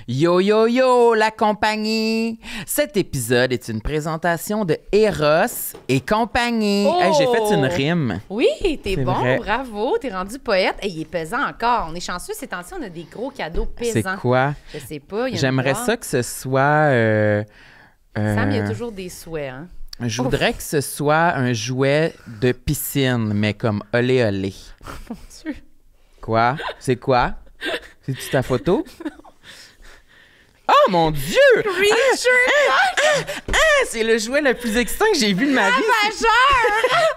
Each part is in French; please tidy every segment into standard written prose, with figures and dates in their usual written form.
Yo, yo, yo, la compagnie! Cet épisode est une présentation de Eros et compagnie. Oh! Hey, j'ai fait une rime. Oui, t'es C'est bon, vrai. bravo, t'es rendu poète. Et il est pesant encore. On est chanceux, ces temps-ci, on a des gros cadeaux pesants. C'est quoi? Je sais pas. il y a une J'aimerais boîte. ça que ce soit... Sam, il y a toujours des souhaits, hein? Je voudrais que ce soit un jouet de piscine, mais comme olé olé. Mon Dieu. Quoi? C'est quoi? C'est-tu ta photo? Oh mon Dieu! Creature C'est le jouet le plus excitant que j'ai vu de ma vie. majeur!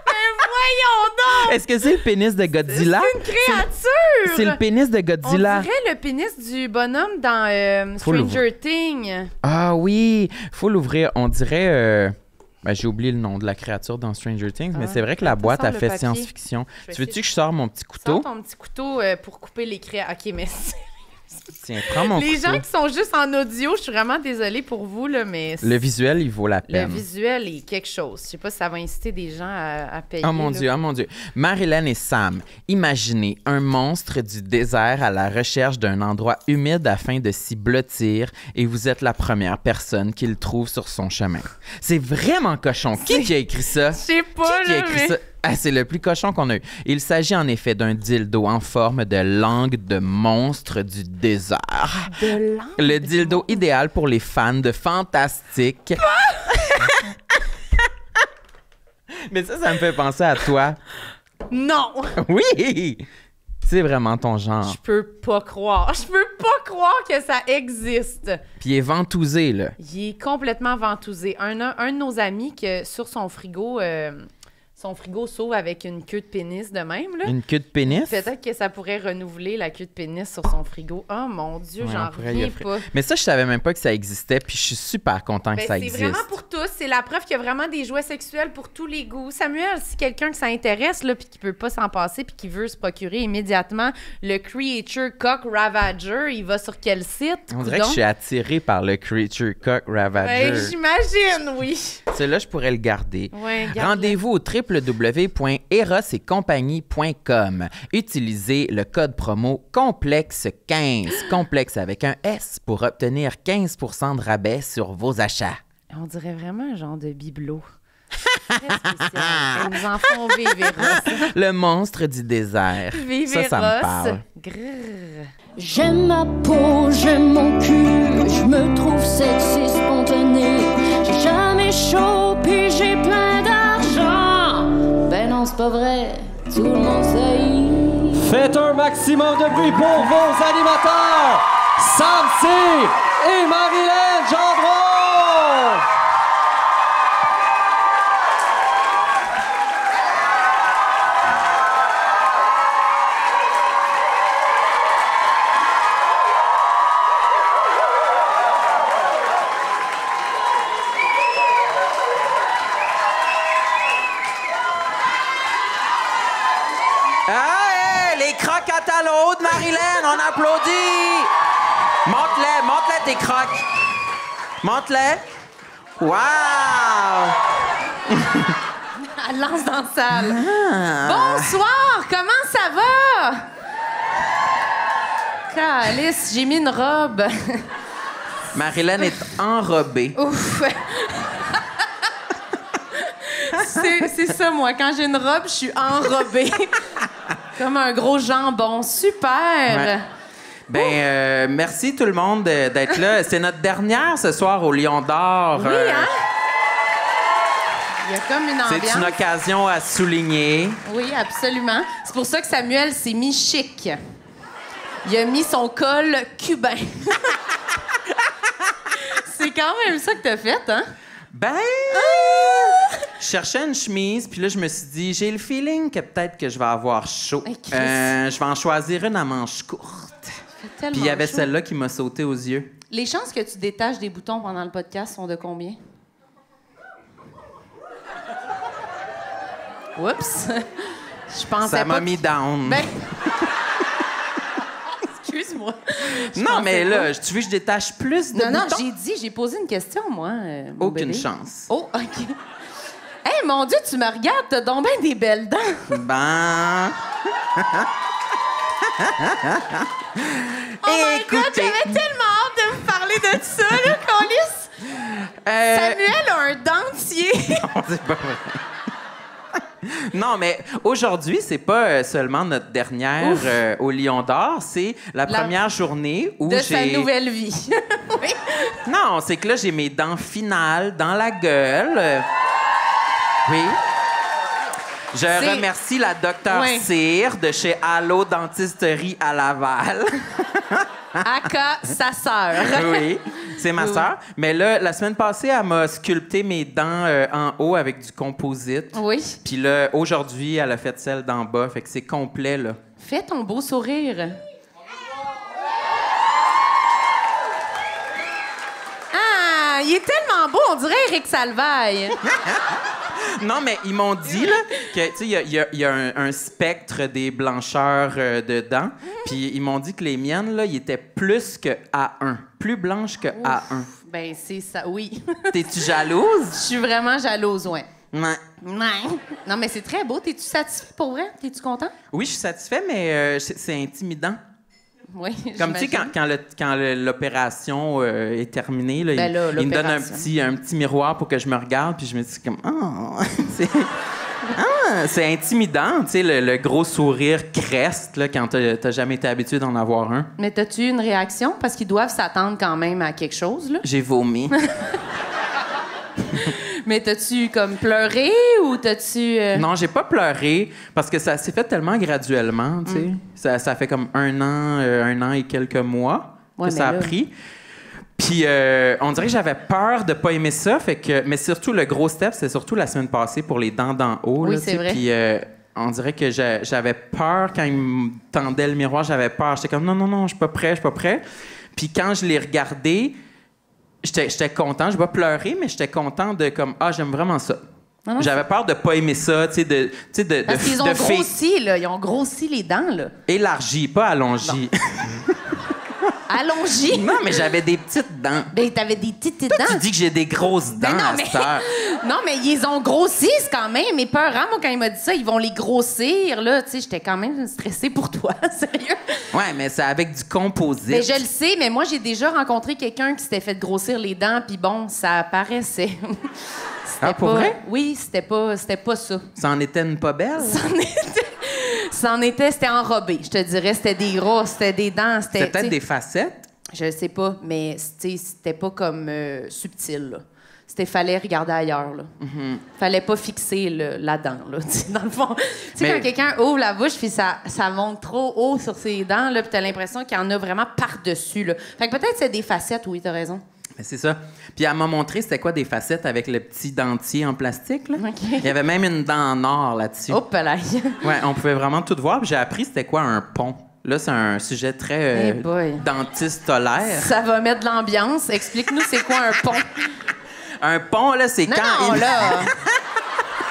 Mais voyons donc! Est-ce que c'est le pénis de Godzilla? C'est une créature! C'est le pénis de On Godzilla. dirait le pénis du bonhomme dans Faut Stranger Things. Ah oui, faut l'ouvrir. On dirait... Ben, j'ai oublié le nom de la créature dans Stranger Things, mais Ah. c'est vrai que la Attends, boîte sors a le fait papier. science-fiction. Je vais Tu veux-tu essayer que je sors mon petit couteau? Sors ton petit couteau pour couper les créatures. OK, mais Tiens, prends mon les couteau. gens qui sont juste en audio, je suis vraiment désolée pour vous, là, mais Le visuel, il vaut la le peine. visuel est quelque chose. Je sais pas si ça va inciter des gens à payer. Oh mon là. Dieu, oh mon Dieu. Marilyn et Sam, imaginez un monstre du désert à la recherche d'un endroit humide afin de s'y blottir et vous êtes la première personne qu'il trouve sur son chemin. C'est vraiment cochon. Qui a écrit ça? Je sais pas, Qui a là, écrit mais... ça? Ah, c'est le plus cochon qu'on a eu. Il s'agit en effet d'un dildo en forme de langue de monstre du désert. De langue. Le dildo idéal pour les fans de fantastique. Mais ça me fait penser à toi. Non! Oui! C'est vraiment ton genre. Je peux pas croire. Je peux pas croire que ça existe. Puis il est ventousé, là. Il est complètement ventousé. Un de nos amis, que sur son frigo s'ouvre avec une queue de pénis de même, là. Une queue de pénis. Peut-être que ça pourrait renouveler la queue de pénis sur son frigo. Oh mon Dieu, Ouais, j'en on pourrait y reviens offrir. pas. Mais ça, je savais même pas que ça existait, puis je suis super content que Ben, ça c'est existe. vraiment pour tous. C'est la preuve qu'il y a vraiment des jouets sexuels pour tous les goûts. Samuel, si quelqu'un que ça intéresse, là, puis qui peut pas s'en passer, puis qui veut se procurer immédiatement le Creature Cock Ravager, il va sur quel site? On dirait que je suis attiré par le Creature Cock Ravager. Ben, j'imagine, oui. Celui-là, je pourrais le garder. Ouais, garde-le. Rendez-vous au www.erosetcompagnie.com. Utilisez le code promo COMPLEXE15, complexe avec un S, pour obtenir 15% de rabais sur vos achats. On dirait vraiment un genre de bibelot. Très spécial. Ils nous en font vivre, Eros. Le monstre du désert. Vive ça me Eros. parle. Grrr. J'aime ma peau, j'aime mon cul, je me trouve sexy spontané. J'ai jamais chaud, puis j'ai plein d'argent. Ben non, c'est pas vrai, tout le monde sait. Faites un maximum de bruit pour vos animateurs, Sam Cyr et Marilyn Gendron! Hey, les croquettes à l'eau de Marilyn, on applaudit! Monte-les tes croques. Monte-les. Wow! Elle lance dans la salle. Bonsoir, comment ça va? Calice, j'ai mis une robe. Marilyn est enrobée. Ouf. C'est ça, moi. Quand j'ai une robe, je suis enrobée. Comme un gros jambon. Super! Ouais. Ben, merci tout le monde d'être là. C'est notre dernière ce soir au Lion d'Or. Oui, hein? Il y a comme une ambiance. C'est une occasion à souligner. Oui, absolument. C'est pour ça que Samuel s'est mis chic. Il a mis son col cubain. C'est quand même ça que t'as fait, hein? Ben, je cherchais une chemise, puis là, je me suis dit, j'ai le feeling que peut-être que je vais avoir chaud. Hey, Chris. Je vais en choisir une à manches courtes. Tellement Puis il y avait chaud. celle-là qui m'a sauté aux yeux. Les chances que tu détaches des boutons pendant le podcast sont de combien? Oups! Je pensais Ça m'a pas mis down. Ben... Excuse-moi. Je non, pensais mais pas. là, tu veux que je détache plus de Non, boutons? j'ai posé une question, moi. Mon Aucune bébé. chance. Oh, OK. Hey, mon Dieu, tu me regardes, t'as donc bien des belles dents. Ben... Oh my God, Écoutez. j'avais tellement hâte de C'est pas vrai. Non, mais aujourd'hui, c'est pas seulement notre dernière au Lion d'Or, c'est la première journée où de j'ai... sa nouvelle vie. Oui. Non, c'est que là, j'ai mes dents finales dans la gueule. Oui. Je remercie la Dr. Cyr de chez Allo Dentisterie à Laval. Aka, sa sœur. Oui, c'est ma sœur. Mais là, la semaine passée, elle m'a sculpté mes dents en haut avec du composite. Oui. Puis là, aujourd'hui, elle a fait celle d'en bas. Fait que c'est complet, là. Fais ton beau sourire. Ah, il est tellement beau, on dirait Eric Salvaille. Non, mais ils m'ont dit là, que tu sais, il y a un spectre des blancheurs de dents. Puis ils m'ont dit que les miennes, là, ils étaient plus que A1. Plus blanches que A1. Ben, c'est ça, oui. T'es-tu jalouse? Je suis vraiment jalouse, ouais. Ouais. Non, mais c'est très beau. T'es-tu satisfait pour vrai? T'es-tu content? Oui, je suis satisfait, mais c'est intimidant. Oui, Comme tu sais, quand l'opération est terminée, là, Ben là, il me donne un l'opération. petit miroir pour que je me regarde, puis je me dis comme c'est intimidant, tu sais, le gros sourire creste là, quand t'as jamais été habitué d'en avoir un. Mais t'as-tu une réaction? Parce qu'ils doivent s'attendre quand même à quelque chose, là. J'ai vomi. Mais t'as-tu comme pleuré ou t'as-tu... Non, j'ai pas pleuré parce que ça s'est fait tellement graduellement, tu sais. Ça fait comme un an et quelques mois Ouais, que ça a mais là- pris. Puis on dirait que j'avais peur de pas aimer ça, mais surtout le gros step, c'est surtout la semaine passée pour les dents d'en haut. Oui, là, c'est tu sais. vrai. Puis on dirait que j'avais peur quand ils me tendaient le miroir, j'avais peur. J'étais comme non, je suis pas prêt. Puis quand je l'ai regardé, j'étais content. Je vais pas pleurer, mais j'étais content de comme j'aime vraiment ça. Non, J'avais peur de pas aimer ça, tu sais, de Parce qu'ils ont de grossi, là. Ils ont grossi les dents, là. élargi, pas allongi. Allongis. Non, mais j'avais des petites dents. Ben, t'avais des petites Tu dents. dis que j'ai des grosses dents Ben non, à mais... cette heure. non, mais ils ont grossi, c'est quand même. Mais peur, hein, moi, quand il m'a dit ça, ils vont les grossir, là. Tu sais, j'étais quand même stressée pour toi, sérieux. Ouais, mais c'est avec du composite. Mais je le sais, mais moi, j'ai déjà rencontré quelqu'un qui s'était fait grossir les dents, puis bon, ça apparaissait. Ah, pour vrai? Oui, c'était pas ça. Ça en était une pas belle? C'était enrobé, je te dirais. C'était des rats, c'était des dents. C'était peut-être t'sais, des facettes? Je sais pas, mais c'était pas comme subtil, là. Fallait regarder ailleurs, là. Fallait pas fixer la dent, là, dans le fond. Tu sais, Mais- quand quelqu'un ouvre la bouche puis ça monte trop haut sur ses dents, là, puis t'as l'impression qu'il y en a vraiment par-dessus, là. Fait que peut-être c'est des facettes, oui, t'as raison. Mais c'est ça. Puis elle m'a montré c'était quoi des facettes avec le petit dentier en plastique, là. OK. Il y avait même une dent en or là-dessus. Hop là. Ouais, on pouvait vraiment tout voir. Puis j'ai appris c'était quoi un pont. Là, c'est un sujet très Hey boy. dentistolaire. Ça va mettre de l'ambiance. Explique-nous c'est quoi un pont. Un pont, là, c'est Non, quand... non, là.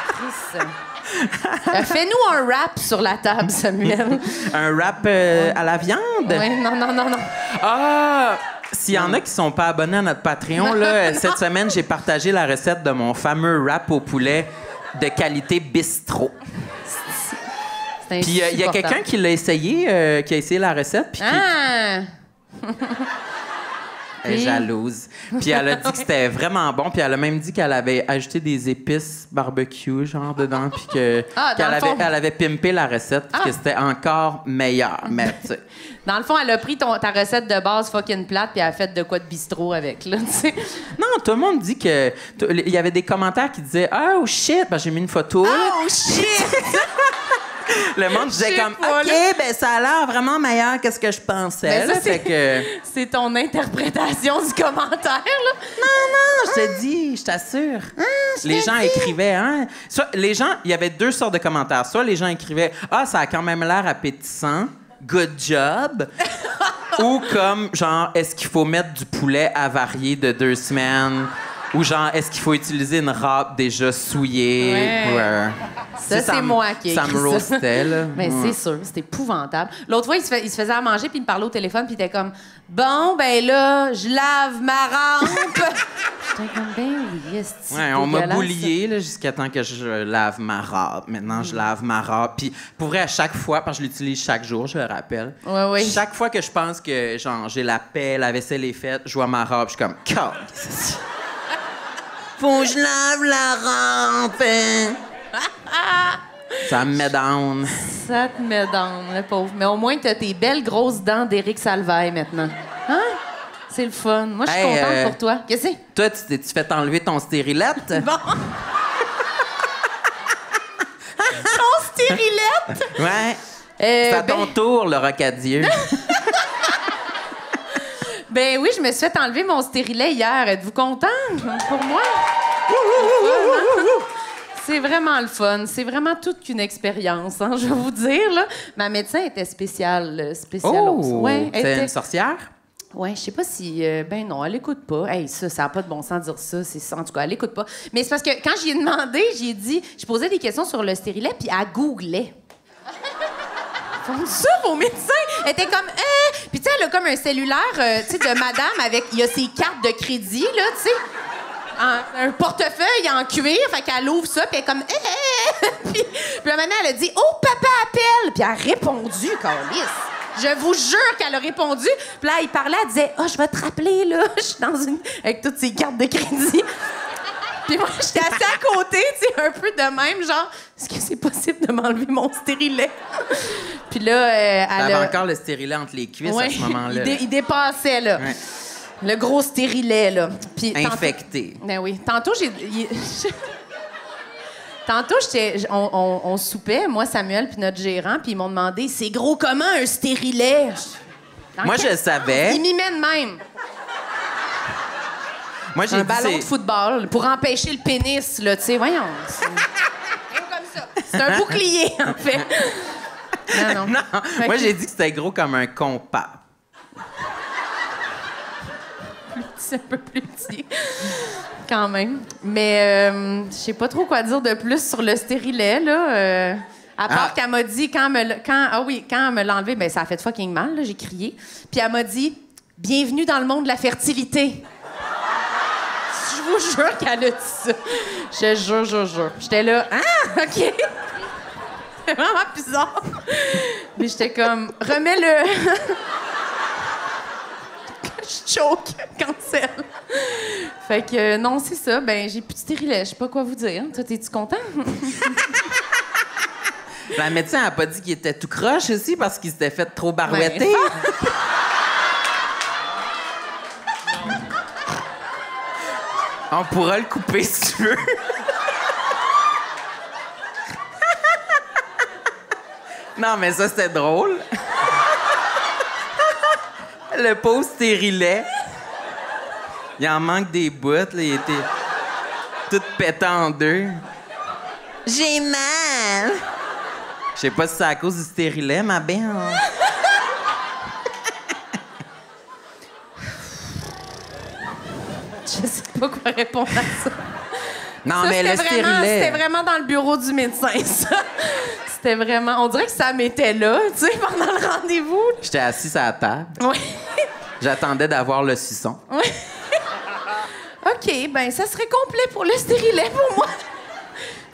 Chris. Fais-nous un rap sur la table, Samuel. Un wrap à la viande? Ouais, non. Ah! S'il y en a qui sont pas abonnés à notre Patreon, là, cette semaine, j'ai partagé la recette de mon fameux wrap au poulet de qualité bistrot. C'est Puis il y a insupportable. quelqu'un qui l'a essayé, qui a essayé la recette, puis qui Ah! est jalouse. Puis elle a dit que c'était vraiment bon, puis elle a même dit qu'elle avait ajouté des épices barbecue, genre, dedans, puis que, Ah, dans qu'elle le fond. elle avait pimpé la recette, puis que c'était encore meilleur. Mais, tu sais, Dans le fond, elle a pris ta recette de base fucking plate puis elle a fait de quoi de bistrot avec, là, tu sais. non, tout le monde dit que... Il y avait des commentaires qui disaient « Oh, shit! » Ben, j'ai mis une photo, là. Oh, shit! Le monde disait Je sais comme pas, OK, là. ben ça a l'air vraiment meilleur que ce que je pensais. Mais ça, là. c'est- Fait que C'est ton interprétation du commentaire, là. non, je te dis, je t'assure. Les gens écrivaient les gens, il y avait deux sortes de commentaires. Soit les gens écrivaient ça a quand même l'air appétissant. Good job. Ou comme genre est-ce qu'il faut mettre du poulet avarié de 2 semaines ou genre est-ce qu'il faut utiliser une râpe déjà souillée. Ouais. Ça, Tu sais, c'est moi qui ai ça écrit me ça. roastait là. Mais Ouais. c'est sûr, c'est épouvantable. L'autre fois, il se faisait à manger, puis il me parlait au téléphone, puis il était comme « Bon, ben là, je lave ma rampe! » J'étais comme « Ben oui, est-ce Ouais, on m'a boulié là, jusqu'à temps que je lave ma robe. Maintenant, je lave ma robe. Puis, pour vrai, à chaque fois, parce que je l'utilise chaque jour, je le rappelle. Ouais, ouais. Chaque fois que je pense que, genre, j'ai la paix, la vaisselle est faite, je vois ma robe, je suis comme, calme. Faut que je lave la rampe. Ça me met down. Ça te met down, le pauvre. Mais au moins, t'as tes belles grosses dents d'Éric Salvaille maintenant. Hein? C'est le fun. Moi, je suis contente pour toi. Qu'est-ce que c'est? Toi, tu t'es-tu fait enlever ton stérilette? Bon. Ton stérilette? Ouais. C'est à ton tour, le rocadieux. Ben oui, je me suis fait enlever mon stérilet hier. Êtes-vous content pour moi? C'est vraiment le fun. C'est vraiment toute qu'une expérience, hein, je vais vous dire. Là. Ma médecin était spécialiste. Oh! Ouais, C'est une sorcière? Ouais, je sais pas si... ben non, elle écoute pas. Hey, ça n'a pas de bon sens de dire ça. En tout cas, elle écoute pas. Mais c'est parce que quand j'y ai demandé, j'ai dit... Je posais des questions sur le stérilet, puis elle googlait. Font ça, vos médecins? Elle était comme... Puis tu sais, elle a comme un cellulaire, tu sais, de madame avec... Il y a ses cartes de crédit, là, tu sais. Un portefeuille en cuir, fait qu'elle ouvre ça, puis elle est comme... puis la maman, elle a dit « Oh, papa appelle! » Puis elle a répondu, câlisse. Je vous jure qu'elle a répondu. Puis là, il parlait, elle disait « Oh, je vais te rappeler, là, je suis dans une... » avec toutes ses cartes de crédit. Puis moi, j'étais assise à côté, tu sais, un peu de même, genre « Est-ce que c'est possible de m'enlever mon stérilet? » Puis là, elle avait encore le stérilet entre les cuisses à ce moment-là. Il dépassait, là. Ouais. Le gros stérilet, là. Puis, infecté. Ben oui. Tantôt, Tantôt, on soupait, moi, Samuel, puis notre gérant, puis ils m'ont demandé « C'est gros comment, un stérilet? » Moi, je le savais. Ils mimaient de même. Moi, j'ai un ballon de football pour empêcher le pénis, là, tu sais. Voyons. C'est comme ça. C'est un bouclier, en fait. Non. Moi, j'ai dit que c'était gros comme un compas. C'est un peu plus petit, quand même. Mais je sais pas trop quoi dire de plus sur le stérilet, là. À part qu'elle m'a dit, quand elle me l'a enlevé, ben ça a fait fucking mal, là, j'ai crié. Puis elle m'a dit « Bienvenue dans le monde de la fertilité ». Je vous jure qu'elle a dit ça. Je jure. J'étais là « Ah, OK ». C'est vraiment bizarre. Mais j'étais comme « Remets-le ». Je choke, cancel. Fait que non, c'est ça. Ben, j'ai plus de stérilet. Je sais pas quoi vous dire. Toi, t'es-tu content? La médecin a pas dit qu'il était tout croche aussi parce qu'il s'était fait trop barouetter. On pourra le couper si tu veux. Non, mais ça, c'était drôle. Le pauvre stérilet. Il en manque des bouts, là. Il était tout pété en deux. J'ai mal. Je sais pas si c'est à cause du stérilet, ma belle. Je sais pas quoi répondre à ça. Non, ça, mais le stérilet... C'était vraiment dans le bureau du médecin, ça. C'était vraiment... On dirait que Sam était là, tu sais, pendant le rendez-vous. J'étais assise à la table. Oui. J'attendais d'avoir le suçon. Oui. OK, ben ça serait complet pour le stérilet pour moi.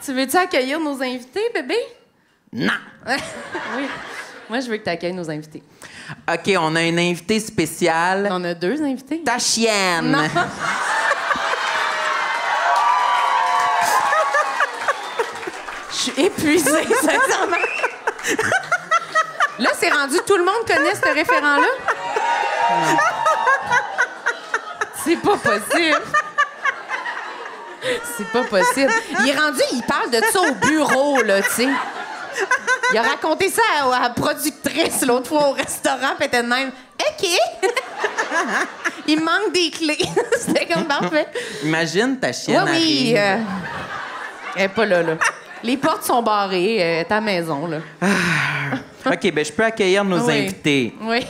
Tu veux-tu accueillir nos invités, bébé? Non. Oui. Moi, je veux que tu accueilles nos invités. OK, on a une invitée spéciale. On a deux invités. Ta chienne. Non. Je suis épuisée, sincèrement. Là, c'est rendu... Tout le monde connaît ce référent-là? Non. C'est pas possible. C'est pas possible. Il est rendu... Il parle de ça au bureau, là, tu sais. Il a raconté ça à la productrice l'autre fois au restaurant, puis elle était de même. OK. Il manque des clés. C'était comme parfait. Imagine ta chienne oui, arrive. Elle est pas là. Les portes sont barrées. Elle est à la maison, là. OK, ben je peux accueillir nos invités. Oui.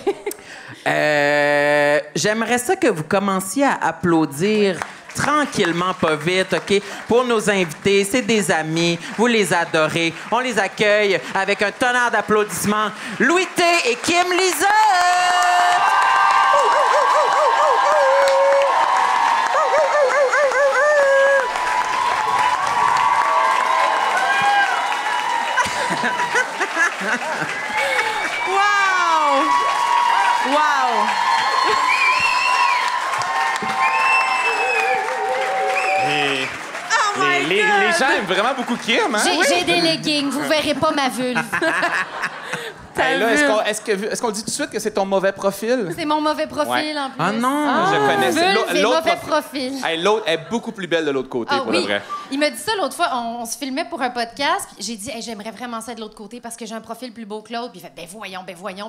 J'aimerais ça que vous commenciez à applaudir tranquillement, pas vite, OK? Pour nos invités, c'est des amis, vous les adorez. On les accueille avec un tonnerre d'applaudissements. Louis T et Kim Lizotte! Wow! Wow! Et les gens aiment vraiment beaucoup Kim, hein? J'ai des leggings, vous verrez pas ma vulve. Hey, là, est-ce qu'on dit tout de suite que c'est ton mauvais profil? C'est mon mauvais profil, en plus. Ah non! Je connais ça. Vulve et L'autre mauvais profil. Hey, l'autre est beaucoup plus belle de l'autre côté, Ah pour oui, le vrai. il m'a dit ça l'autre fois, on se filmait pour un podcast, puis j'ai dit hey, j'aimerais vraiment ça de l'autre côté parce que j'ai un profil plus beau que l'autre, puis il fait ben voyons,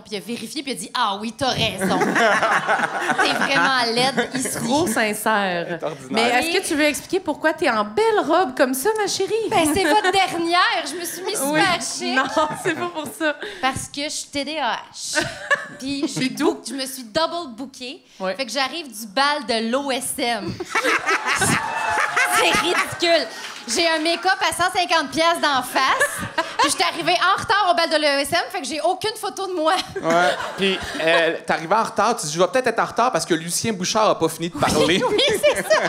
puis il a vérifié puis il a dit ah oui, t'as raison. T'es vraiment laide ici. Trop sincère. ordinaire. Mais est-ce que tu veux expliquer pourquoi t'es en belle robe comme ça, ma chérie? Ben c'est votre dernière, je me suis mis super chic. Non, c'est pas pour ça. Parce que je suis TDAH. Puis je me suis double bookée. Ouais. Fait que j'arrive du bal de l'OSM. C'est ridicule. J'ai un make-up à 150 pièces d'en face. Puis je suis arrivée en retard au bal de l'OSM, fait que j'ai aucune photo de moi. Ouais. Puis, t'arrivais en retard, tu dis, je vais peut-être être en retard parce que Lucien Bouchard a pas fini de parler. Oui, c'est ça.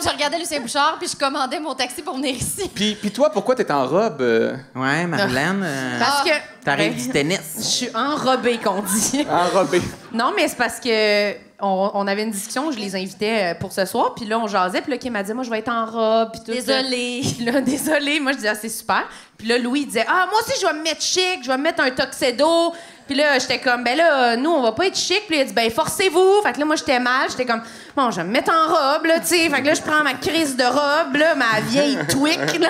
Je regardais Lucien Bouchard, puis je commandais mon taxi pour venir ici. Puis toi, pourquoi t'es en robe? Ouais, Marilyn, Parce que t'arrives ben, du tennis. je suis enrobée, qu'on dit. Enrobée. Non, mais c'est parce que on avait une discussion, je les invitais pour ce soir, puis là, on jasait, puis là, Kim m'a dit, moi, je vais être en robe, puis tout. Désolée. Puis là, désolée, moi, je disais, ah, c'est super. Puis là, Louis, il disait, ah, moi aussi, je vais me mettre chic, je vais me mettre un tuxedo. Puis là, j'étais comme, ben là, nous, on va pas être chic. Puis il a dit, ben, forcez-vous. Fait que là, moi, j'étais mal. J'étais comme, bon, je vais me mettre en robe, là, tu sais. Fait que là, je prends ma crise de robe, là, ma vieille twick, là.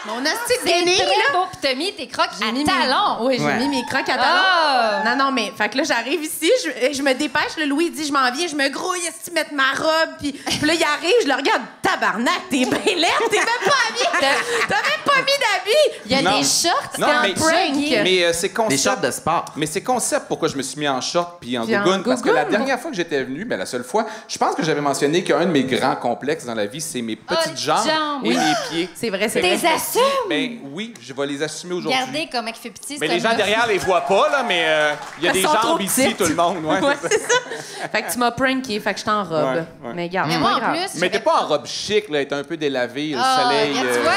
Mon asti de C'est déni, très là. beau, puis t'as mis tes crocs J'ai à mis talons. Oui, j'ai Ouais. mis mes crocs à talons. Ah! Non, mais, fait que là, j'arrive ici, je me dépêche. Le Louis dit, je m'en viens, je me grouille, est-ce que mettre ma robe? Puis là, il arrive, je le regarde, tabarnak, t'es bien laide, t'es même pas habillée. T'as même pas mis d'habits. Il y a Non. des shorts, Non, mais- prank. Mais c'est Des concept. shorts de sport. Mais c'est concept pourquoi je me suis mis en short puis en Puis en gougoune. Parce que la gougoune. dernière fois que j'étais venu, ben la seule fois, je pense que j'avais mentionné qu'un de mes grands complexes dans la vie, c'est mes petites les jambes jambes. et Oui. mes pieds. C'est vrai, c'est T'es vrai. assumes? Ben oui, je vais les assumer aujourd'hui. Regardez comment il fait petit. Mais ce les gens gars. derrière les voient pas, là, mais il y a Elles des sont trop jambes ici, petites. tout le monde. Ouais, Ouais, c'est ça. c'est ça. Fait que tu m'as pranké, fait que je t'en robe. Ouais, ouais. Mais regarde, Mais c'est moi, pas en grave. plus, Mais t'es pas en robe chic, là, t'es un peu délavé, le Ah, soleil. regarde, tu vois,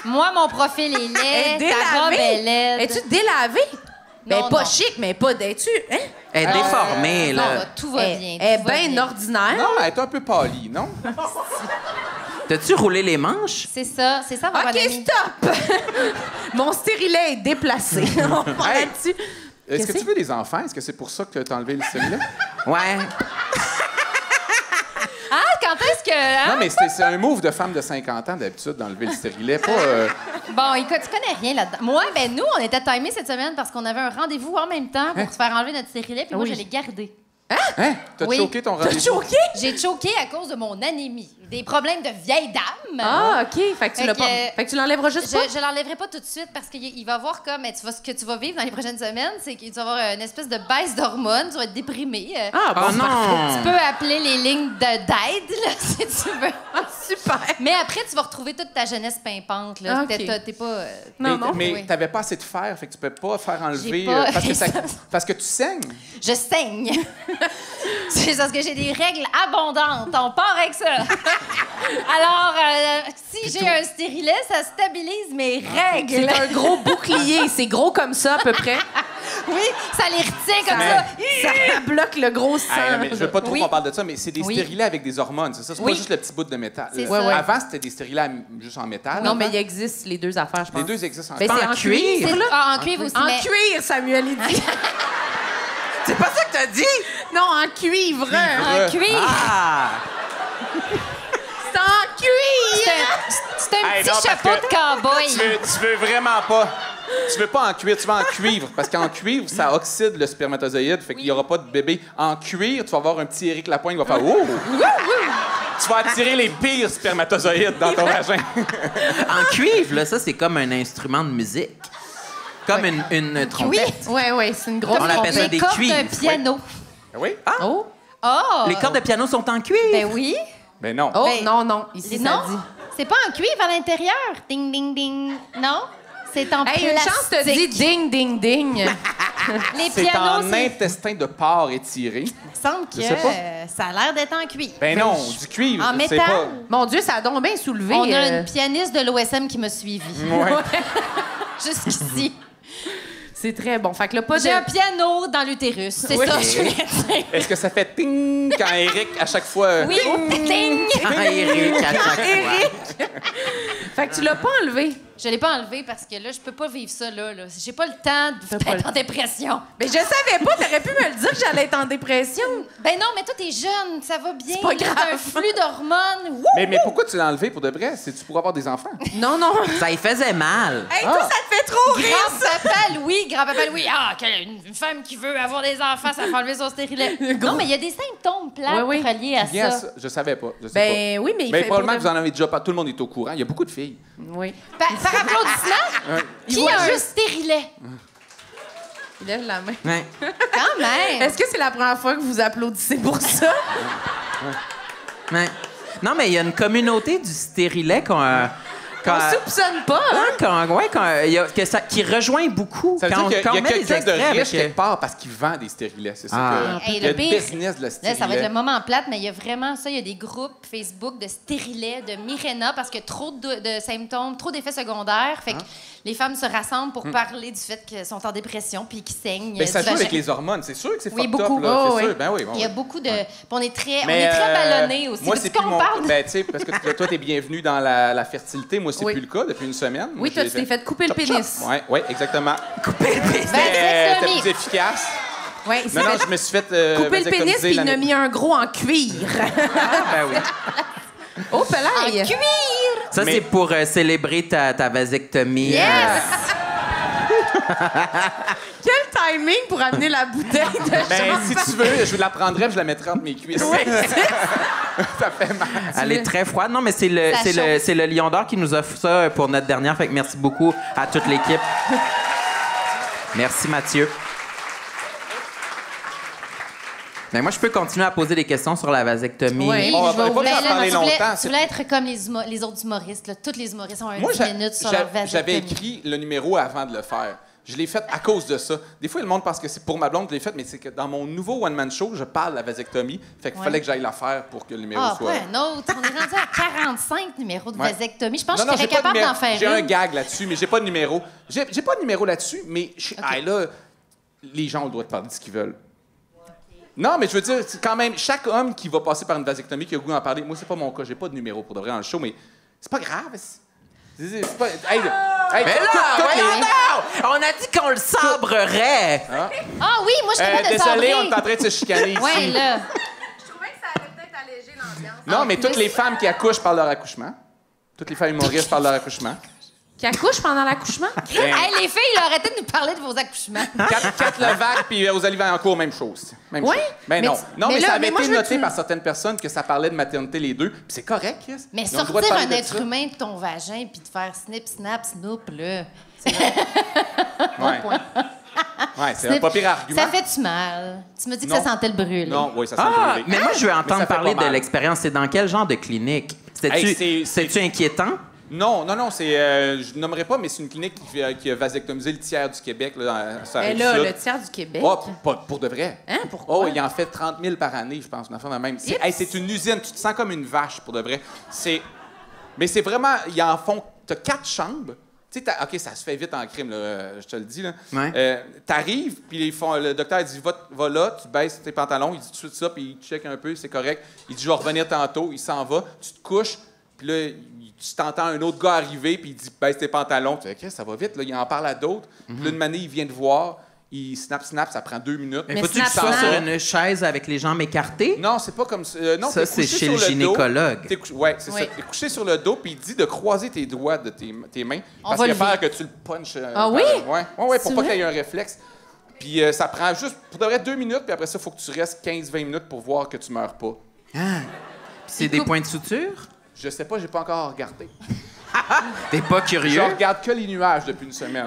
moi, mon profil est laid, Elle est ta robe délavée. est laide. Es-tu délavée? Ben, pas non. chic, mais pas d'es-tu, hein? Elle est déformée, Non, là. tout va bien. Elle est tout va bien bien. ordinaire. Non, elle est un peu pâlie, non? T'as-tu roulé les manches? C'est ça, mon OK, ami. stop! Mon stérilet est déplacé. On parle Hey. là-dessus. Est-ce que Qu'est-ce tu veux des enfants? Est-ce que c'est pour ça que t'as enlevé le stérilet? Ouais. Ah, quand est-ce que... hein? Non, mais c'est un move de femme de 50 ans, d'habitude, d'enlever le stérilet. Pas... Bon, écoute, tu connais rien là-dedans. Moi, ben nous, on était timés cette semaine parce qu'on avait un rendez-vous en même temps pour se faire enlever notre stérilet, puis moi, Oui. je l'ai gardé. Hein? T'as Oui. choqué ton T'as rendez-vous? choqué? J'ai choqué à cause de mon anémie. Des problèmes de vieille dame. Ah, OK. Fait que tu Fait l'as que, pas. Fait que tu l'enlèveras juste pas? Je l'enlèverai pas tout de suite parce qu'il va voir comme ce que tu vas vivre dans les prochaines semaines, c'est que tu vas avoir une espèce de baisse d'hormones, tu vas être déprimé. Ah, bon, Oh non! Tu peux appeler les lignes d'aide là, si tu veux. super. Mais après, tu vas retrouver toute ta jeunesse pimpante. Là. Ok. T'es pas. Non, non. Mais Oui. t'avais pas assez de fer, fait que tu peux pas faire enlever... J'ai pas parce que tu saignes. Je saigne. C'est parce que j'ai des règles abondantes. On part avec ça. Alors, si j'ai un stérilet, ça stabilise mes règles. C'est un gros bouclier. C'est gros comme ça, à peu près. Oui, ça les retient comme ça. Ça bloque le gros sang. Ah, mais je veux pas trop Oui. qu'on parle de ça, mais c'est des Oui. stérilets avec des hormones, c'est ça? C'est Oui. pas juste le petit bout de métal. C'est ça. Ouais, ouais. Avant, c'était des stérilets juste en métal. Non, mais avant. il existe les deux affaires, je pense. Les deux existent en Ben, c'est en en cuir. cuir. là. Ah, en cuivre aussi. En mais- cuir, Samuel, il dit. C'est pas ça que t'as dit? Non, en cuivre. En cuivre. Ah! C'est en cuir. C'est un Hey, petit non, parce chapeau que de cow-boy. Tu veux vraiment pas. Tu veux pas en cuir, tu veux en cuivre. Parce qu'en cuivre, ça oxyde le spermatozoïde, fait qu'il y aura pas de bébé. En cuir, tu vas avoir un petit Éric Lapointe qui va faire « Oh! » Tu vas attirer les pires spermatozoïdes dans ton vagin. En cuivre, là, ça, c'est comme un instrument de musique. Comme une trompette. Ouais, c'est une grosse On appelle ça les des cordes cuivres. d'un piano. Oui? Oh, Oh! Les cordes de piano sont en cuivre. Ben oui. Ben non. oh Ben, non. Ici, ça Non, dit. c'est pas en cuivre à l'intérieur. Ding, ding, ding. Non? C'est en Hey, une chance te dit plastique. ding, ding, ding. Les C'est pianos, en intestin de porc étiré. Il me semble que Je sais pas. ça a l'air d'être en cuivre. Ben non, du cuivre. En c'est métal. pas... Mon Dieu, ça a donc bien soulevé. On a une pianiste de l'OSM qui m'a suivi. Ouais. Jusqu'ici. C'est très bon. Fait que là, pas J'ai de... un piano dans l'utérus. C'est Oui. ça, je voulais dire. Est-ce que ça fait ting quand Eric, à chaque fois... Oui, ting! Ah, Eric, à chaque fois. Fait que tu l'as pas enlevé. Je l'ai pas enlevé parce que là, je peux pas vivre ça, là. J'ai pas le temps d'être en dépression. Mais je savais pas, t'aurais pu me le dire que j'allais être en dépression. Ben non, mais toi, t'es jeune, ça va bien. C'est pas grave. T'as un flux d'hormones. Wouh! Mais pourquoi tu l'as enlevé pour de vrai? C'est-tu pour avoir des enfants? Non, non. Ça y faisait mal. Hey, toi, ça te fait trop rire, ça. Grand-papa Louis. Ah, une femme qui veut avoir des enfants, ça fait enlever son stérilet. Non, mais il y a des symptômes plates Oui, oui. reliés à Bien ça. ça. Je savais pas. Je sais Ben oui, mais il pas. Mais fait probablement pour que vous en avez déjà pas. Tout le monde est au courant. Il y a beaucoup de filles. Oui. Par applaudissement, qui voit a un juste- stérilet? Il lève la main. Ouais. Quand même. Est-ce que c'est la première fois que vous applaudissez pour ça? Ouais. Non, mais il y a une communauté du stérilet On soupçonne pas, hein? qui rejoint beaucoup. Ça veut Quand dire qu'il y on a met des quelqu'un de extraits avec, riche quelque part parce qu'il vend des stérilets. C'est ça Ah. que... Hey, il y a le le pire, business de la là, stérilet. ça va être le moment plate, mais il y a vraiment ça. Il y a des groupes Facebook de stérilets, de Mirena, parce qu'il y a trop de symptômes, trop d'effets secondaires. Fait que les femmes se rassemblent pour parler du fait qu'elles sont en dépression puis qu'ils saignent. Mais ça du joue avec vagin. les hormones. C'est sûr que c'est Oui, fucked beaucoup. up. Là. Oh, C'est oui. sûr. Ben oui. Il y a beaucoup de. Puis on est très Mais, ballonnés aussi. Moi, Veux-tu c'est plus qu'on mon... parle de- Ben, tu sais, parce que toi, t'es bienvenue dans la fertilité. Moi, c'est Oui. plus le cas depuis une semaine. Moi, Oui, toi, j'ai tu t'es fait couper le pénis. Oui, exactement. Couper le pénis. C'était Vasectomie. plus efficace. Oui, il s'est Non, non, fait je me suis fait couper le pénis vasectomiser puis il en a l'année- mis un gros en cuir. Ben oui. Oh, En pelaille! cuir! Ça, Mais- c'est pour célébrer ta vasectomie. Yes! Quel timing pour amener la bouteille de Ben, champagne. si tu veux, je la prendrais et je la mettrais entre mes cuisses. Ça fait mal. Elle est très froide. Non, mais c'est le, Ça c'est le, chauffe. c'est le Lion d'Or qui nous offre ça pour notre dernière. Fait que merci beaucoup à toute l'équipe. Merci, Mathieu. Ben, moi, je peux continuer à poser des questions sur la vasectomie. Oui. On je va vais pas ouvrir- en parler tu voulais, longtemps. tu voulais être comme les autres humoristes. Là. Tous les humoristes ont un Moi, 10 minutes sur leur vasectomie. j'avais écrit le numéro avant de le faire. Je l'ai fait à cause de ça. Des fois, le monde pense que c'est pour ma blonde que je l'ai fait, mais c'est que dans mon nouveau one-man show, je parle de la vasectomie. Fait qu'il Ouais. fallait que j'aille la faire pour que le numéro Ah, soit... pas un autre. On est rendu à 45 numéros de Ouais. vasectomie. Je pense Non, que non, je j'ai serais pas de capable numéro. d'en faire J'ai un une. gag là-dessus, mais j'ai pas de numéro. J'ai pas de numéro là-dessus, mais hey, là, les gens ont le droit de parler de ce qu'ils veulent. Non, mais je veux dire, c'est quand même, chaque homme qui va passer par une vasectomie, qui a le goût d'en parler, moi, c'est pas mon cas, j'ai pas de numéro pour de vrai dans le show, mais c'est pas grave. C'est pas... Hey, Mais là, toutes les- voyons donc! On a dit qu'on le sabrerait! Ah oui, moi, je suis capable de désolé, on sabrer. est en train de se chicaner ici. Ouais, là. Je trouvais que ça allait peut-être alléger l'ambiance. Non, mais toutes les femmes qui accouchent parlent de leur accouchement. Toutes les femmes humoristes parlent de leur accouchement. Qui accouche pendant l'accouchement? Hey, les filles, là, arrêtez de nous parler de vos accouchements. Kat Levac puis Rosalie Vaillancourt, même chose. Même Ouais? chose. Ben Mais non. tu- Non, mais mais là, ça avait mais moi, été je veux noté que tu- par certaines personnes que ça parlait de maternité les deux. Puis c'est correct, Chris. Mais Ils ont le droit de sortir parler un de être ça. humain de ton vagin puis de faire snip, snap, snoop, là. Ouais. Ouais, c'est un Snip. pas pire argument. Ça fait-tu mal? Tu me dis que Non. ça sentait le brûler. Non, oui, ça sent Ah, brûlé. mais moi, je veux ça entendre fait parler pas de mal. l'expérience. C'est dans quel genre de clinique? Hey, C'est-tu inquiétant? Non, c'est. Je nommerai pas, mais c'est une clinique qui a vasectomisé le tiers du Québec. Là, dans, sur la Et là, Rive-Sud. le tiers du Québec. Oh, pas pour de vrai. Hein, pourquoi? Oh, il en fait 30 000 par année, je pense, une affaire de même. C'est, hey, c'est une usine, tu te sens comme une vache, pour de vrai. Mais c'est vraiment, ils en font, t'as 4 chambres. Tu sais, OK, ça se fait vite en crime, là, je te le dis. Là. Ouais. T'arrives, puis le docteur dit, va là, tu baisses tes pantalons, il dit tout de suite ça, puis il check un peu, c'est correct. Il dit, je vais revenir tantôt, il s'en va, tu te couches, puis là, tu t'entends un autre gars arriver, puis il dit, baisse tes pantalons. Tu dis, OK, ça va vite, là, il en parle à d'autres. Puis là, une manée, il vient te voir, il snap, ça prend 2 minutes. Mais Mais faut-tu que tu snap, sois snap. sur une chaise avec les jambes écartées? Non, c'est pas comme ça. Non, Ça, t'es c'est couché chez sur le dos. gynécologue. Ouais, c'est Oui. ça. T'es couché sur le dos, puis il dit de croiser tes doigts de tes mains. Parce va qu'il a lever. peur que tu le punches. Ah oui? Ouais, C'est pour pas vrai? qu'il y ait un réflexe. Puis ça prend juste, pour de vrai, 2 minutes, puis après ça, il faut que tu restes 15-20 minutes pour voir que tu meurs pas. Puis c'est des points de suture? Je sais pas, j'ai pas encore regardé. T'es pas Je curieux? regarde que les nuages depuis une semaine.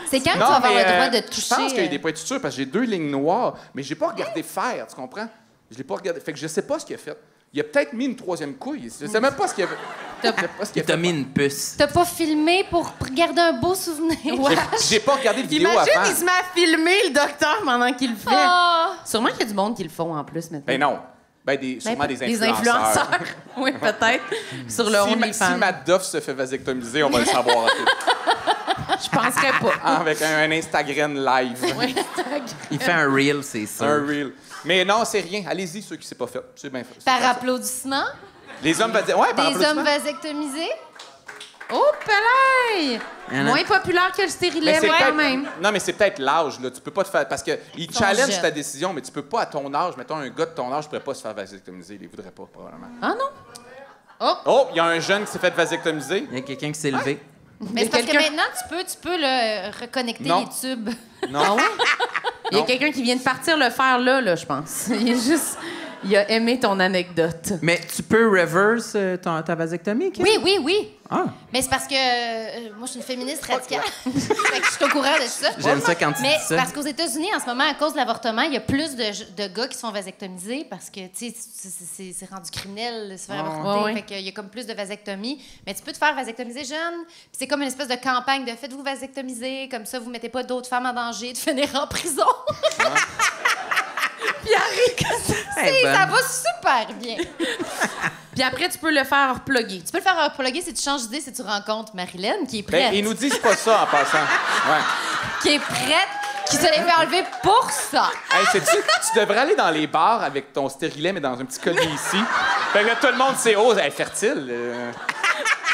C'est quand tu vas avoir le droit de Je toucher. pense qu'il y a des points de suture parce que j'ai 2 lignes noires, mais j'ai pas regardé faire, tu comprends? Je l'ai pas regardé. Fait que je sais pas ce qu'il a fait. Il a peut-être mis une 3e couille. Je sais même pas ce qu'il a fait. Je sais pas ce qu'il Il a t'a fait. mis une puce. T'as pas filmé pour garder un beau souvenir? J'ai pas regardé de vidéo Imagine, avant. il se met à filmer le docteur pendant qu'il le fait. Ah! Sûrement qu'il y a du monde qui le font en plus maintenant. Ben non. Ben sûrement des Des influenceurs. influenceurs. Oui, peut-être. Sur le Si OnlyFans. Matt Duff se fait vasectomiser, on va le savoir. Je penserais pas. Avec un Instagram live. Il fait un reel, c'est ça. Un reel. Mais non, c'est rien. Allez-y, ceux qui ne s'est pas fait. C'est bien fait. Par applaudissement. Les hommes vasectomisés. Ouais, par Des applaudissement. hommes vasectomisés. Oh, palais! Il y en a- Moins populaire que le stérilet, c'est quand peut-être- même. Non, mais c'est peut-être l'âge, là. Tu peux pas te faire. Parce qu'ils sont challenge jeunes. ta décision, mais tu peux pas à ton âge. Mettons, un gars de ton âge ne pourrait pas se faire vasectomiser. Il ne voudrait pas, probablement. Ah non? Oh, il y a un jeune qui s'est fait vasectomiser. Il y a quelqu'un qui s'est levé. Mais c'est parce que quelqu'un- maintenant, tu peux là, reconnecter Non. les tubes. Non. Ah ouais? Il y a Non. quelqu'un qui vient de partir le faire là, je pense. Il est juste... Il a aimé ton anecdote. Mais tu peux reverse ta vasectomie, Kim? Oui. Ah, Mais c'est parce que moi, je suis une féministe radicale. Fait que je suis au courant de ça. j'aime ça quand tu Mais dis c'est ça. parce qu'aux États-Unis, en ce moment, à cause de l'avortement, il y a plus de gars qui sont vasectomisés parce que, tu sais, c'est rendu criminel de se faire avorter. Ouais. Fait qu'il y a comme plus de vasectomie. Mais tu peux te faire vasectomiser jeune. Puis c'est comme une espèce de campagne de faites-vous vasectomiser. Comme ça, vous mettez pas d'autres femmes en danger de finir en prison. Eh ben, Ça va super bien. Puis après, tu peux le faire plugger. Tu peux le faire reploguer si tu changes d'idée, si tu rencontres Marilyn, qui est prête. Ben, ils nous disent pas ça en passant. Ouais. Qui est prête, qui se l'est fait enlever pour ça. Hey, sais-tu, tu devrais aller dans les bars avec ton stérilet, mais dans un petit collier ici. Fait que là, tout le monde sait, oh, elle est fertile.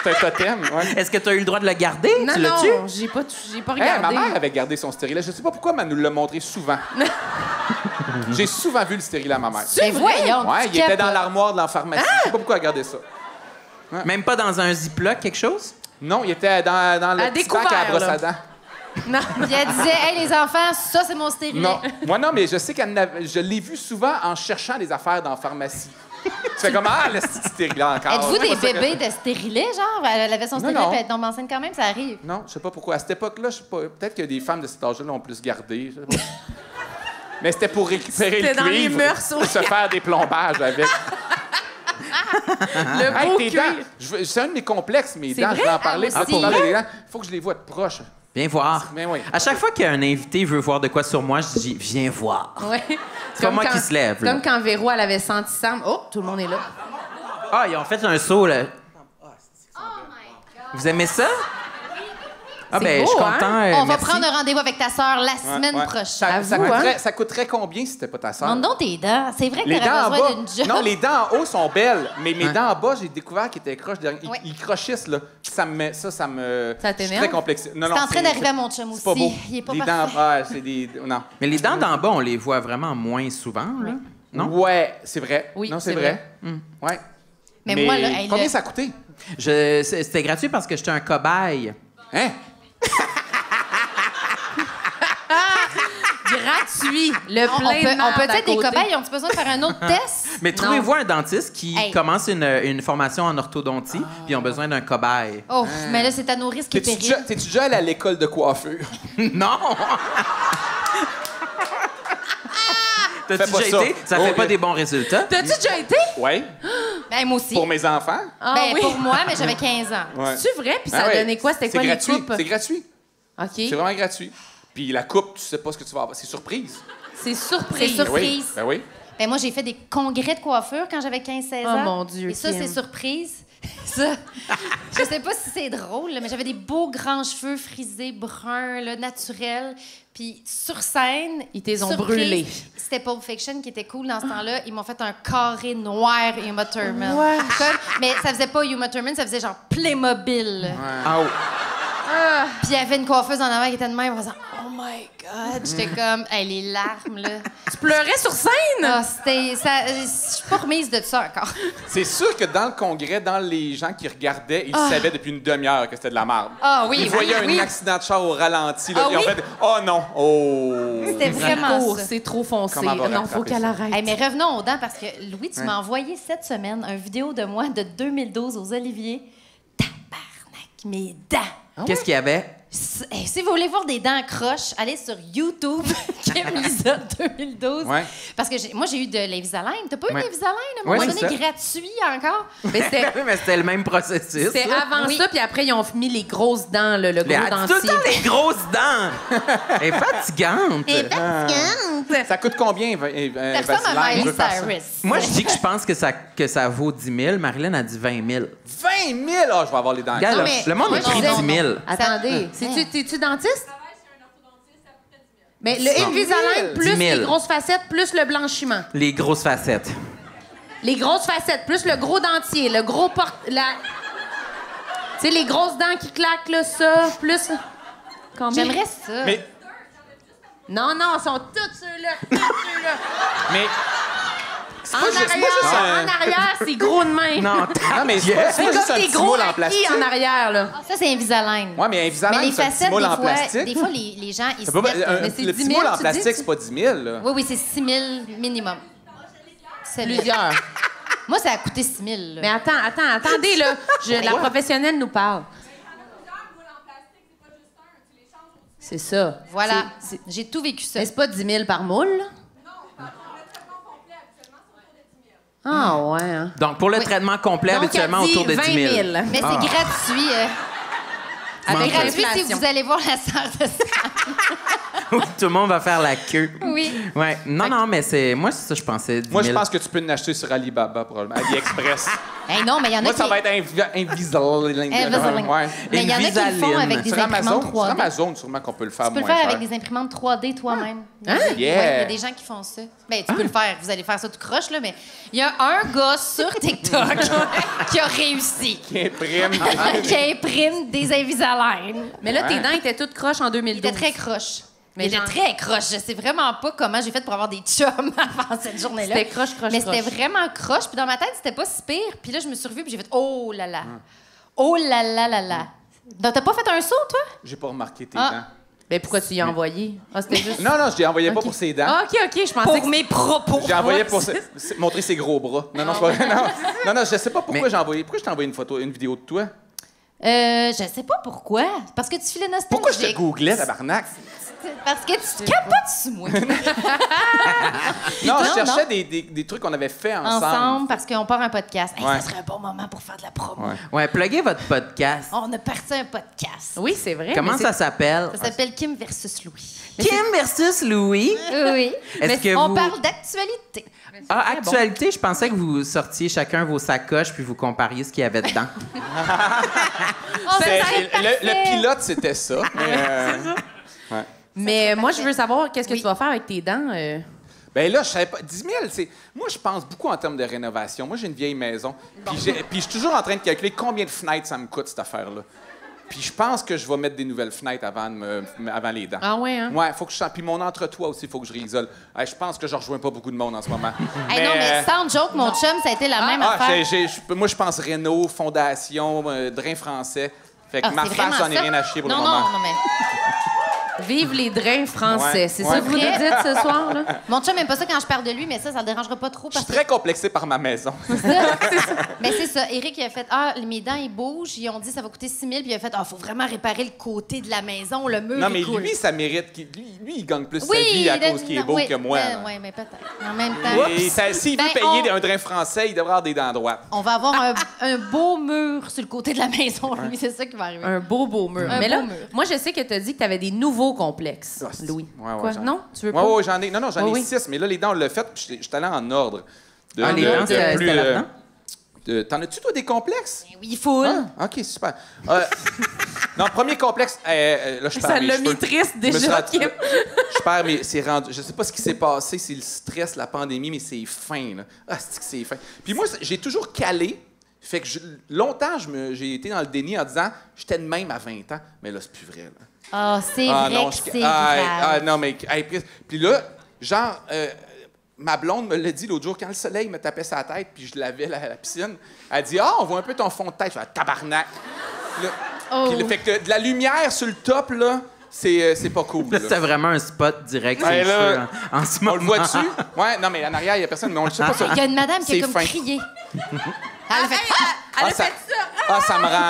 C'est un totem. Ouais. est-ce que tu as eu le droit de le garder? Non, tu l'as-tu? non, j'ai pas Hey, ma regardé. mère avait gardé son stérilet. Je sais pas pourquoi, mais elle nous l'a montré souvent. J'ai souvent vu le stérilet à ma mère. Ben voyons, Ouais, tu il était capotes. dans l'armoire de la pharmacie. Je sais pas pourquoi elle a gardé ça. Même pas dans un Ziploc, quelque chose? Non, il était dans le À petit bac à la découvert, brosse là. à dents. Non. Puis elle disait, hey les enfants, ça c'est mon stérilet. Non. Moi, non, mais je sais je l'ai vu souvent en cherchant des affaires dans la pharmacie. Tu fais comme, ah, le petit stérilet encore. Êtes-vous C'est des pas ça que- bébés de stérilet, genre? Elle avait son stérilet non. puis elle tombe enceinte quand même, ça arrive. Non, je sais pas pourquoi. À cette époque-là, je sais pas. Peut-être que des femmes de cet âge-là l'ont plus gardé. Je sais pas. Mais c'était pour récupérer C'était le dans les cuivre, mœurs, pour se faire des plombages avec. Le Hey, beau tes cuir. dents, c'est un de mes complexes, mes C'est dents. vrai? Je vais en parler. Ah, moi Puis là, tu aussi. parles des dents. Faut que je les vois de proche. Viens voir. Mais oui. À chaque fois qu'un invité veut voir de quoi sur moi, je dis viens voir. Ouais. C'est pas moi qui se lève, là. Comme quand Véro, elle avait senti Sam. Oh, tout le monde est là. Ah, ils ont fait un saut, là. Vous aimez ça? Ah, C'est ben, beau, je suis content. On va merci. prendre un rendez-vous avec ta sœur la semaine Ouais. prochaine. Ça, Avoue, hein? ça coûterait combien si c'était pas ta sœur? Montre donc tes dents. C'est vrai que Les dents t'aurais en besoin bas. d'une job. Non, les dents en haut sont belles, mais mes Ouais. dents en bas, j'ai découvert qu'ils étaient croches. Ouais. Ils crochissent, là. Ça me. Ça Ça je suis t'énerve? très complexé. Non, C'est en train d'arriver à mon chum c'est aussi. pas beau. Il est pas les parfait. dents, ouais, c'est des. Non. Mais les dents d'en bas, on les voit vraiment moins souvent, là. Non? Ouais, c'est vrai. Oui, non, c'est c'est vrai. Ouais. Mais moi, là, hey, combien le- ça a coûté? C'était gratuit parce que j'étais un cobaye. Hein? Gratuit. Le On plein de peut marde à être des côté. cobayes. Ont-ils besoin de faire un autre test? Mais trouvez-vous un dentiste qui Hey. commence une formation en orthodontie, puis ils ont besoin d'un cobaye. Oh, mais là, c'est à nos risques et périls. T'es-tu déjà allé à l'école de coiffure? Non! T'as-tu Fais pas déjà ça. été? Ça Oh, fait pas oui. des bons résultats? T'as-tu déjà été? Oui. Ben, moi aussi. Pour mes enfants? Ah Ben, oui. pour moi, mais j'avais 15 ans. Ouais. C'est vrai? Puis ça Ah ouais. donnait quoi? C'était quoi C'est les gratuit. coupes? C'est gratuit. OK. C'est vraiment gratuit. Puis la coupe, tu sais pas ce que tu vas avoir. C'est surprise. C'est surprise. C'est surprise. Ben oui. Ben, moi, j'ai fait des congrès de coiffure quand j'avais 15-16 ans. Oh, mon Dieu, Et ça, Kim. c'est surprise. Ça, je sais pas si c'est drôle, là, mais j'avais des beaux grands cheveux frisés, bruns, là, naturels. Puis sur scène... Ils t'es ont surprise, brûlé. C'était Pulp Fiction qui était cool dans ce temps-là. Ils m'ont fait un carré noir Uma Thurman. Ouais. Mais ça faisait pas Uma Thurman, ça faisait genre Playmobil. Ah, oh. Puis il y avait une coiffeuse en avant qui était de même en faisant « Oh my God! » J'étais comme... Hey, les larmes, là. Tu pleurais sur scène? Ah, c'était... ça- Je suis pas remise de ça encore. C'est sûr que dans le congrès, dans les gens qui regardaient, ils savaient depuis une demi-heure que c'était de la merde. Ah oui, Ils oui, voyaient oui. un accident de char au ralenti. Là, Ah ils ont oui? fait « Oh non! Oh! C'était vraiment Cours, ça. c'est trop foncé. Comment on va Non, faut rattraper qu'elle ça? arrête. Hey, mais revenons aux dents parce que Louis, tu m'as envoyé cette semaine une vidéo de moi de 2012 aux Oliviers. Tabarnak, mes dents! Qu'est-ce qu'il y avait? Hey, si vous voulez voir des dents croches, allez sur YouTube, Kim Lizotte 2012. Ouais. Parce que moi, j'ai eu de l'Invisalign. T'as pas eu Ouais. de l'Invisalign à un moment Ouais, donné c'est ça. gratuit encore? Mais c'était Oui, mais c'était le même processus. c'était là. avant Oui. ça, puis après, ils ont mis les grosses dents, là, le Les- gros tout dentier. le temps les grosses dents! Elle est fatigante. Ça coûte combien, Ça ressemble à Vaseline? Je Miley veux faire ça. Cyrus. Moi, je dis que je pense que ça vaut 10 000. Marilyn a dit 20 000. 20 000! Ah, je vais avoir les dents. Regarde, Non, le- mais le monde moi, a pris non, 10 000. Attendez, T'es-tu dentiste? Mais le Invisalign plus 10 000. les grosses facettes plus le blanchiment. Les grosses facettes. Les grosses facettes plus le gros dentier, le gros porte... Tu sais, les grosses dents qui claquent, là, ça, plus... Combien? J'aimerais ça. Mais, Non, ils sont tous ceux-là, mais En arrière, c'est gros de main. Non, non, mais c'est C'est pas juste comme un des petit gros moule en acquis plastique. en arrière, là. Ça, c'est Invisalign. Ouais, mais Mais Invisalign, les c'est un petit facettes, moule en des fois, plastique. les gens, ils se Ça peut pas- mettent... Mais c'est le 10 petit 000, moule en tu plastique, dis? c'est pas 10 000, là. Oui, c'est 6 000 minimum. Plusieurs. Moi, ça a coûté 6 000. là. Mais attendez, là. La professionnelle nous parle. C'est ça. Voilà. C'est- J'ai tout vécu ça. Mais c'est pas 10 000 par moule, là? Ah, ouais, hein. Donc, pour le traitement complet, Donc, habituellement, elle dit autour de 10 000. 20 000. Mais c'est gratuit. Avec C'est gratuit si l'inflation. vous allez voir la sœur de Sam. Tout le monde va faire la queue. Oui. Ouais. Non, mais c'est... Moi, c'est ça, je pensais. 10 000. Moi, je pense que tu peux l'acheter sur Alibaba, probablement. AliExpress. Hey, non, mais il y en a Moi, qui... ça va être Invisalign. Invisalign. Ouais. Mais il y en a qui le font Invisalign. avec des Sur imprimantes Amazon, 3D. sur Amazon, sûrement qu'on peut le faire Tu peux le moins faire cher. avec des imprimantes 3D toi-même. Hein? Ouais, il y Yeah. a des gens qui font ça. Ben, tu peux le faire. Vous allez faire ça tout croche, là, mais il y a un gars sur TikTok qui a réussi. Qui imprime. Qui imprime des Invisalign. Mais là, tes dents étaient toutes croches en Il 2012. était très croche. Mais Il était genre- très croche. Je sais vraiment pas comment j'ai fait pour avoir des chums avant cette journée-là. C'était croche. Mais c'était vraiment croche. Puis dans ma tête, c'était pas si pire. Puis là, je me suis revue puis j'ai fait « Oh là là! Oh là là là là! » Donc, t'as pas fait un saut, toi? J'ai pas remarqué tes Ah. dents. Mais pourquoi tu y as envoyé? Ah, c'était juste... Non, je l'ai envoyé pas Ok. pour ses dents. Ah, OK, je pensais que... mes propos. J'ai envoyé pour montrer ses gros bras. Non, c'est pas non, je sais pas pourquoi j'ai envoyé. Pourquoi je t'ai envoyé une vidéo de toi? Je sais pas pourquoi. Parce que tu filais nostalgique. Pourquoi je te googlais, tabarnak? Parce que tu capotes sur moi. Non, je non, cherchais non. des trucs qu'on avait fait ensemble. Ensemble, parce qu'on part un podcast. Hey, Ouais. Ça serait un bon moment pour faire de la promo. Ouais. Ouais, pluguez votre podcast. On a parti un podcast. Oui, c'est vrai. Comment mais ça s'appelle? Ça s'appelle Kim versus Louis. Kim versus Louis. Oui. Est-ce que On vous... parle d'actualité. Ah, actualité, je pensais que vous sortiez chacun vos sacoches puis vous compariez ce qu'il y avait dedans. Le pilote, c'était ça. Ouais. Mais moi, je veux savoir qu'est-ce que tu vas faire avec tes dents. Ben là, je savais pas. 10 000, c'est. Moi, je pense beaucoup en termes de rénovation. Moi, j'ai une vieille maison. Puis je suis toujours en train de calculer combien de fenêtres ça me coûte, cette affaire-là. Puis je pense que je vais mettre des nouvelles fenêtres avant les dents. Ah ouais, hein? Ouais, faut que je change. Puis mon entre-toit aussi, il faut que je réisole. Je pense que je rejoins pas beaucoup de monde en ce moment. Hey, non, mais sans joke, mon chum, ça a été la même affaire. moi, je pense Renault, Fondation, Drain français. Fait que Ah, ma c'est face, vraiment j'en ai ça? rien à chier pour le non, moment. non, mais Vive les drains français. Ouais, C'est ouais. ça que vous nous dites ce soir, là? mon chum aime pas ça quand je parle de lui, mais ça le dérangera pas trop Je suis parce que... très complexé par ma maison. Mais c'est ça. Eric, il a fait « Ah, mes dents, ils bougent. » Ils ont dit « Ça va coûter 6 000. » Puis il a fait « Ah, faut vraiment réparer le côté de la maison. Le mur, Non, il mais coule. lui, ça mérite. Lui, il gagne plus sa vie à cause qu'il est beau que moi. là. Oui, mais peut-être. En même temps... Et s'il veut Ben, payer un drain français, il devrait avoir des dents droites. On va avoir un beau mur sur le côté de la maison, lui. C'est ça qui va arriver. Un beau mur. Un Mais beau là, mur. moi, je sais que tu as dit que tu avais des nouveaux complexes, Ah, c'est- Louis. Ouais, Quoi? j'en ai. Non? Tu veux Ouais, pas? ouais, j'en ai. Non, j'en ai Oui. 6, mais là, les dents, on l'a fait, puis je suis allé en ordre. Les dents, c'était là-dedans? T'en as-tu, toi, des complexes? Oui, full. Ah, OK, super. Non, premier complexe, là, je perds Ça mes l'a cheveux. mis triste Je me suis déjà, rendu- Kim. Je perds mes... C'est rendu... Je sais pas ce qui s'est passé, c'est le stress, la pandémie, mais c'est fin, là. Ah, c'est fin. Puis moi, j'ai toujours calé. Fait que longtemps, j'ai été dans le déni en disant j'étais de même à 20 ans. Mais là, c'est plus vrai, là. Ah, c'est vrai non, que c'est grave. non, mais... Puis là, genre... ma blonde me l'a dit l'autre jour, quand le soleil me tapait sa tête, puis je lavais la piscine, elle dit « Ah, on voit un peu ton fond de tête. » Je fais « Tabarnak! » Là, puis là, fait que de la lumière sur le top, là, c'est pas cool. Là, là. c'était vraiment un spot direct sur Ouais, les là, cheveux en ce moment. On le voit-tu? Ouais, non, mais en arrière, il n'y a personne, mais on le sait pas. Il y a une madame qui C'est a comme fin. crié. Elle a fait Elle a fait ça!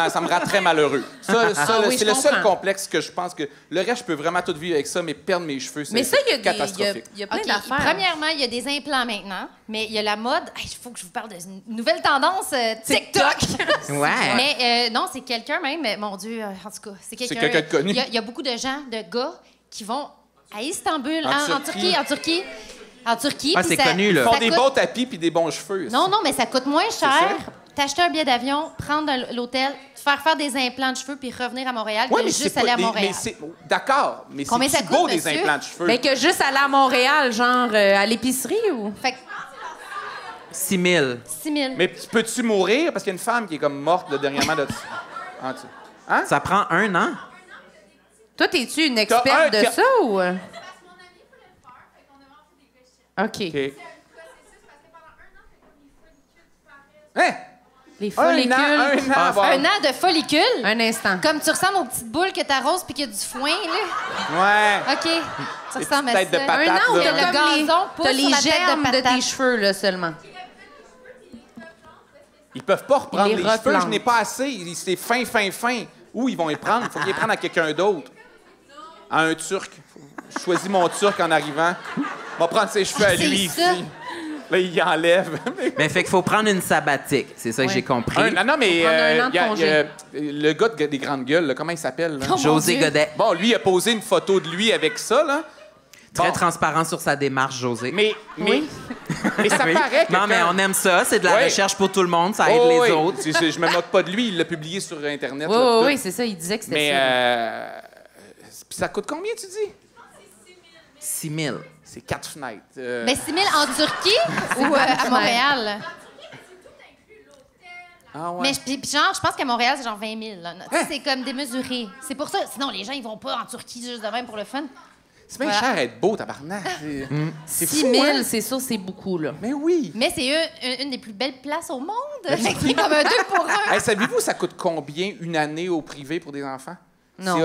ça me rend très malheureux. Ça, oui, c'est je le seul comprends. complexe que je pense que... Le reste, je peux vraiment tout vivre avec ça, mais perdre mes cheveux, Mais ça, il y a catastrophique. il y a plein OK, d'affaires. premièrement, il y a des implants maintenant, mais il y a la mode. Il faut que je vous parle d'une nouvelle tendance TikTok. Ouais. Mais non, c'est quelqu'un même, mon Dieu, en tout cas, c'est quelqu'un. quelqu'un de connu. Il y a beaucoup de gens, de gars, qui vont à Istanbul, En en Turquie. En Turquie. Ah, puis c'est ça- connu, là. Ils font ça des coûte- bons tapis puis des bons cheveux. Non, mais ça coûte moins cher t'acheter un billet d'avion, prendre l'hôtel, te faire des implants de cheveux puis revenir à Montréal, Ouais, que mais juste aller à Montréal. D'accord, mais Combien c'est ça beau coûte, des monsieur? implants de cheveux. Mais que juste aller à Montréal, genre à l'épicerie ou. Fait que 6 000. 6 000. Mais peux-tu mourir? Parce qu'il y a une femme qui est comme morte là, dernièrement de... Ah, hein? Ça prend 1 an? Toi, t'es-tu une experte de ça ou. OK. OK. Hein? Les follicules. Un an de follicule? Un instant. Comme tu ressembles aux petites boules que t'arroses puis qu'il y a du foin, là. Ouais. OK. Ça ressemble à petites têtes ça. de patates, Un an où là. t'as Le comme gazon pousse t'as sur les la tête de germes de patate. tes cheveux, là, seulement. Ils peuvent pas reprendre Ils les les cheveux, je replantent. n'ai pas assez. C'est fin. Où ils vont les prendre? Il faut qu'ils les prennent à quelqu'un d'autre. À un Turc. Je choisis mon Turc en arrivant. On va prendre ses cheveux à C'est lui ça. ici. Là, il y enlève. Mais fait qu'il faut prendre une sabbatique. C'est ça que j'ai compris. Non, mais Faut prendre un an de il y a congé. le gars des grandes gueules, là, comment il s'appelle? là? Oh, mon José Dieu. Godet. Bon, lui, il a posé une photo de lui avec ça, là. Très Bon. transparent sur sa démarche, José. Mais ça Oui. paraît que Non, mais on aime ça. C'est de la Ouais. recherche pour tout le monde. Ça aide Oh, les oui. autres. Je me moque pas de lui, il l'a publié sur Internet. Oui, là, oui, tout. oui, c'est ça. Il disait que c'était Mais, ça. puis ça coûte combien, tu dis? 6 000. C'est 4 fenêtres. Mais 6 000 en Turquie ou à Montréal? Ah ouais. Mais puis genre, je pense qu'à Montréal, c'est genre 20 000. Là. Tu sais, c'est comme démesuré. C'est pour ça. Sinon, les gens, ils vont pas en Turquie juste de même pour le fun. C'est bien Voilà. cher à être beau, tabarnak. C'est 6 fou, 000, hein? c'est sûr, c'est beaucoup, là. Mais oui. Mais c'est une des plus belles places au monde. Fait que c'est comme un 2 pour 1. Hey, savez-vous, ça coûte combien une année au privé pour des enfants? Non.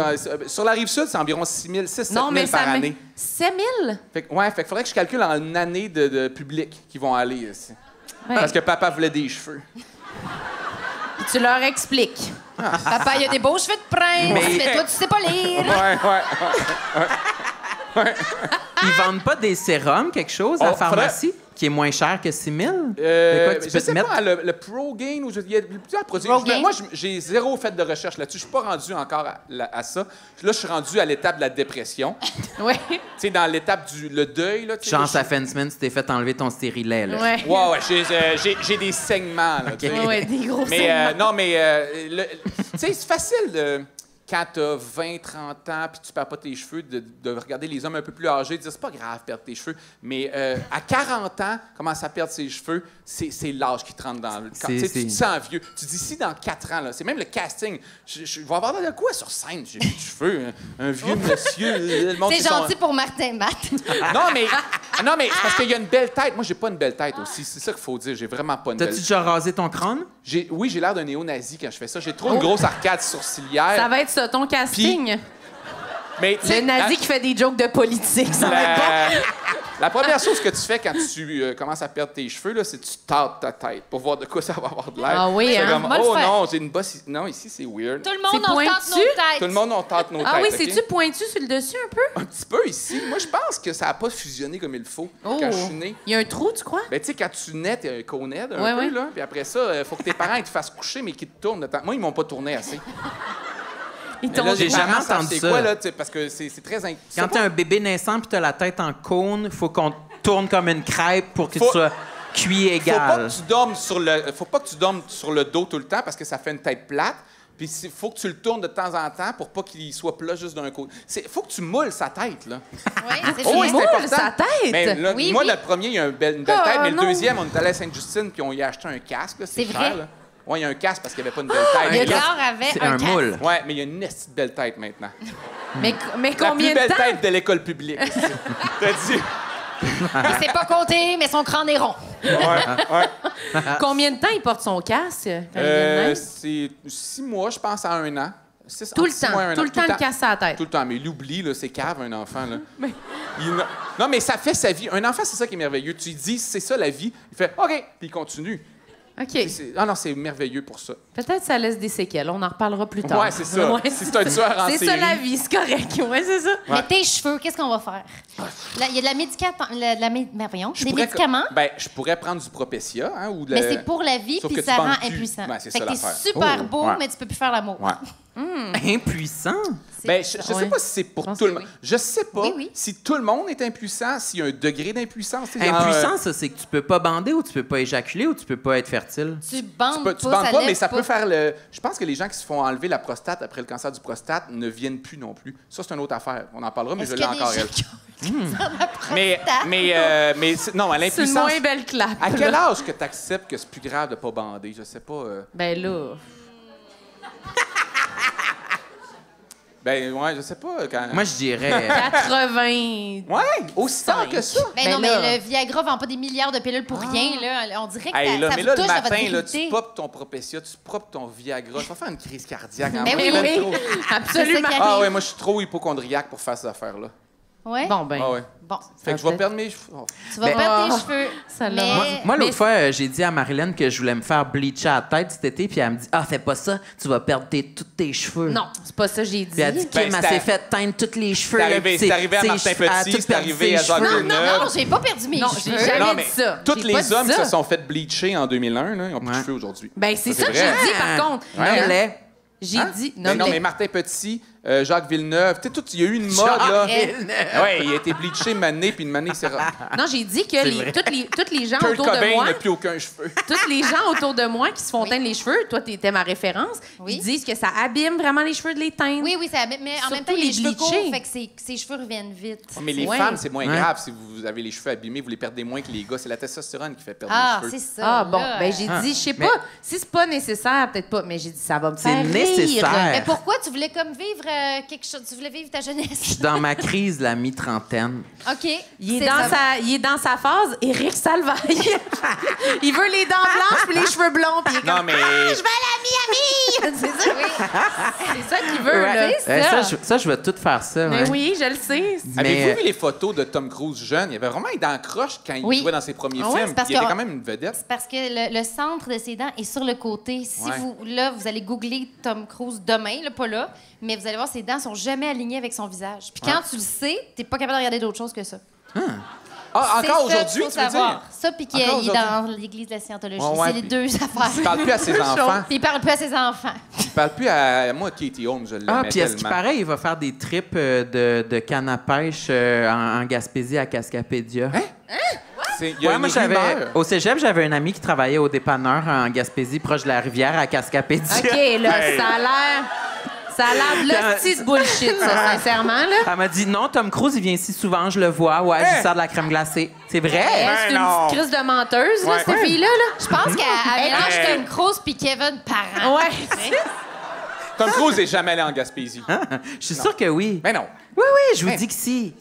Sur la Rive-Sud, c'est environ 6 000, 6 Non, 7 mais 000 par ça. année. 7 000? Fait que faudrait que je calcule en une année de public qui vont aller ici. Ouais. Parce que papa voulait des cheveux. Puis tu leur expliques. Papa, il y a des beaux cheveux de prince, mais toi, tu sais pas lire. Ouais. Ils vendent pas des sérums, quelque chose, à la pharmacie, qui est moins cher que 6 000? De quoi que tu Je peux te sais mettre? pas, le Pro-Gain, il y a plusieurs produits. Rogaine. Moi, j'ai zéro fait de recherche là-dessus. Je suis pas rendu encore à ça. Là, je suis rendu à l'étape de la dépression. Oui. Tu sais, dans l'étape du deuil. Là, tu sais, Genre, là, ça fait une semaine, tu t'es fait enlever ton stérilet, là. Ouais. Ouais, j'ai des saignements. Là, tu sais. Ouais, des gros Mais saignements. non, mais tu sais, c'est facile quand t'as 20, 30 ans puis tu perds pas tes cheveux, de regarder les hommes un peu plus âgés et de dire c'est pas grave perdre tes cheveux. Mais à 40 ans, commencer à perdre ses cheveux, c'est l'âge qui te rentre dans le... Quand, tu sais, tu te sens vieux. Tu dis si dans 4 ans, là, c'est même le casting, je vais avoir de quoi sur scène? J'ai des cheveux, un vieux monsieur. Le monde, C'est gentil pour Martin Matt. Non, mais c'est parce qu'il y a une belle tête. Moi, j'ai pas une belle tête aussi. C'est ça qu'il faut dire. J'ai vraiment pas une belle T'as-tu tête. déjà rasé ton crâne? Oui, j'ai l'air d'un néo-nazi quand je fais ça. J'ai trop une grosse arcade sourcilière. Ça va être ça, ton casting. Mais, tu sais, Le nazi qui fait des jokes de politique, ça va être bon. la première chose que tu fais quand tu commences à perdre tes cheveux, là, c'est que tu tâtes ta tête pour voir de quoi ça va avoir de l'air. Ah oui, C'est hein? comme, On va le oh faire. non, j'ai une bosse. Non, ici, c'est weird. Tout le monde, C'est on se tente pointu? nos têtes. Tout le monde, on tente nos Ah oui, têtes. OK? c'est-tu pointu sur le dessus un peu? Un petit peu ici. Moi, je pense que ça n'a pas fusionné comme il faut Oh. quand je suis né. Il y a un trou, tu crois? Ben, tu sais, quand tu nais, t'es un coned un Ouais, peu, ouais. là. Puis après ça, il faut que tes parents ils te fassent coucher, mais qu'ils te tournent de temps. Moi, ils m'ont pas tourné assez. Ils Mais t'ont là, j'ai les jamais parents savent entendu c'est ça. quoi, là, tu sais, parce que c'est très... Quand t'as un bébé naissant puis t'as la tête en cône, faut qu'on tourne comme une crêpe pour que Faut- tu sois cuit égal. Faut pas que tu dormes sur le dos tout le temps parce que ça fait une tête plate. Puis il faut que tu le tournes de temps en temps pour pas qu'il soit plat juste d'un côté. Faut que tu moules sa tête, là. Oui, c'est Oh, oui, vrai. c'est moule important. sa tête? Mais là, Oui, moi, oui. le premier, il y a une belle tête, mais le non. deuxième, on est allé à Sainte-Justine puis on y a acheté un casque. là, C'est cher, vrai? là. Ouais, il y a un casque parce qu'il n'y avait pas une belle tête. Le Mais là- corps avait C'est un un casque. moule. Ouais, mais il y a une petite belle tête maintenant. Mais La combien plus de belle temps? tête de l'école publique. T'as dit? Il s'est pas compté, mais son crâne est rond. Combien de temps il porte son casque quand il est de même? C'est 6 mois, je pense, à 1 an. Tout le Entre 6 mois et temps. un Tout an. le temps de casser la tête. Tout le temps, mais il oublie, là, c'est cave, un enfant. Là. Non, mais ça fait sa vie. Un enfant, c'est ça qui est merveilleux. Tu lui dis, c'est ça la vie. Il fait, OK, puis il continue. OK. Ah non, c'est merveilleux pour ça. Peut-être ça laisse des séquelles. On en reparlera plus tard. Ouais, c'est ça. Si c'est un tueur en C'est ça série. la vie, c'est correct. Ouais, c'est ça. Mais tes cheveux, qu'est-ce qu'on va faire? Là, il y a de la médicaments. Je Des pourrais- médicaments, Ben, je pourrais prendre du Propecia. Hein, ou de mais c'est pour la vie, Sauf puis que ça tu rend bandes plus. impuissant. Ouais, c'est fait ça que t'es l'affaire. super Oh. beau, Ouais. mais tu peux plus faire l'amour. Ouais. Impuissant? Ben, je sais pas si c'est pour pense tout le que monde. oui. Je sais pas Oui. si tout le monde est impuissant, s'il y a un degré d'impuissance. tu sais, genre, Impuissant, ça, c'est que tu peux pas bander ou tu peux pas éjaculer ou tu peux pas être fertile. Tu bandes tu bandes ça pas, lève mais ça pas. peut faire le. Je pense que les gens qui se font enlever la prostate après le cancer du prostate ne viennent plus non plus. Ça, c'est une autre affaire. On en parlera, mais Est-ce je qu'il l'ai y a des encore gens elle. qui ont le cancer de la prostate? Non, à C'est une l'impuissance. moins belle clap. À quel âge que tu acceptes que c'est plus grave de pas bander? Je sais pas. Ben là. Ben, ouais, je sais pas. Quand... Moi, je dirais. 80. Ouais, aussi tard que ça. Ben Ben non, là. mais le Viagra vend pas des milliards de pilules pour rien, là. On dirait que Hey, là, ça mais vous là, touche le dans votre matin, là, tu virilité. popes ton Propecia, tu popes ton Viagra. Tu vas faire une crise cardiaque. en Ben moi, oui, là, oui. trop. Absolument. C'est ça qui Ah arrive. ouais, moi, je suis trop hypochondriaque pour faire cette affaire-là. Ouais? Bon, ben. Ah ouais. Bon. Fait que je vais perdre mes cheveux. Oh. Tu vas Ben- perdre Ah. tes cheveux. Ça l'a- mais... Moi, Mais- l'autre fois, j'ai dit à Marilyn que je voulais me faire bleacher la tête cet été, puis elle me dit ah, fais pas ça, tu vas perdre tous tes cheveux. Non, c'est pas ça que j'ai dit. Puis elle dit Kim, Ben, elle c'est s'est fait teindre tous les cheveux. C'est arrivé à ses Martin cheveux- elle a Petit, tout c'est perdu arrivé ses à Jacques cheveux. Villeneuve. Non, j'ai pas perdu mes Non, cheveux. j'ai jamais Non, dit mais ça. tous J'ai pas les dit hommes ça. se sont fait bleacher en 2001, là, ils ont plus de Ouais. cheveux aujourd'hui. Ben, c'est ça que vrai. j'ai dit, par contre. Nomme-les. J'ai Hein? dit. Ben non, nomme-les. mais Martin Petit, Jacques Villeneuve, tu sais, il y a eu une mode, Jacques là. Villeneuve. Ouais, il a été bleaché une année, puis une année, c'est rare. Non, j'ai dit que tous les gens Kurt autour de Cobain moi. n'a plus aucun cheveu. Tous les gens autour de moi qui se font teindre les cheveux, toi, t'étais ma référence, Oui. ils disent que ça abîme vraiment les cheveux de les teindre. Oui, oui, mais en même Surtout temps, les les cheveux courts, bleachés. fait que ses cheveux reviennent vite. Mais les Ouais. femmes, c'est moins Ouais. grave. Si vous avez les cheveux abîmés, vous les perdez moins que les gars. C'est la testostérone qui fait perdre Ah, les c'est cheveux. ça. Ah bon, là. ben j'ai dit, je sais Mais- pas, si c'est pas nécessaire, peut-être pas, mais j'ai dit ça va me C'est faire rire. nécessaire. Mais pourquoi tu voulais comme vivre quelque chose? Tu voulais vivre ta Je suis jeunesse? dans ma crise de la mi-trentaine. OK. Il est, C'est dans ça. il est dans sa phase Éric Salvaille. Il veut les dents blanches puis les cheveux blonds. Puis il est Non, comme, mais. je vais à la Miami! c'est ça, c'est ça qu'il veut, là. C'est ça. Ça, je vais tout faire ça. Mais ouais. oui, je le sais. Avez-vous Mais vu les photos de Tom Cruise jeune? Il avait vraiment les dents croches quand il Oui. jouait dans ses premiers Ah ouais, films. c'est parce Il était que- quand même une vedette. C'est parce que le centre de ses dents est sur le côté. Si Ouais. vous allez googler Tom Cruise demain, là, pas là, mais vous allez voir ses dents sont jamais alignées avec son visage. Puis quand tu le sais, t'es pas capable de regarder d'autre chose que ça. Ah, C'est encore ça aujourd'hui, qu'il faut tu veux savoir. dire? Ça, puis qu'il Encore est dans l'église de la scientologie. Ouais, ouais, C'est les puis- deux Il affaires. parle plus à ses enfants. Puis il parle plus à ses enfants. Il parle plus à moi, Katie Holmes. Je l'aimais ah, puis est-ce qu'il tellement. paraît, il va faire des trips de canne à pêche en Gaspésie à Cascapédia. Il y a Ouais, une moi, rumeur. au cégep, j'avais un ami qui travaillait au dépanneur en Gaspésie, proche de la rivière à Cascapédia. OK, là, Hey. ça a l'air de l'hostie de bullshit, ça, sincèrement, là. Elle m'a dit non, Tom Cruise, il vient ici souvent, je le vois. Ouais, je lui sers de la crème glacée. C'est vrai? C'est une non. petite crise de menteuse, là, Ouais. cette fille-là. Là. Je pense qu'elle mélange Hey. Tom Cruise puis Kevin Parent. Ouais. Tom Cruise n'est jamais allé en Gaspésie. Je suis sûr que oui. Mais non. Oui, oui, je vous Hey. dis que si.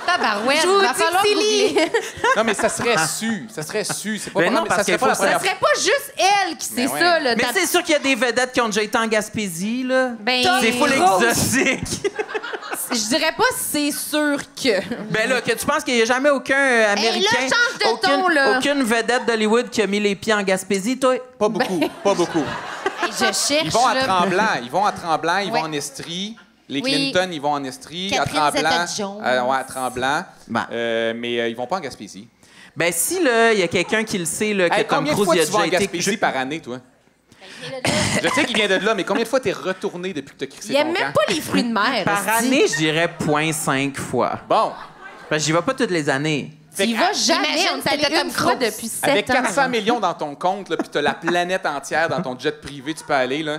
Tabarouette, Je vous va dis falloir que c'est googler. Non, mais ça serait su. Ça serait su. C'est pas Mais non, vraiment- parce ça serait qu'il pas la faut première Ça serait pas juste elle qui sait Mais ouais. ça, là. Mais c'est sûr qu'il y a des vedettes qui ont déjà été en Gaspésie, là. Ben, C'est full Rose. exotique. Je dirais pas c'est sûr que. Ben là, que tu penses qu'il n'y a jamais aucun Américain, là, change de ton, là. aucune vedette d'Hollywood qui a mis les pieds en Gaspésie, toi? Pas beaucoup. Pas beaucoup. Hey, je cherche. Ils vont à là. Tremblant. Ils vont à Tremblant. Ils Ouais. vont en Estrie. Les Oui. Clinton, ils vont en Estrie. Catherine à Tremblant. Zeta-Jones. Ouais, à Tremblant. Ben. Mais ils vont pas en Gaspésie. Ben si, là, il y a quelqu'un qui le sait, là, que Hey, Tom combien de Cruise fois il a tu vas en déjà été... Gaspésie par année, toi? Je sais qu'il vient de là, mais combien de fois t'es retourné depuis que t'as crissé Il aime ton même camp? pas les fruits de mer. Par esti. année, je dirais 0.5 fois. Bon. Parce que j'y vais pas toutes les années. Fait Tu y que- vas jamais. Imagine, On est allé c'était une Tom fois Cruise. depuis 7 Avec ans. 400 millions dans ton compte, là, puis t'as la planète entière dans ton jet privé, tu peux aller, là.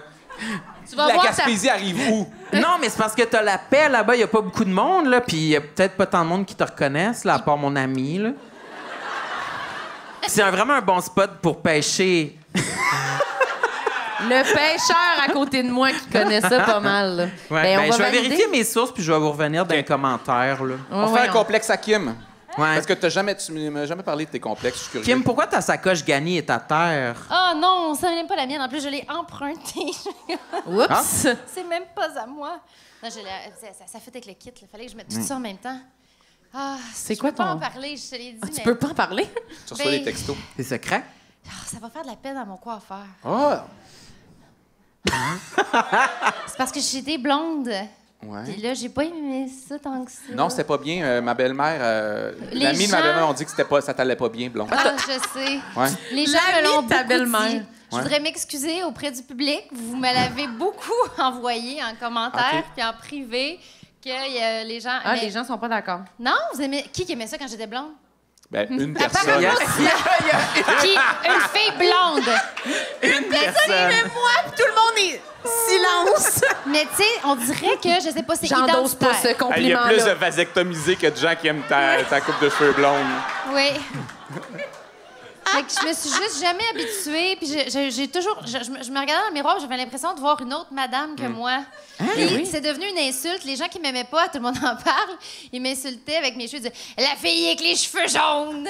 Tu vas La voir Gaspésie arrive où? Non, mais c'est parce que t'as la paix là-bas, il y a pas beaucoup de monde, là, puis il y a peut-être pas tant de monde qui te reconnaissent, là, à part mon ami, là. C'est vraiment un bon spot pour pêcher. le pêcheur à côté de moi qui connaît ça pas mal. Là. Ouais, Ben, on va je vais valider. vérifier mes sources, puis je vais vous revenir dans les Ok. commentaires, là. On Ouais, fait un complexe à Kim. Ouais. Parce que tu m'as jamais parlé de tes complexes, je suis curieux. Kim, pourquoi ta sacoche Gani est à terre? Oh non, ça n'est même pas la mienne. En plus, je l'ai empruntée. Oups! Ah. C'est même pas à moi. Non, ça fait avec le kit. Il fallait que je mette tout ça en même temps. Ah, C'est je quoi peux pas ton- en parler, je te l'ai dit. Tu mais peux pas en parler? Tu reçois Ben- des textos. C'est secret? Ah, ça va faire de la peine à mon coiffeur. Ah! C'est parce que j'étais blonde. Ouais. Puis là, j'ai pas aimé ça tant que ça. Non, c'était pas bien. Ma belle-mère, Les l'amie de ma gens- belle-mère ont dit que ça t'allait pas bien, blond. Ah, je sais. Ouais. Les gens me L'amie l'ont de ta beaucoup belle-mère. dit. Je Ouais. voudrais m'excuser auprès du public. Vous me l'avez beaucoup envoyé en commentaire Ok. puis en privé que les gens... Ah, mais- les gens sont pas d'accord. Non, vous aimez... Qui aimait ça quand j'étais blonde? Ben, une À part personne. moi, Qui? Une fille blonde. Une personne. Moi, puis tout le monde est silence. Mais tu sais, on dirait que, je sais pas, c'est J'endosse pas ce identitaire. Il y a compliment-là. plus de vasectomisés que de gens qui aiment ta coupe de cheveux blonde. Oui. Fait que je me suis juste jamais habituée. Puis j'ai toujours... Je me regardais dans le miroir, j'avais l'impression de voir une autre madame que moi. Puis c'est devenu une insulte. Les gens qui m'aimaient pas, tout le monde en parle, ils m'insultaient avec mes cheveux. Ils disaient « La fille avec les cheveux jaunes! »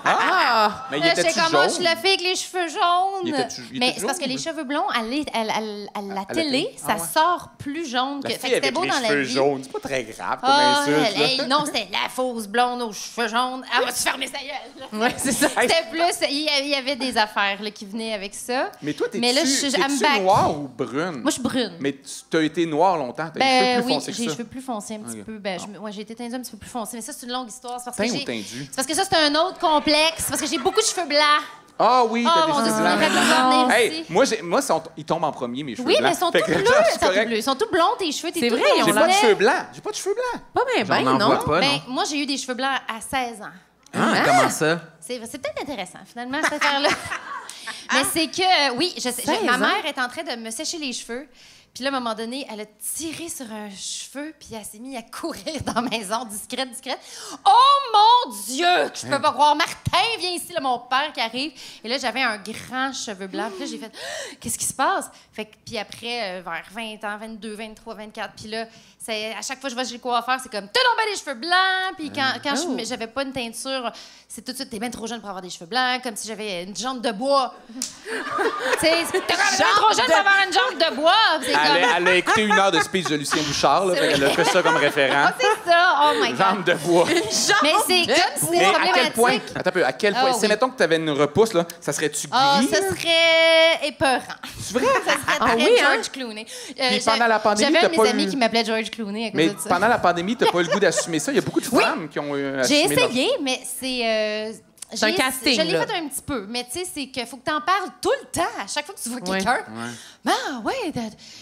Ah! Mais il Là, était j'étais comme, moi, je suis jaune? la fille avec les cheveux jaunes. Il était-tu Mais c'est parce que jaune, les oui? cheveux blonds, à la la télé, télé? ça Ah ouais. sort plus jaune. La Fait que fille c'était avec beau les dans la cheveux vie. jaunes, c'est pas très grave comme Ah, insulte. là. hey, non, c'était la fausse blonde aux cheveux jaunes. Elle va-tu fermer sa gueule? Ouais, c'est ça. C'était plus... Il y avait des affaires là, qui venaient avec ça. Mais toi, Mais là, t'es-tu I'm back. noire ou brune? Moi, je suis brune. Mais tu as été noire longtemps. T'as les cheveux plus oui, foncés que j'ai les ça. cheveux plus foncés un petit Ok. peu. J'ai été teindue un petit peu plus foncée. Mais ça, c'est une longue histoire. C'est parce Teint que ou j'ai... teindu? C'est parce que ça, c'est un autre complexe. Parce que j'ai beaucoup de cheveux blancs. Ah oui, t'as Oh, des mon Dieu, cheveux tu m'aurais blancs. dû en venir Hey, ici. moi, ils tombent en premier, mes cheveux Oui, blancs. mais ils sont Fait tout que bleus. là, c'est Ils sont tout correct. bleus. Ils sont tout blonds, tes cheveux. T'es C'est tout vrai, blond. on J'ai pas de Ouais. cheveux blancs. J'ai pas de cheveux blancs. Pas bien, J'en ben, en non. vois pas, Ben, non? moi, j'ai eu des cheveux blancs à 16 ans. Ah, comment ça? C'est peut-être intéressant, finalement, cette affaire-là. Mais c'est que, oui, je sais, 16 ma ans? mère est en train de me sécher les cheveux. Puis là, à un moment donné, elle a tiré sur un cheveu, puis elle s'est mise à courir dans la maison, discrète. Oh mon Dieu! Que je peux pas croire. Martin, viens ici, là, mon père qui arrive. Et là, j'avais un grand cheveu blanc. Puis là, j'ai fait, qu'est-ce qui se passe? Fait que, puis après, vers 20 ans, 22, 23, 24, puis là, à chaque fois que je vais chez le coiffeur, c'est comme, t'as donc bien les cheveux blancs. Puis quand j'avais pas une teinture, c'est tout de suite, t'es bien trop jeune pour avoir des cheveux blancs, comme si j'avais une jambe de bois. Tu sais, t'es quand même bien trop jeune pour avoir une jambe de bois. C'est comme, Elle a écouté 1 heure de speech de Lucien Bouchard. Là, C'est fait qu'elle a vrai. fait ça comme référent. ah, c'est ça. Oh my God. Jambe de bois. Mais c'est comme si Mais c'était à quel point, problématique. attends un peu, à quel Ah, point, oui. si mettons que tu avais une repousse, là, ça serait-tu gris? Ah, ça là? serait épeurant. C'est vrai? Ça serait Ah très oui, hein? George Clooney. Puis pendant la pandémie, j'avais un t'as de pas mes amis eu- qui m'appelait George Clooney à cause Mais de ça. pendant la pandémie, t'as pas eu le goût d'assumer ça. Il y a beaucoup de Oui. femmes qui ont J'ai assumé leur- essayé, mais c'est... C'est un casting, Je l'ai là. fait un petit peu, mais tu sais, c'est qu'il faut que t'en parles tout le temps. À chaque fois que tu vois Ouais. quelqu'un, ah ouais,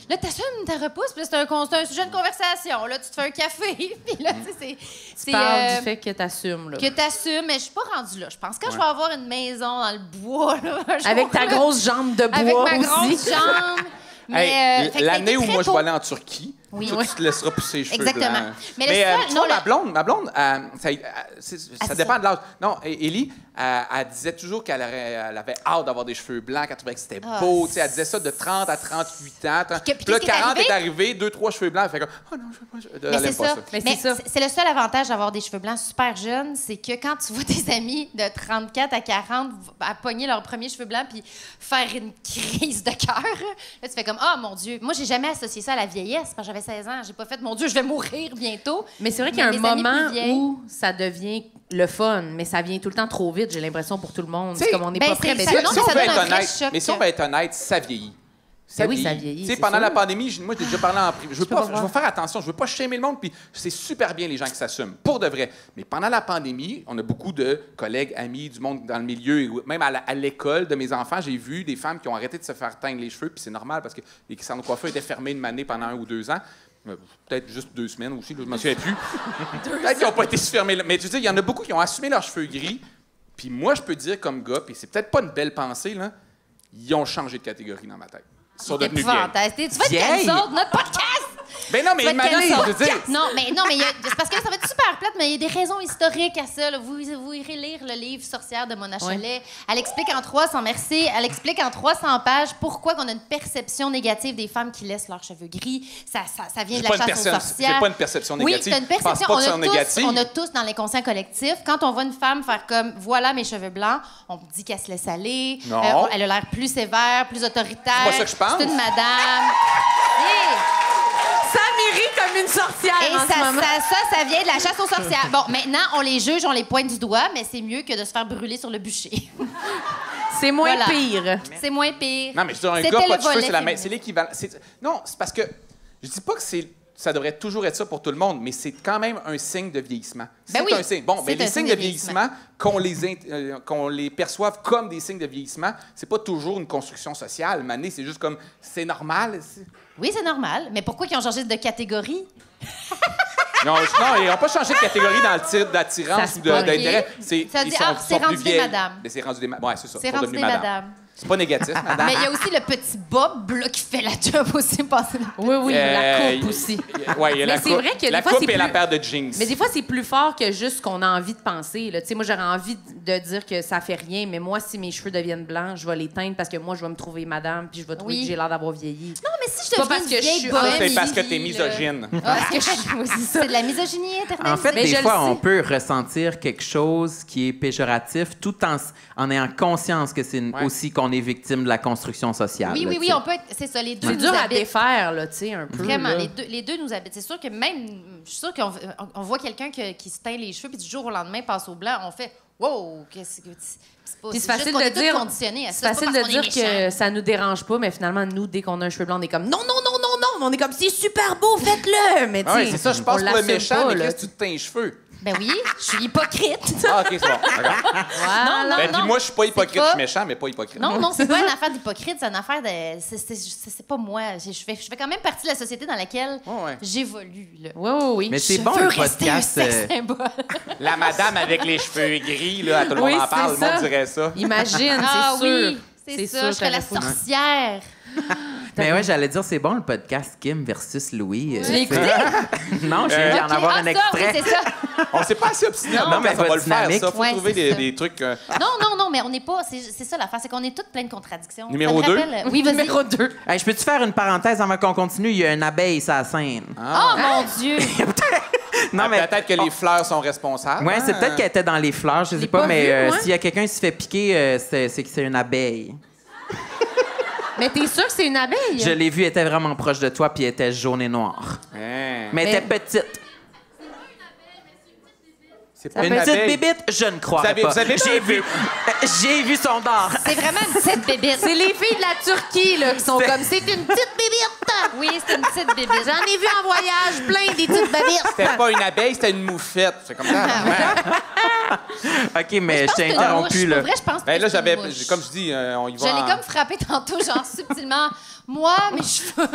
là, t'assumes ta repousse, puis là, c'est un sujet de conversation. Là, tu te fais un café, puis là, tu sais, Tu parles du fait que t'assumes, là. que t'assumes, mais je suis pas rendue là. Je pense que je vais avoir une maison dans le bois, là. un jour, Avec ta là. grosse jambe de bois Avec ma aussi. grosse jambe. Mais, Hey, fait que ça a l'année été où très moi je tôt. vais aller en Turquie, Oui. toi, tu te laisseras pousser les cheveux Exactement. blancs. Mais le seul- tu non, vois, le- ma blonde, ça c'est dépend ça. de l'âge. Non, Élie, elle disait toujours qu'elle avait hâte d'avoir des cheveux blancs, qu'elle trouvait que c'était Ah, beau. Tu sais, elle disait ça de 30 à 38 ans. Puis Puis là, qu'est-ce qui est 40 est arrivé? arrivé, 2-3 cheveux blancs. Elle fait comme, oh non, je veux pas. Mais Elle c'est aime pas ça. ça. Mais Mais c'est ça. c'est le seul avantage d'avoir des cheveux blancs super jeunes, c'est que quand tu vois tes amis de 34 à 40 à pogner leurs premiers cheveux blancs puis faire une crise de cœur, là, tu fais comme, oh mon Dieu. Moi, j'ai jamais associé ça à la vieillesse. Quand j'avais 16 ans, j'ai pas fait, mon Dieu, je vais mourir bientôt. Mais c'est vrai qu'il y a Mais un mes amis moment plus vieilles- où ça devient le fun, mais ça vient tout le temps trop vite, j'ai l'impression, pour tout le monde. T'sais, C'est comme on n'est ben, pas prêt. c'est mais ça, c'est- non, Si mais on ça veut donne être un vrai honnête, choc. mais si on veut être honnête, ça vieillit. Ben oui, ça vieillit, Tu sais, c'est pendant sûr. la pandémie, moi, j'ai déjà parlé en privé. Je peux pas veux voir. faire attention, je veux pas shamer le monde, puis c'est super bien les gens qui s'assument, pour de vrai. Mais pendant la pandémie, on a beaucoup de collègues, amis, du monde dans le milieu, et même à l'école de mes enfants, j'ai vu des femmes qui ont arrêté de se faire teindre les cheveux, puis c'est normal parce que les salons de coiffeur étaient fermés une année pendant 1 ou 2 ans. Peut-être juste 2 semaines aussi, là, je m'en souviens plus. Peut-être qu'ils n'ont pas été fermés. Mais tu sais, il y en a beaucoup qui ont assumé leurs cheveux gris. Puis moi, je peux dire comme gars, puis c'est peut-être pas une belle pensée, là, ils ont changé de catégorie dans ma tête. Ils sont devenus vieilles. Fantastique. Tu vas Vieille. te cancel notre podcast! Ben non, mais Tu vas une te année, cancel. je veux dire. Non, mais c'est parce que ça va être super plate, mais il y a des raisons historiques à ça. Là. Vous irez lire le livre Sorcière de Mona Chollet. Elle explique en 300, merci, elle explique en 300 pages pourquoi on a une perception négative des femmes qui laissent leurs cheveux gris. Ça vient de J'ai la pas une chasse aux perception- sorcières. j'ai pas une perception Oui, négative. c'est une Je pense perception. pas que c'est négatif. On a tous dans l'inconscient collectif, quand on voit une femme faire comme voilà mes cheveux blancs, on dit qu'elle se laisse aller. Non. Elle a l'air plus sévère, plus autoritaire. C'est pas ça que je pense. C'est une madame. Oui. Ça mérite comme une sorcière Et en ce moment. ça vient de la chasse aux sorcières. Bon, maintenant, on les juge, on les pointe du doigt, mais c'est mieux que de se faire brûler sur le bûcher. C'est moins Voilà. pire. C'est moins pire. Non, mais je veux dire, un C'était gars, pas le de cheveux, volet c'est féminin. l'équivalent. Non, c'est parce que je dis pas que ça devrait toujours être ça pour tout le monde, mais c'est quand même un signe de vieillissement. Ben C'est oui, un signe. Bon, c'est ben, un les signe signes de de vieillissement, qu'on les perçoive comme des signes de vieillissement, c'est pas toujours une construction sociale. Mané, c'est juste comme, c'est normal. Oui, c'est normal. Mais pourquoi ils ont changé de catégorie? Non, ils n'ont pas changé de catégorie dans le titre d'attirance ou d'intérêt. Ça dit, c'est rendu des madames. Mais c'est rendu des madames. Ouais, c'est ça. C'est sont rendu devenus des madame. madames. C'est pas négatif, madame. Mais il y a aussi le petit Bob là, qui fait la job aussi. Passer Oui, la coupe aussi. Oui, il y a Mais la c'est coupe. vrai que des la fois, coupe c'est et la plus- paire de jeans. Mais des fois, c'est plus fort que juste ce qu'on a envie de penser. Là. Tu sais, moi, j'aurais envie de dire que ça fait rien, mais moi, si mes cheveux deviennent blancs, je vais les teindre parce que moi, je vais me trouver madame puis je vais trouver Oui. que j'ai l'air d'avoir vieilli. Non, mais si je pas deviens parce une que je vieille suis- bohème, c'est parce que t'es hippie, misogyne. là. Ah, parce que c'est de la misogynie éternelle. En fait, Mais des je le fois, sais. on peut ressentir quelque chose qui est péjoratif tout en ayant conscience que c'est Ouais. aussi qu'on est victime de la construction sociale. Oui, là, oui, tu oui, sais. on peut être. C'est ça, les deux C'est nous dur à habitent. défaire, là, tu sais, un peu. Vraiment, là. les deux nous habitent. C'est sûr que même, je suis sûre qu'on on voit quelqu'un qui se teint les cheveux puis du jour au lendemain passe au blanc, on fait wow, qu'est-ce que c'est pas. Puis c'est juste facile qu'on de est tous dire. conditionnés à ça. C'est facile pas parce de qu'on dire est que méchants. ça nous dérange pas, mais finalement, nous, dès qu'on a un cheveu blanc, on est comme non, non, non, non, non. Mais on est comme c'est super beau, faites-le. Mais tu Ah sais, oui, c'est ça, je passe on pour le l'assume méchant, pas, mais là. qu'est-ce que tu te teins les cheveux? Ben oui, je suis hypocrite. Ah, OK, c'est bon. D'accord. Voilà. Non, Ben, puis moi, je suis pas hypocrite, pas- je suis méchant, mais pas hypocrite. Non, non, c'est pas une affaire d'hypocrite, c'est une affaire de. C'est pas moi. Je fais quand même partie de la société dans laquelle Ouais. j'évolue. Là. Oui, oui, oui. Mais c'est Je bon veux le rester un podcast. sex symbole. La madame avec les cheveux gris, là, tout le Oui, monde en c'est parle, le ça. monde dirait ça. Imagine, Ah c'est sûr. oui, c'est ça. sûr, Je serais la t'aurais fou. sorcière. Mais ouais, j'allais dire, c'est bon le podcast Kim versus Louis. Tu l'as écouté? Non, j'ai envie d'en Ok, avoir ah, un ça, extrait. oui, c'est ça. On s'est pas assez obstiné Non, non, mais mais ça va votre le faire, dynamique. ça. Faut Ouais, trouver c'est ça. des trucs. Non, mais on n'est pas. C'est ça l'affaire, c'est qu'on est toutes pleines de contradictions. Numéro Ça me 2? rappelle- Oui, vas-y. Numéro 2. Hey, je peux-tu faire une parenthèse avant qu'on continue? Il y a une abeille sur la scène. Oh mon Dieu! Non, mais Peut-être que les fleurs sont responsables. ouais, c'est hein? peut-être qu'elle était dans les fleurs, je sais l'ai pas, pas mais vu, moi. s'il y a quelqu'un qui se fait piquer, c'est que c'est une abeille. Mais t'es sûr que c'est une abeille? Je l'ai vue, elle était vraiment proche de toi, puis elle était jaune et noire. Hein. Mais elle était petite. C'est pas Une petite abeille. bébite, je ne crois pas. Vous avez J'ai pas vu, j'ai vu son dard. C'est vraiment une petite bébite. C'est les filles de la Turquie là, qui sont C'est- comme c'est une petite bébite. Oui, c'est une petite bébite. J'en ai vu en voyage plein des petites bébites. C'était pas une abeille, c'était une moufette. C'est comme ça. OK, mais je pense t'ai que c'est une interrompu, mouche. là. Pour vrai, je pense Ben que là, c'est une j'avais, mouche. comme je dis, on y Je va. l'ai en- comme frappé tantôt, genre subtilement. Moi, mes cheveux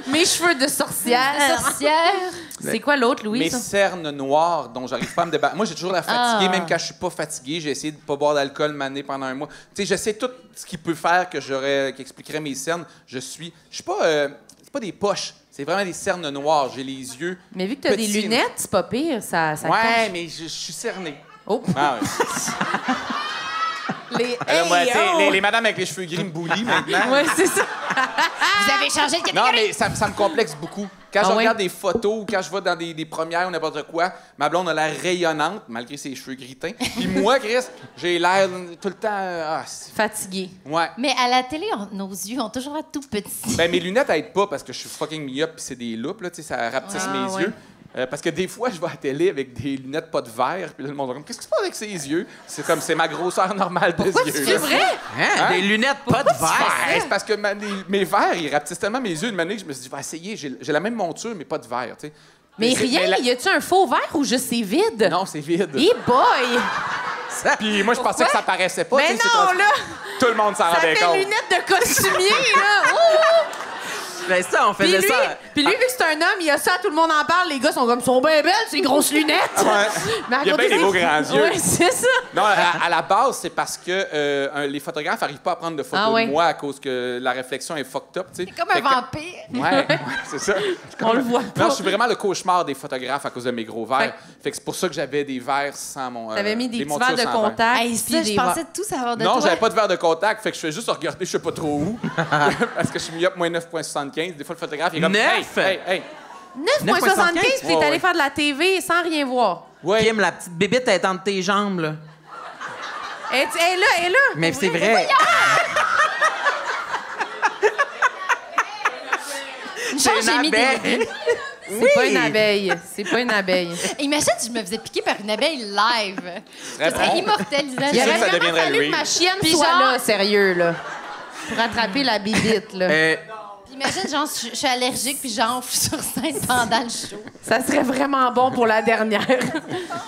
Mes cheveux de sorcière. sorcière. C'est quoi l'autre, Louis? Mes ça? cernes noires dont j'arrive pas à me débarrasser. Moi, j'ai toujours la fatiguée, Ah. même quand je suis pas fatigué. J'ai essayé de pas boire d'alcool mané pendant un mois. Tu sais, je sais tout ce qui peut faire qui expliquerait mes cernes. Je suis pas, c'est pas des poches. C'est vraiment des cernes noires. J'ai les yeux. Mais vu que t'as des petits. lunettes, c'est pas pire, ça Ouais, cache. mais je suis cerné. Oh. Ah, ouais. Les... Alors, moi, Hey, tu sais, oh! les madames avec les cheveux gris me boulient maintenant. Ouais, c'est ça. Vous avez changé de Non, catégorie. mais ça me complexe beaucoup. Quand Ah je ouais? regarde des photos ou quand je vais dans des premières ou n'importe quoi, ma blonde a l'air rayonnante, malgré ses cheveux gris-teints. Puis moi, Chris, j'ai l'air tout le temps... Fatigué. Ouais. Mais à la télé, nos yeux ont toujours l'air tout petits. Ben, mes lunettes aident pas parce que je suis fucking myope puis c'est des loupes, là, tu sais, ça rapetisse Ah, mes ouais. yeux. Parce que des fois, je vais à la télé avec des lunettes pas de verre, puis là, le monde est comme, qu'est-ce qui se passe avec ses yeux? C'est comme, c'est ma grosseur normale de yeux. C'est vrai? Hein? Hein? Des lunettes pas de verre. Ouais, c'est parce que mes verres, ils rapetissent tellement mes yeux. Une année, je me suis dit, je vais essayer. J'ai la même monture, mais pas de verre, tu sais. Mais c'est- rien, y a-tu un faux verre ou juste c'est vide? Non, c'est vide. Hey boy! Puis moi, je pensais que ça paraissait pas. Mais tu sais, c'est non, comme- là! Tout le monde s'en Ça rendait fait compte. lunettes de costumier, là! Ouh! Ben ça, on Puis faisait lui, ça. puis lui, vu que c'est un homme, il y a ça, tout le monde en parle, les gars sont comme, sont bien belles, ces grosses lunettes! Ouais. Mais à Il y a côté, bien des c'est- beaux grands yeux. Ouais, c'est ça! Non, à la base, c'est parce que les photographes n'arrivent pas à prendre de photos Ah ouais. de moi à cause que la réflexion est fucked up, tu sais. C'est comme un Fait que- vampire. Ouais, c'est ça. On le voit pas. Non, je suis vraiment le cauchemar des photographes à cause de mes gros verres. Fait que c'est pour ça que j'avais des verres sans mon. T'avais mis des petits montures verres de sans verre. contact. Hey, puis ça, je des pensais tous avoir de Non, toi. j'avais pas de verre de contact, fait que je fais juste regarder je sais pas trop où. Parce que je suis myope moins 9,75. Des fois, le photographe, il est comme. 9? Hey. 9,75, puis t'es Ouais, allé ouais. faire de la TV sans rien voir. Ouais. Kim, la petite bébite est entre tes jambes, là. Elle est là, elle est là! Mais c'est vrai. Genre, C'est j'ai une mis des... abeille. C'est pas une abeille. C'est pas une abeille. Imagine si je me faisais piquer par une abeille live. Très Ça serait bon. immortalisant. C'est Il sûr aurait que ça vraiment deviendrait fallu Louis. que ma chienne Puis soit genre- là, sérieux, là. Pour attraper la bibite, là. Imagine, genre, je suis allergique puis j'enfle sur scène pendant le show. Ça serait vraiment bon pour la dernière.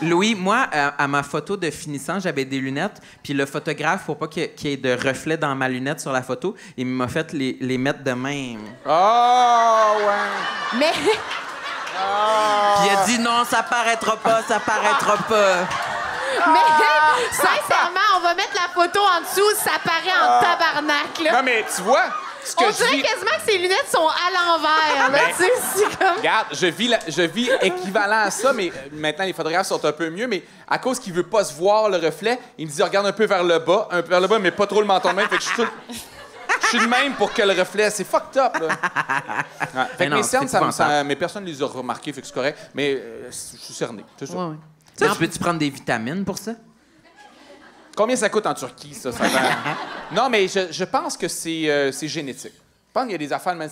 Louis, moi, à ma photo de finissant, j'avais des lunettes, puis le photographe, pour pas qu'il y ait de reflet dans ma lunette sur la photo, il m'a fait les mettre de même. Oh, ouais. Mais Puis il a dit non, ça paraîtra pas, ça paraîtra pas. sincèrement, on va mettre la photo en dessous, ça paraît en tabarnak, là. Non, mais tu vois, ce que On je dirait vis... quasiment que ses lunettes sont à l'envers, là, tu sais, c'est comme... Regarde, je vis équivalent à ça, mais maintenant, les photographes sont un peu mieux, mais à cause qu'il veut pas se voir le reflet, il me dit regarde un peu vers le bas, mais pas trop le menton de même, fait que je suis de même pour que le reflet... C'est fucked up, là. Ouais. Fait que non, mes cernes, c'est épouvantable. mais personne ne les a remarqués, fait que c'est correct, mais je suis cerné, c'est ça. Ouais, ouais. Ça, tu peux-tu prendre des vitamines pour ça? Combien ça coûte en Turquie, ça? Non, mais je pense que c'est génétique. Je pense qu'il y a des affaires, mais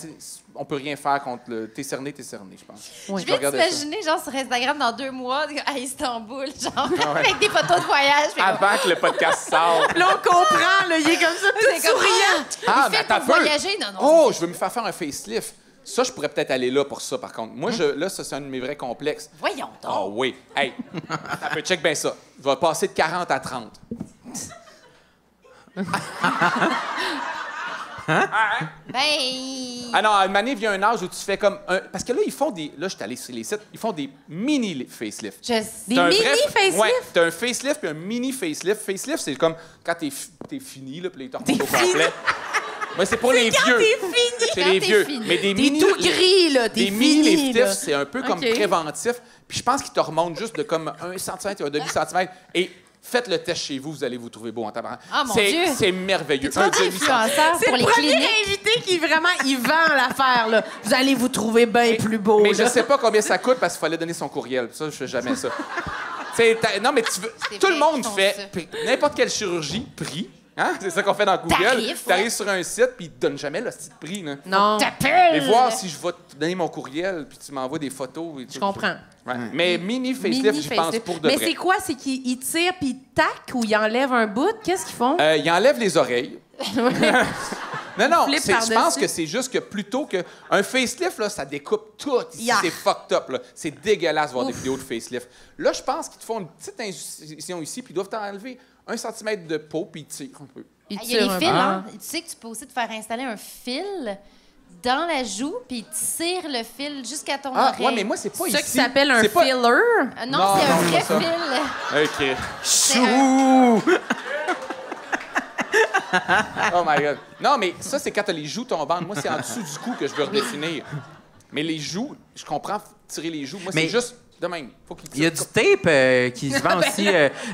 on peut rien faire contre le... T'es cerné, je pense. Oui. Je vais t'imaginer, genre, sur Instagram, dans 2 mois, à Istanbul, genre, avec des photos de voyage. Avant que le podcast sorte. Là, on comprend, là, il est comme ça, tout C'est comme, souriant. Ah, il mais fait attends pour un peu. voyager. Non, non. Oh, je veux me faire un facelift. Ça, je pourrais peut-être aller là pour ça, par contre. Moi, là, ça, c'est un de mes vrais complexes. Voyons donc. Ah oui. Hey, attends, check bien ça. Je vais passer de 40 à 30. Ben. Ah non, à une année, vient un âge où tu fais comme un... Parce que là, ils font des... Là, je suis allé sur les sites. Ils font des mini facelifts. Des T'as un mini vrai- facelifts? Ouais, t'as un facelift puis un mini facelift. Facelift, c'est comme quand t'es fini, là, puis là, ils te remontent au complet. Mais c'est pour les vieux. T'es fini. C'est Quand les t'es vieux. fini. Mais des T'es mini... tout gris, là, t'es Des mini fini, là. liftifs, c'est un peu comme OK. préventif. Puis je pense qu'ils te remontent juste de comme 1 cm ou un demi-centimètre. Et faites le test chez vous, vous allez vous trouver beau en tabarnak. Ah, mon Dieu. C'est merveilleux. Tu rendu influenceur C'est pour le les premier cliniques. invité qui, vraiment, il vend l'affaire, là. Vous allez vous trouver bien plus beau, Mais là. je sais pas combien ça coûte parce qu'il fallait donner son courriel. Ça, je fais jamais ça. Non, mais tu veux... C'est Tout le vrai monde qu'ils font fait ça. n'importe quelle chirurgie, prix. Hein? C'est ça qu'on fait dans Google. Tarif, T'arrives ouais. sur un site puis ils te donnent jamais le petit prix. Là. Non, Et voir si je vais te donner mon courriel puis tu m'envoies des photos. Et tout. je comprends. Ouais. Mais mini facelift, je pense pour de Mais vrai. c'est quoi? C'est qu'ils tirent puis ils tac ou ils enlèvent un bout? Qu'est-ce qu'ils font? Ils enlèvent les oreilles. Non, Flip je par-dessus. pense que c'est juste que plutôt qu'un facelift, là, ça découpe tout. Ici, Yeah. c'est fucked up. Là. C'est dégueulasse de voir des vidéos de facelift. Là, je pense qu'ils te font une petite incision ici, puis ils doivent t'enlever 1 cm de peau, puis ils tirent un peu. Ils Il y a tirent des un fils, peu. hein? Tu sais que tu peux aussi te faire installer un fil dans la joue, puis il tire le fil jusqu'à ton Ah, oreille. ouais, mais moi, c'est pas C'est ça ici. qui s'appelle un C'est pas- filler. Non, Non, c'est un non, vrai c'est pas fil. OK. C'est un- Oh my God. Non, mais ça, c'est quand t'as les joues tombantes. Moi, c'est en dessous du cou que je veux redéfinir. Mais les joues, je comprends tirer les joues. Moi, Mais- c'est juste de même. Faut qu'ils Il y a tirent. du tape qui se vend aussi.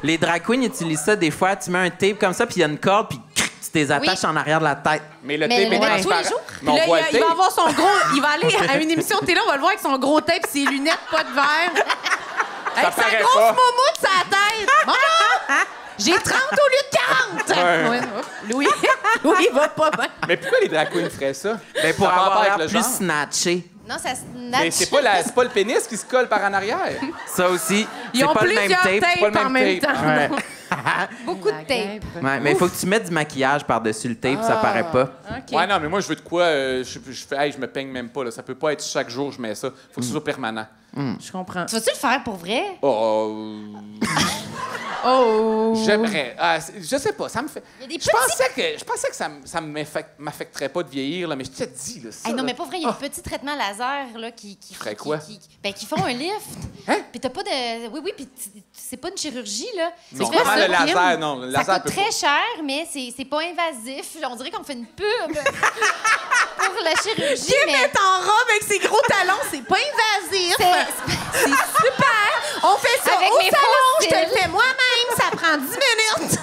Les drag queens utilisent ça des fois. Tu mets un tape comme ça, puis il y a une corde, puis tu les attaches en arrière de la tête. Mais le Mais tape est ouais. transparent. Tous les jours? Mais on Puis là, voit le il va tape. avoir son gros... Il va aller à une émission de télé, on va le voir avec son gros tape, ses lunettes, pas de verre. Avec sa paraît grosse pas. moumoute sur la tête. Maman! J'ai 30 au lieu de 40! Ouais. Ouais, Louis va pas bien. Mais pourquoi les drag queens feraient ça? Ben, pour Ça a pas avoir rapport l'air avec le plus genre. snatché. Non, ça se Mais natche. c'est pas le pénis qui se colle par en arrière. Ça aussi. Ils C'est ont pas le même plusieurs tape. pas le tapes en même même tape. temps. Ouais. Beaucoup de tape. Ouais, mais il faut que tu mettes du maquillage par-dessus le tape, ça paraît pas. OK. Ouais, non, mais moi, je veux de quoi. Je me peigne même pas. Là. Ça peut pas être chaque jour je mets ça. Faut que ce soit permanent. Je comprends. Tu vas-tu le faire pour vrai? Oh. Oh! J'aimerais. Je sais pas, ça me fait. Il y a des Je pensais que ça m'affecterait pas de vieillir, là, mais je te dis, là, ça. Hey, non, là. mais pas vrai, il y a des petits traitements laser là, qui ferais quoi? Qui font un lift. Hein? Puis t'as pas de. Oui, puis c'est pas une chirurgie, là. Non, Tu fais vraiment, ça, le laser, Kim. non. Le Ça laser coûte peut très cher, mais c'est pas invasif. On dirait qu'on fait une pub pour la chirurgie. Kim mais est en robe avec ses gros talons, c'est pas invasif. C'est super. On fait ça Avec au mes salon, je te fossiles. le fais moi-même, ça prend 10 minutes.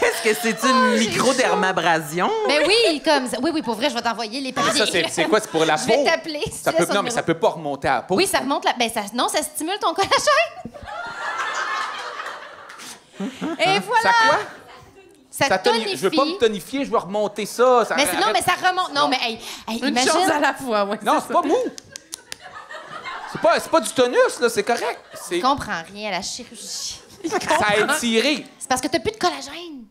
Est-ce que c'est une microdermabrasion? Ben oui, comme ça. Oui, pour vrai, je vais t'envoyer les pas. papiers. Ça, c'est quoi? C'est pour la Je peau? vais t'appeler. si Ça tu peut, laisses non, ton mais numéro. ça peut pas remonter à la peau. Oui, ça remonte la. Ben, non, ça stimule ton collagène. Et voilà. Ça quoi? Ça tonifie. Je veux pas me tonifier, je veux remonter ça. Mais non, mais ça remonte. Non, mais hey, Une imagine. chose à la fois, ouais. Non, c'est pas mou. C'est pas du tonus, là, c'est correct. Je comprends rien à la chirurgie. Ça a étiré. C'est parce que t'as plus de collagène.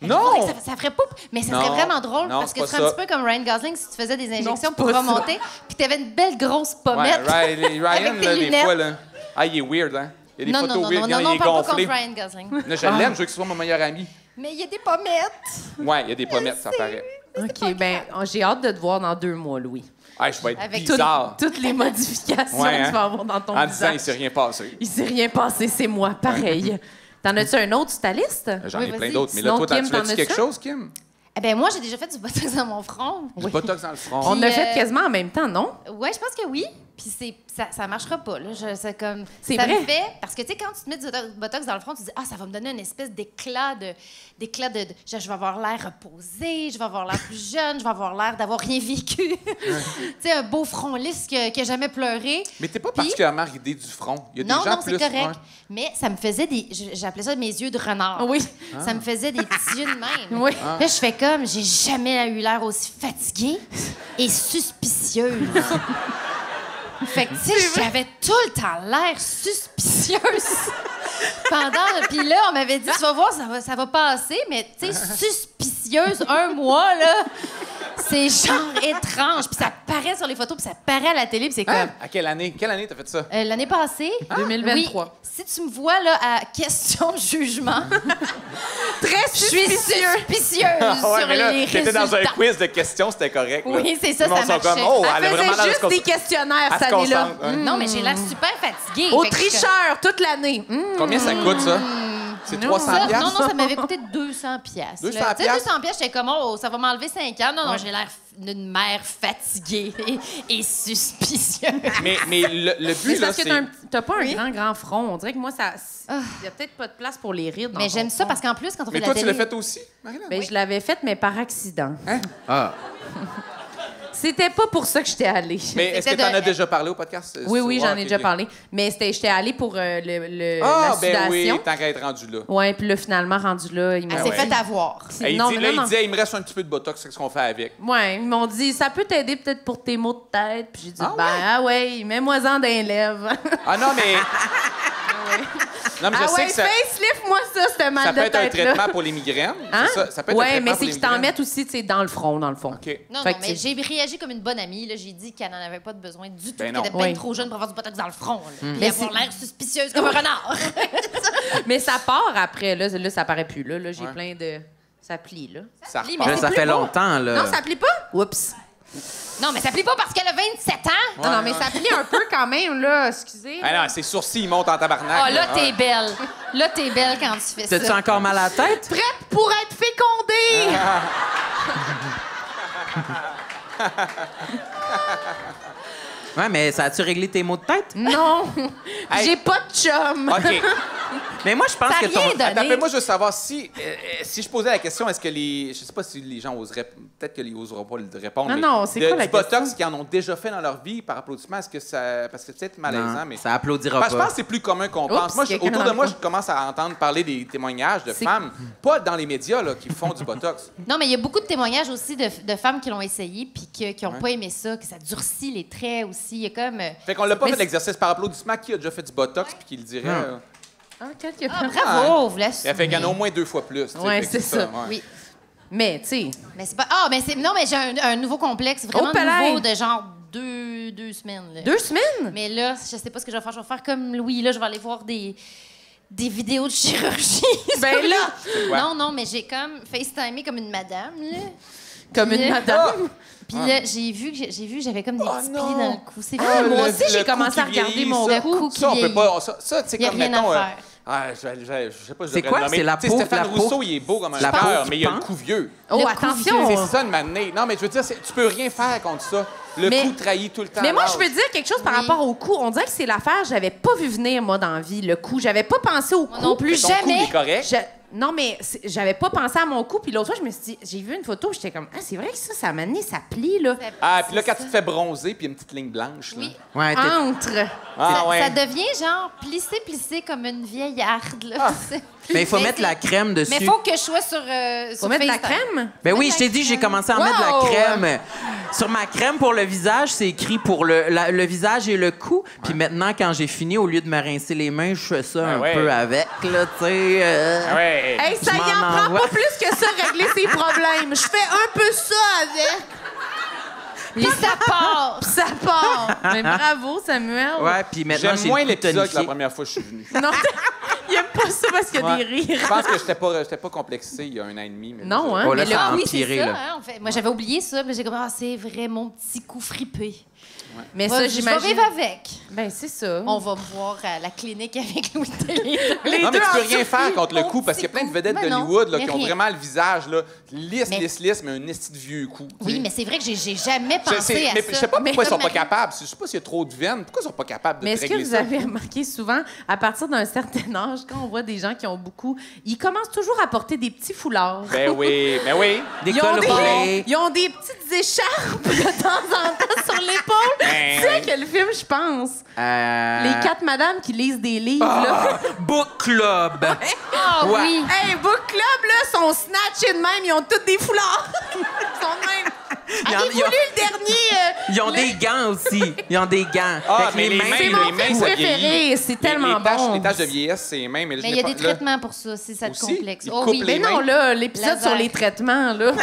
Non! Ça ferait pas. Mais ça serait Non. vraiment drôle Non, parce c'est que tu pas serais un ça. petit peu comme Ryan Gosling si tu faisais des injections c'est pour pas ça. remonter, puis t'avais une belle grosse Ouais, pommette. Ryan, Avec tes là, des lunettes. fois, là. Ah, il est weird, hein? Il y a des Non, photos weird, on il est parle pas gonflé. contre Ryan Gosling. Là, je l'aime, je veux que ce soit mon meilleur ami. Mais il y a des pommettes. Ouais, il y a des pommettes, ça paraît. OK, ben j'ai hâte de te voir dans 2 mois, Louis. Ah, je vais être Avec bizarre. Toutes les modifications Ouais, que hein? tu vas avoir dans ton En disant, visage. il s'est rien passé. Il s'est rien passé, c'est moi, pareil. T'en as-tu un autre sur ta liste? J'en Oui, ai plein vas-y. d'autres. Mais là, Sinon, toi, Kim, tu t'en as-tu as quelque ça? chose, Kim? Eh ben moi, j'ai déjà fait du botox dans mon front. Du botox dans le front. On a Puis, fait quasiment en même temps, non? Ouais, je pense que oui. Puis ça marchera pas, là. C'est comme... C'est ça vrai? me fait... Parce que, tu sais, quand tu te mets du botox dans le front, tu dis « Ah, ça va me donner une espèce d'éclat de... je vais avoir l'air reposé, je vais avoir l'air plus jeune, je vais avoir l'air d'avoir rien vécu. » Tu sais, un beau front lisse qui a jamais pleuré. Mais t'es pas Puis- particulièrement ridée du front. Il y a des Non, gens non, c'est plus... correct. ouais. Mais ça me faisait des... J'appelais ça mes yeux de renard. Oui. Ça me faisait des petits yeux de même. Oui. Là, je fais comme... J'ai jamais eu l'air aussi fatiguée et suspicieuse. Fait que, tu sais, j'avais tout le temps l'air suspicieuse. Puis là, on m'avait dit, tu vas voir, ça va passer, mais tu sais, suspicieuse, 1 mois, là, c'est genre étrange. Puis ça paraît sur les photos, puis ça paraît à la télé, puis c'est Hein? comme... À quelle année? Quelle année t'as fait ça? L'année passée. 2023. Oui, si tu me vois, là, à question jugement, Très je suis suspicieuse Ah ouais, sur mais là, les t'étais dans un résultats. quiz de questions, c'était correct. là. Oui, c'est ça, Tout le monde ça sont comme, marchait. oh, Elle elle a vraiment faisait l'air juste des questionnaires Elle cette se année-là. concentre, hein. Non, mais j'ai l'air super fatiguée. Au Fait que je suis comme- tricheur, toute l'année. Combien ça coûte, ça? C'est 300 Ça, piastres? non, ça m'avait coûté 200 piastres. 200 là. Tu sais, piastres? 200 piastres, j'étais comme, oh, ça va m'enlever 5 ans. Non, j'ai l'air d'une mère fatiguée et suspicieuse. Mais le Mais but, c'est là, parce que c'est... t'as pas un grand front. On dirait que moi, ça... Il y a peut-être pas de place pour les rides dans Mais ton j'aime ça front. parce qu'en plus, quand on Mais fait toi, la tu télé... l'as fait aussi, Marilyn? Ben, je l'avais faite, mais par accident. Ah. C'était pas pour ça que j'étais allée. Mais est-ce que C'était t'en de- as déjà parlé au podcast? Oui, oui, j'en ai Ok, déjà ok. parlé. Mais j'étais allée pour la Ah, ben sudation. oui, tant qu'à être rendu là. Ouais, puis là, finalement, rendu là, il m'a Elle Ah s'est ouais. fait avoir. Hey, Non, il, dit, mais là, non, il disait, il me reste un petit peu de botox, c'est ce qu'on fait avec. Ouais, ils m'ont dit, ça peut t'aider peut-être pour tes maux de tête. Puis j'ai dit, Ah ben, ouais? ah ouais, mets-moi-en d'un lèvres. Ah non, mais... Non, mais je Ah sais ouais, que ça, facelift-moi ça, ce mal ça de peut être un tête-là. traitement pour les migraines. Hein? C'est ça? Ça peut être un Ouais, traitement mais pour c'est les qu'ils t'en migraines. mettent aussi, tu sais, dans le front, dans le fond. OK. Non, Fait non, que mais c'est- j'ai réagi comme une bonne amie. Là. J'ai dit qu'elle n'en avait pas de besoin du tout, Ben qu'elle non. était bien Oui. trop jeune pour avoir du botox dans le front. Là. Puis Mais avoir c'est- l'air suspicieuse comme un renard. Mais ça part après, là, ça paraît plus. Là, j'ai Ouais. plein de... Ça plie, là. Ça plie, repart. mais Là, ça plus fait beau. longtemps, là. Non, ça plie pas? Oups. Non, mais ça plie pas parce qu'elle a 27 ans. Non, non, mais ça plie un peu quand même, là. Excusez. Ah non, ses sourcils, ils montent en tabarnak. Ah, là, t'es belle. Là, t'es belle quand tu fais T'as-tu ça. encore mal à la tête? Prête pour être fécondée! Ouais, mais ça a-tu réglé tes maux de tête? Non! Hey. J'ai pas de chum! OK. Mais moi, je pense Ça a que ton... rien donné. Attends, moi, je veux savoir si je posais la question, est-ce que les... Je sais pas si les gens oseraient... Peut-être qu'ils oseront pas le répondre. Non, mais non, c'est quoi la du botox question? qu'ils en ont déjà fait dans leur vie par applaudissement, est-ce que ça... Parce que c'est peut-être malaisant, Non, mais... ça applaudira Parce que je pas. pense que c'est plus commun qu'on Oups, pense. Moi, quelqu'un autour dans de le moi, coin. je commence à entendre parler des témoignages de C'est- femmes, pas dans les médias, là, qui font du botox. Non, mais il y a beaucoup de témoignages aussi de femmes qui l'ont essayé puis qui n'ont pas aimé ça, que ça durcit les traits aussi. Il y a comme... Fait qu'on l'a pas Mais fait l'exercice par applaudissement. Qui a déjà fait du botox puis qui le dirait? Ah, quelque Ah, part. bravo, vous laisse. Elle fait qu'il y en a au moins 2 fois plus. tu sais. Ouais, Fait que c'est ça. ouais. Oui. Mais, tu sais, Mais c'est pas... Ah, mais c'est... Non, mais j'ai un nouveau complexe vraiment Oh, palais! nouveau de genre deux semaines. Là. 2 semaines? Mais là, je sais pas ce que je vais faire. Je vais faire comme Louis, là, je vais aller voir des vidéos de chirurgie. Ben sur là! les- quoi? Non, non, mais j'ai comme FaceTimé comme une madame, là. Comme une Puis- madame. Puis là, j'ai vu que j'avais comme des Oh petits non! plis dans le cou. C'est Ah, vrai, moi le- aussi, le j'ai cou commencé qui à regarder vieillit, mon ça. cou qui Ça, on peut vieillit. pas. Ça, tu sais, Y a comme, rien à mettons. faire. Je sais pas, je C'est devrais quoi? le nommer. C'est la Tu sais, peau, Stéphane la peau? Rousseau, il est beau comme un La cœur, peau mais qui il a le pend? cou vieux. Oh, Le cou attention! vieux. C'est ça, de m'amener. Non, mais je veux dire, tu peux rien faire contre ça. Le Mais- cou trahit tout le temps. Mais moi, l'âge. je veux dire quelque chose par Oui. rapport au cou. On dirait que c'est l'affaire, j'avais pas vu venir, moi, dans la vie, le cou. J'avais pas pensé au cou. Moi non plus, Ton cou, il jamais. est correct. Non, mais j'avais pas pensé à mon cou. Puis l'autre fois, je me suis dit, j'ai vu une photo, j'étais comme, ah, c'est vrai que ça m'a amené, ça plie, là. Ah, puis là, quand tu te fais bronzer, puis il y a une petite ligne blanche. Oui. Là. Ouais, t'es- Entre. Ah, ouais. Ça devient genre plissé comme une vieillarde, là. C'est- Mais il faut Mais mettre c'est- la crème dessus. Mais faut que je sois sur Faut mettre de la FaceTime. crème? Ben oui, mettre je t'ai la dit, j'ai crème. commencé à mettre de la Wow! crème. Sur ma crème pour le visage, c'est écrit pour le visage et le cou. Puis maintenant, quand j'ai fini, au lieu de me rincer les mains, je fais ça un peu avec, là, tu sais. Ouais. Hey, ça y en prend pas plus que ça, régler ses problèmes. Je fais un peu ça avec. Puis ça part. Ça part. Mais bravo, Samuel. Ouais, puis maintenant, J'aime moins j'ai le cou l'épisode que la tonifié. première fois que je suis venu. Non, il aime pas ça parce qu'il y a des Je rires. pense que j'étais pas complexé il y a 1 an et demi. Mais Non, hein? Oh, là, Mais ça a oui, c'est empiré, ça. là. Hein, en fait. Moi, j'avais oublié ça, mais j'ai comme, c'est vrai, mon petit coup fripé. Mais Ouais, ça, je vais j'imagine. vivre avec. Ben, c'est ça. On va me voir à la clinique avec Louis Télé. Les Non, mais deux tu peux en rien faire surpris. contre le cou parce qu'il y a plein de vedettes Ben non, d'Hollywood là, mais qui ont rien. vraiment le visage là, lisse, Mais- lisse, mais un esti de vieux cou. tu sais. Oui, mais c'est vrai que j'ai jamais Je pensé à mais ça. je sais pas Mais pourquoi ils sont comme pas Marie- capables. Je sais pas s'il y a trop de veines. Pourquoi ils sont pas capables de Mais est-ce régler que vous ça? avez remarqué souvent, à partir d'un certain âge, quand on voit des gens qui ont beaucoup, ils commencent toujours à porter des petits foulards. Ben oui, ben oui. Des Ils ont colorés. ils ont des petites écharpes de temps en temps sur l'épaule. Ben Tu sais oui. quel film je pense? Les 4 madames qui lisent des livres, là. Book Club. Ah Ouais. oui. Hey, Book Club, là, sont snatchés de même. Ils ont tous des foulards. Ils sont de même. Ils ont- Avez-vous ils ont- lu le dernier? Ils ont des gants aussi. Ils ont des gants. Ah, Fait que mais les mains, C'est les mon mains, film ça préféré. vieillit. C'est tellement les taches, bon. Les taches de vieillesse, c'est les mains. Mais, là, Mais je il y a n'ai des pas- là- traitements pour ça, si ça te Aussi? complexe. Ils Oh coupent oui. les Mais non, mains. là, l'épisode Laser. sur les traitements, là.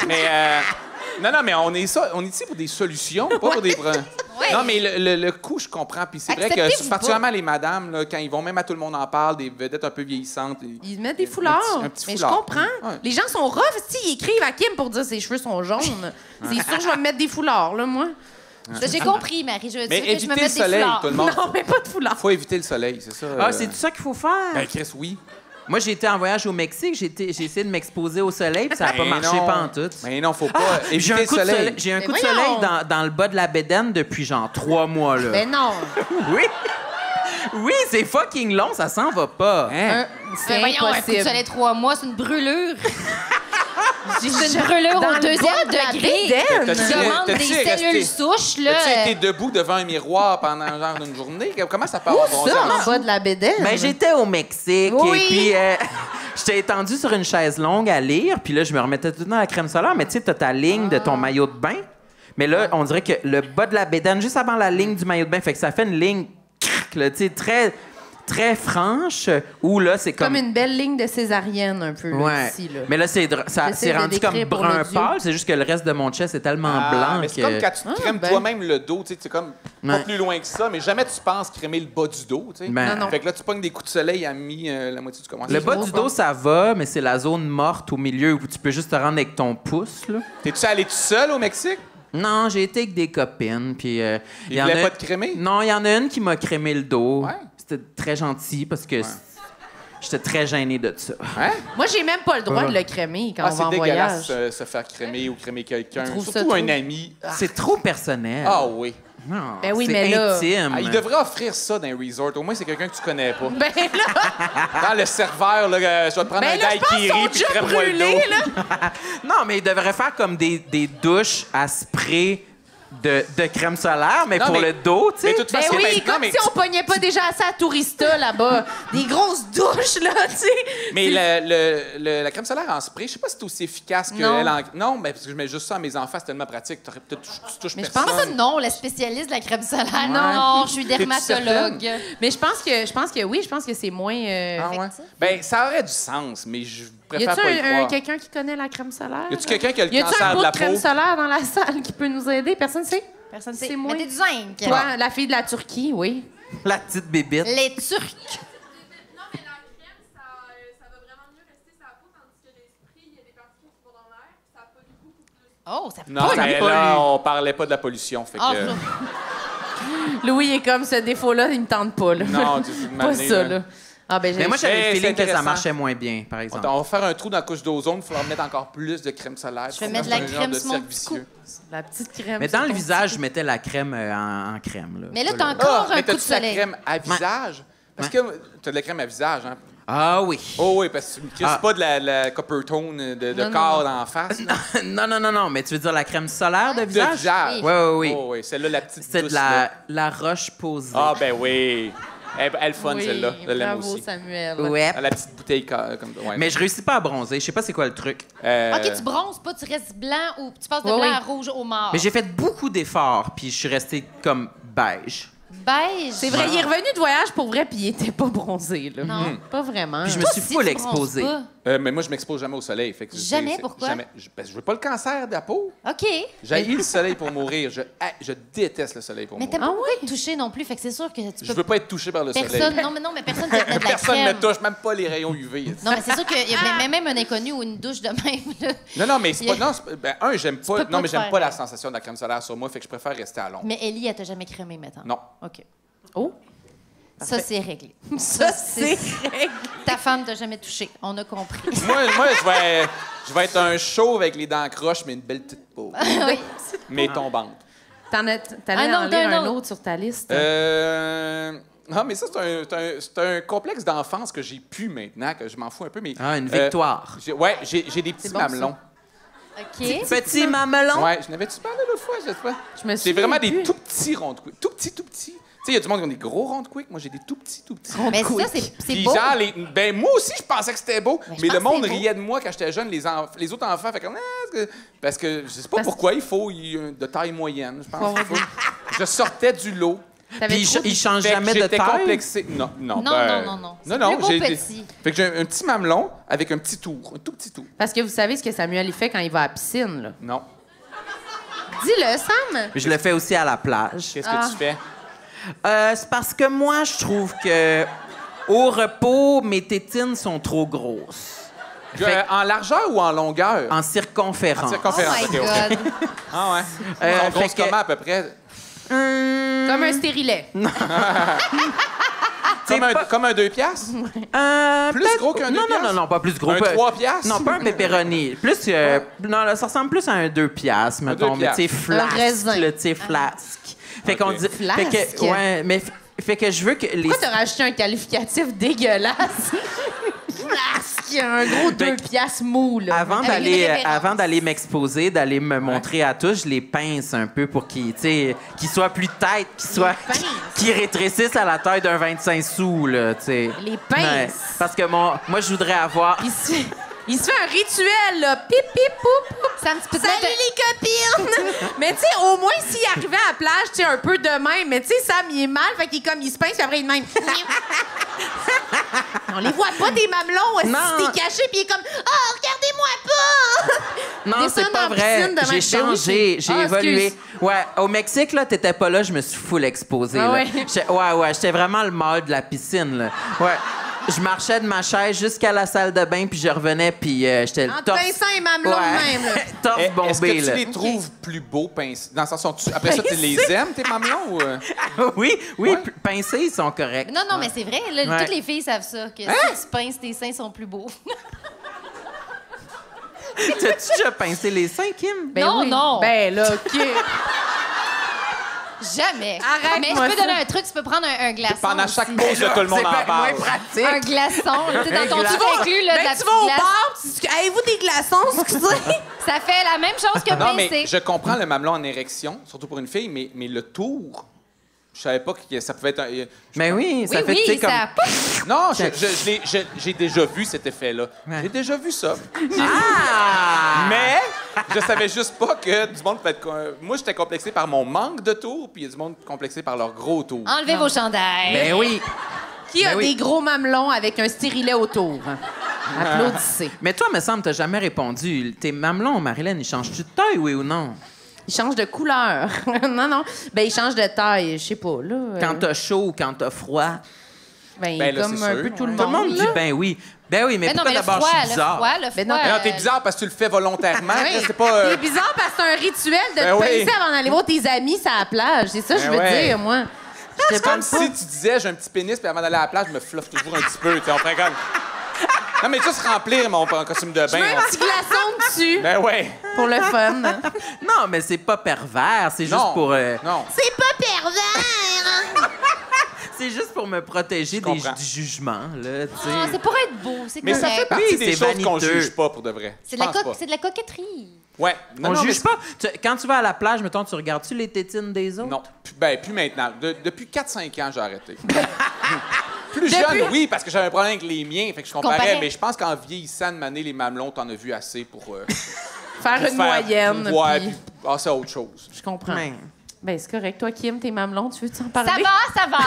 Mais non, mais on est ici pour des solutions, pas pour des. Ouais. Non, mais le coup, je comprends. Puis c'est vrai Acceptez-vous que, particulièrement les madames, là, quand ils vont, même à tout le monde en parle, des vedettes un peu vieillissantes. Ils mettent des foulards. Un petit Mais foulard. je comprends. Ouais. Les gens sont rough. Si, ils écrivent à Kim pour dire ses cheveux sont jaunes. C'est sûr que je vais me mettre des foulards, là, moi. Ça, j'ai compris, Marie. Je veux Mais dire que je me évitez le mette des soleil, foulards. tout le monde. Non, mais pas de foulard. Faut éviter le soleil, c'est ça. Ah, c'est tout ça qu'il faut faire? Ben, Chris, oui. Moi, j'ai été en voyage au Mexique. J'ai essayé de m'exposer au soleil, puis ça n'a pas Ben marché non. pantoute. Mais non, faut pas. J'ai Éviter un le coup de soleil. soleil, j'ai un Mais coup de voyons. soleil dans le bas de la bédaine depuis genre 3 mois, là. Ben non. Oui! Oui, c'est fucking long, ça s'en va pas. Hein? C'est Mais voyons, un coup de impossible. soleil 3 mois, c'est une brûlure. C'est une Dans brûlure le au bas deuxième de la degré. bédaine. T'as-tu- Demande t'as-tu des resté- cellules souches, là. As-tu été debout devant un miroir pendant genre une journée? Comment ça peut avoir bon Ça, sens? en bas de la bédaine. Ben, j'étais au Mexique Oui. et puis j'étais étendue sur une chaise longue à lire, puis là, je me remettais tout le temps à la crème solaire, mais tu sais, t'as ta ligne de ton maillot de bain. Mais là, on dirait que le bas de la bédaine, juste avant la ligne du maillot de bain, fait que ça fait une ligne, crac, là, tu sais, très, très franche, où là, c'est Comme comme... une belle ligne de césarienne, un peu, là, Ouais. ici, là. Mais là, c'est J'essaie de rendu comme décrire pour brun l'audio. pâle, c'est juste que le reste de mon chest est tellement Ah, blanc mais c'est que... comme quand tu te crèmes ben. toi-même le dos, tu sais, c'est comme pas Ouais. plus loin que ça, mais jamais tu penses crémer le bas du dos, tu sais. Ben, Non, non. Fait que là, tu pognes des coups de soleil à la moitié du commencement. Le bas gros, du quoi. dos, ça va, mais c'est la zone morte au milieu où tu peux juste te rendre avec ton pouce, là. T'es-tu allé tout seul au Mexique? Non, j'ai été avec des copines, puis... Ils y en voulaient a- pas te crémer? Non, il y en a une qui m'a crémé le dos. Ouais. C'était très gentil parce que j'étais très gêné de ça. Hein? Moi, j'ai même pas le droit de le crémer quand Ah, on va c'est en dégueulasse voyage. se faire crémer ou crémer quelqu'un. Je trouve ça Surtout un trop- ami. C'est trop personnel. Ah oui. Non, Ben oui, c'est mais là- intime. Ah, il devrait offrir ça dans un resort. Au moins, c'est quelqu'un que tu connais pas. Ben là, Dans le serveur, là, je vais te prendre ben un là, je pense qu'ils daiquiri sont puis déjà crème-moi le brûlés, dos. là. Non, mais il devrait faire comme des douches à spray de crème solaire, mais Non, pour mais- le dos, tu Mais sais. de toute Ben façon, oui, maintenant, comme mais si on pognait pas déjà assez à Tourista, là-bas. Des grosses douches, là, tu sais. Mais la crème solaire en spray, je sais pas si c'est aussi efficace que Non. elle en... Non, ben, parce que je mets juste ça à mes enfants, c'est tellement pratique. Tu touches Mais je personne. pense Moi, ça, non, la spécialiste de la crème solaire. Non, je suis dermatologue. Mais je pense que oui, je pense que c'est moins... Ah ouais? Ben, ça aurait du sens, mais je Y préfère a-tu pas y croire. quelqu'un qui connaît la crème solaire? Y a-tu quelqu'un qui a le Y a-tu cancer un de pot la de crème peau? solaire dans la salle qui peut nous aider? Personne ne sait? Personne C'est sait. moi. Mettez du zinc. Toi, la fille de la Turquie, oui. La petite bébite. Les Turcs. Non, mais la crème, ça va vraiment mieux rester sur la peau, tandis que l'esprit, il y a des particules qui vont dans l'air, puis ça pollue beaucoup plus. Oh, ça Non, Pas mais lui. là, on parlait pas de la pollution. Fait que... Ah, Louis est comme ce défaut-là, il me tente pas, là. Non, tu sais, Pas ça, là. Ah, ben, j'ai... Mais moi, j'avais Hey, le feeling c'est que ça intéressant. marchait moins bien, par exemple. On va faire un trou dans la couche d'ozone, il faudra mettre encore plus de crème solaire. Je vais mettre de la C'est un genre crème de sur mon cercle petit vicieux. La petite crème. Mais dans sur le ton visage, je mettais la crème en crème. Là. Mais là, Pas t'as le- encore mais un coup de t'as-tu la soleil. crème à visage? Parce que t'as de la crème à visage, hein? Ah oui. Oh oui, parce que tu me crisses Ah. pas de la Coppertone de Non, corps non. dans la face. là. non, mais tu veux dire la crème solaire de De visage? visage. Oui, oui, oui. Oh oui, celle-là, la petite C'est de douce, là. la roche posée. Ah ben oui. Elle est fun, celle-là. Je l'aime bravo, aussi. Samuel. Ouais. Elle a la petite bouteille comme... Ouais. Mais je réussis pas à bronzer. Je sais pas c'est quoi le truc. OK, tu bronzes pas, tu restes blanc ou tu passes de Oui, blanc oui. à rouge au mort. Mais j'ai fait beaucoup d'efforts, puis je suis resté comme beige. Beige. C'est vrai, il est revenu de voyage pour vrai, puis il était pas bronzé, là. Non. Pas vraiment. Puis je me Toi suis aussi, full tu bronzes exposé. pas. Mais moi, je m'expose jamais au soleil. Fait que Jamais? Pourquoi? Jamais. Parce que je veux pas le cancer de la peau. OK. J'haïs le soleil pour mourir. Je déteste le soleil pour Mais mourir. t'aimes pas être touché non plus, fait que c'est sûr que tu Je peux... veux pas être touché par le Personne, soleil. mais personne te met de la Personne ne crème. me touche, même pas les rayons UV. Non, mais c'est sûr qu'il y a même un inconnu ou une douche de même. Là. Non, mais c'est pas... Non, j'aime Tu pas... peux Non, pas mais te j'aime faire- pas la sensation de la crème solaire sur moi, fait que je préfère rester à l'ombre. Mais Ellie, elle t'a jamais crémé, maintenant. Non. OK. Oh, Ça, c'est réglé. ça, c'est réglé. Ta femme t'a jamais touché. On a compris. Moi, je vais être un chauve avec les dents croches, mais une belle petite peau. Oui. Mais tombante. T'allais non, en t'as lire un un autre. autre sur ta liste. Non, mais ça, c'est un complexe d'enfance que j'ai pu maintenant, que je m'en fous un peu. Mais, Ah, une victoire. J'ai des petits bon, mamelons. OK. Petit mamelon. Ouais, je n'avais-tu parlé l'autre fois, je sais pas. Je me C'est souviens vraiment plus. des tout petits ronds de quick. Tout petits, tout petits. Tu sais, il y a du monde qui ont des gros ronds de quick. Moi, j'ai des tout petits, tout petits. Mais ça, c'est Puis beau. genre, moi aussi, je pensais que c'était beau. Mais je Mais le pense que monde c'est beau. riait de moi quand j'étais jeune. Les autres enfants fait comme... Parce que je sais pas pourquoi il faut de taille moyenne, je pense. Je sortais du lot. T'avais Puis trop il change Fait que jamais de j'étais taille. complexé. Non. Non. C'est Non, plus beau j'ai petit. Fait que j'ai un petit mamelon avec un petit tour, un tout petit tour. Parce que vous savez ce que Samuel il fait quand il va à la piscine, là. Non. Dis-le, Sam! Je le fais aussi à la plage. Qu'est-ce que tu fais? C'est parce que moi, je trouve que au repos, mes tétines sont trop grosses. En largeur ou en longueur? En circonférence. En circonférence. Oh my ok, ok. God. Ah ouais. On fait grosse que- comment à peu près? Comme un stérilet. Comme un 2 piastres? Plus Peut-être- gros qu'un 2 non, piastres? non, pas plus gros. Un Pas- 3 piastres? Non, pas un pepperoni. Plus, non, là, ça ressemble plus à un 2 piastres, mettons. 2 Mais tu sais, piastres. flasque, Un raisin. là, tu sais, flasque. Fait Ok. qu'on dit... Flasque? Fait que, ouais, mais... Fait que je veux que les... Pourquoi t'as rajouté un qualificatif dégueulasse? Flasque! Un gros 2 piastres mou, là. Avant Avec d'aller, une référence. avant d'aller m'exposer, d'aller me montrer à tous, je les pince un peu pour qu'ils, tu sais, qu'ils soient plus têtes, qu'ils rétrécissent à la taille d'un 25 sous, là, tu sais. Les pinces? Ouais. Parce que moi, je voudrais avoir... Il se fait un rituel, là. Pip, pip, poup, poup. Sam, tu peux te Salut mettre- les copines! Mais tu sais, au moins, s'il arrivait à la plage, tu sais, un peu de même. Mais tu sais, Sam, il est mal, fait qu'il est comme, il se pince, puis après, il est de même. On les voit pas, tes mamelons. Non. Si t'es caché, puis il est comme, oh, regardez-moi pas! Non, Descends c'est pas dans la piscine vrai. de J'ai même. changé, j'ai Ah, évolué. excuse. Ouais, au Mexique, là, t'étais pas là, je me suis full exposé. Ah là. ouais? Ouais, j'étais vraiment le mâle de la piscine, là. Ouais. Je marchais de ma chaise jusqu'à la salle de bain, puis je revenais, puis j'étais le En te torse... pinçant les mamelons de même, là. torse Est-ce que bombé, tu là. les trouves plus beaux pincés? Dans le sens où après ça, tu les aimes, tes mamelons? Ou... Oui, Ouais. pincés, ils sont corrects. Non, mais c'est vrai. Là, Ouais. toutes les filles savent ça, que Hein? si tu pinces, tes seins sont plus beaux. T'as-tu déjà pincé les seins, Kim? Ben Non, oui. non. Ben là, OK. Jamais. Arrête-moi Mais je peux ça. donner un truc, tu peux prendre un glaçon. Pendant chaque aussi. pause, là, tout le monde C'est en bien parle. moins pratique. Un glaçon. Tu sais, dans ton glaçon. tout inclus, là, de la Ben, tu petite vas au glace. bar, avez-vous des glaçons, excusez? Ça fait la même chose que Non, mais pincer. je comprends le mamelon en érection, surtout pour une fille, mais le tour, je savais pas que ça pouvait être... Mais oui, ça fait, tu sais, Oui, comme... ça... Non, j'ai déjà vu cet effet-là. Ouais. J'ai déjà vu ça. Ah! Mais je savais juste pas que du monde peut être... Moi, j'étais complexé par mon manque de tour, puis il y a du monde complexé par leur gros tour. Enlevez vos chandails. Ben oui. Qui a Ben oui. des gros mamelons avec un stérilet autour? Applaudissez. Mais toi, me semble, t'as jamais répondu. Tes mamelons, Marilyn, ils changent-tu de taille, oui ou non? Il change de couleur. non. Ben, il change de taille, je sais pas, là. Quand t'as chaud ou quand t'as froid? Ben, Ben là, comme c'est un sûr. peu tout le Tout le monde monde, dit là. ben oui. Ben oui, mais Mais non, pourquoi mais le d'abord froid, je suis bizarre? Ben non. Mais non, t'es bizarre parce que tu le fais volontairement. Ouais. C'est pas... C'est bizarre parce que c'est un rituel de Ben te oui. pincer avant d'aller voir tes amis sur la plage. C'est ça que je Ben veux ouais. dire, moi. C'est comme si tu disais, j'ai un petit pénis, puis avant d'aller à la plage, je me fluffe toujours un petit peu. Tu sais, on ferait comme... Non, mais juste remplir mon costume de Je bain. mets un petit glaçon dessus Ben ouais. pour le fun. Non, mais c'est pas pervers, c'est juste Non. pour... Non. C'est pas pervers! C'est juste pour me protéger comprends. du jugement, là, tu sais. Ah, c'est pour être beau, c'est Mais ça fait correct. partie des c'est choses qu'on vaniteux. juge pas, pour de vrai. C'est Je de, la pense pas. c'est de la coquetterie. Ouais. Non, On non, juge mais- pas. Quand tu vas à la plage, mettons, tu regardes-tu les tétines des autres? Non. Plus maintenant. Depuis 4-5 ans, j'ai arrêté. Plus jeune, oui, parce que j'avais un problème avec les miens. Fait que je comparais. Comparais. Mais je pense qu'en vieillissant de maner les mamelons, t'en as vu assez pour... Faire pour une moyenne. Ouais, puis- puis passer à autre chose. Je comprends. Ouais. Ben, c'est correct. Toi, Kim, tes mamelons, tu veux-tu en parler? Ça va.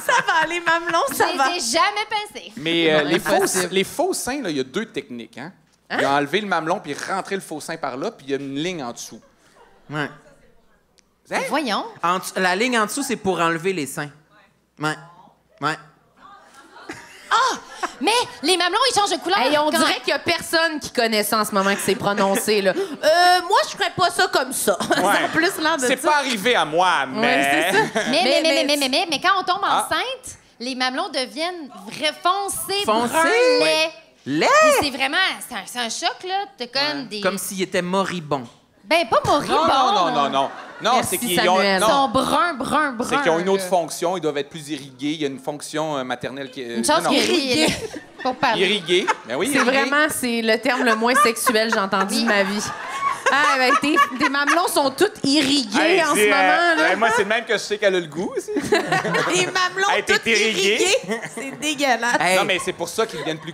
Ça va, les mamelons, ça Je va. les ai jamais pincés. Mais impossible. les faux seins, il y a 2 techniques. Hein? Il a enlevé le mamelon puis rentré le faux sein par là, puis il y a une ligne en dessous. Ouais. Hein? Voyons. La ligne en dessous, c'est pour enlever les seins. Ouais. Ouais. Mais les mamelons, ils changent de couleur. Hey, on quand- dirait qu'il y a personne qui connaît ça en ce moment qui s'est prononcé, là. Moi, je ferais pas ça comme ça. Ça a plus l'air de C'est ça. pas arrivé à moi, mais... Ouais, c'est ça. Mais quand on tombe enceinte, les mamelons deviennent foncés, Foncés? bruns, laids. Lait! Puis c'est vraiment... C'est un choc, là. T'as comme des... Comme s'il était moribond. Ben, pas moribond. Non. Non, Merci, c'est qu'ils Samuel. Ils sont non, bruns. c'est qu'ils ont une autre là. fonction. Ils doivent être plus irrigués. Il y a une fonction maternelle qui est... Une chance non, qu'il irrigué. Pour parler. Irrigués. Ben oui, C'est irrigués. vraiment le terme le moins sexuel que j'ai entendu de ma vie. Ah, ben, tes mamelons sont tous irrigués Hey, en ce c'est, moment, là. moi, c'est le même que je sais qu'elle a le goût aussi. Les mamelons Hey, t'es tous irrigué. irrigués. C'est dégueulasse. Hey, Non, mais c'est pour ça qu'ils deviennent plus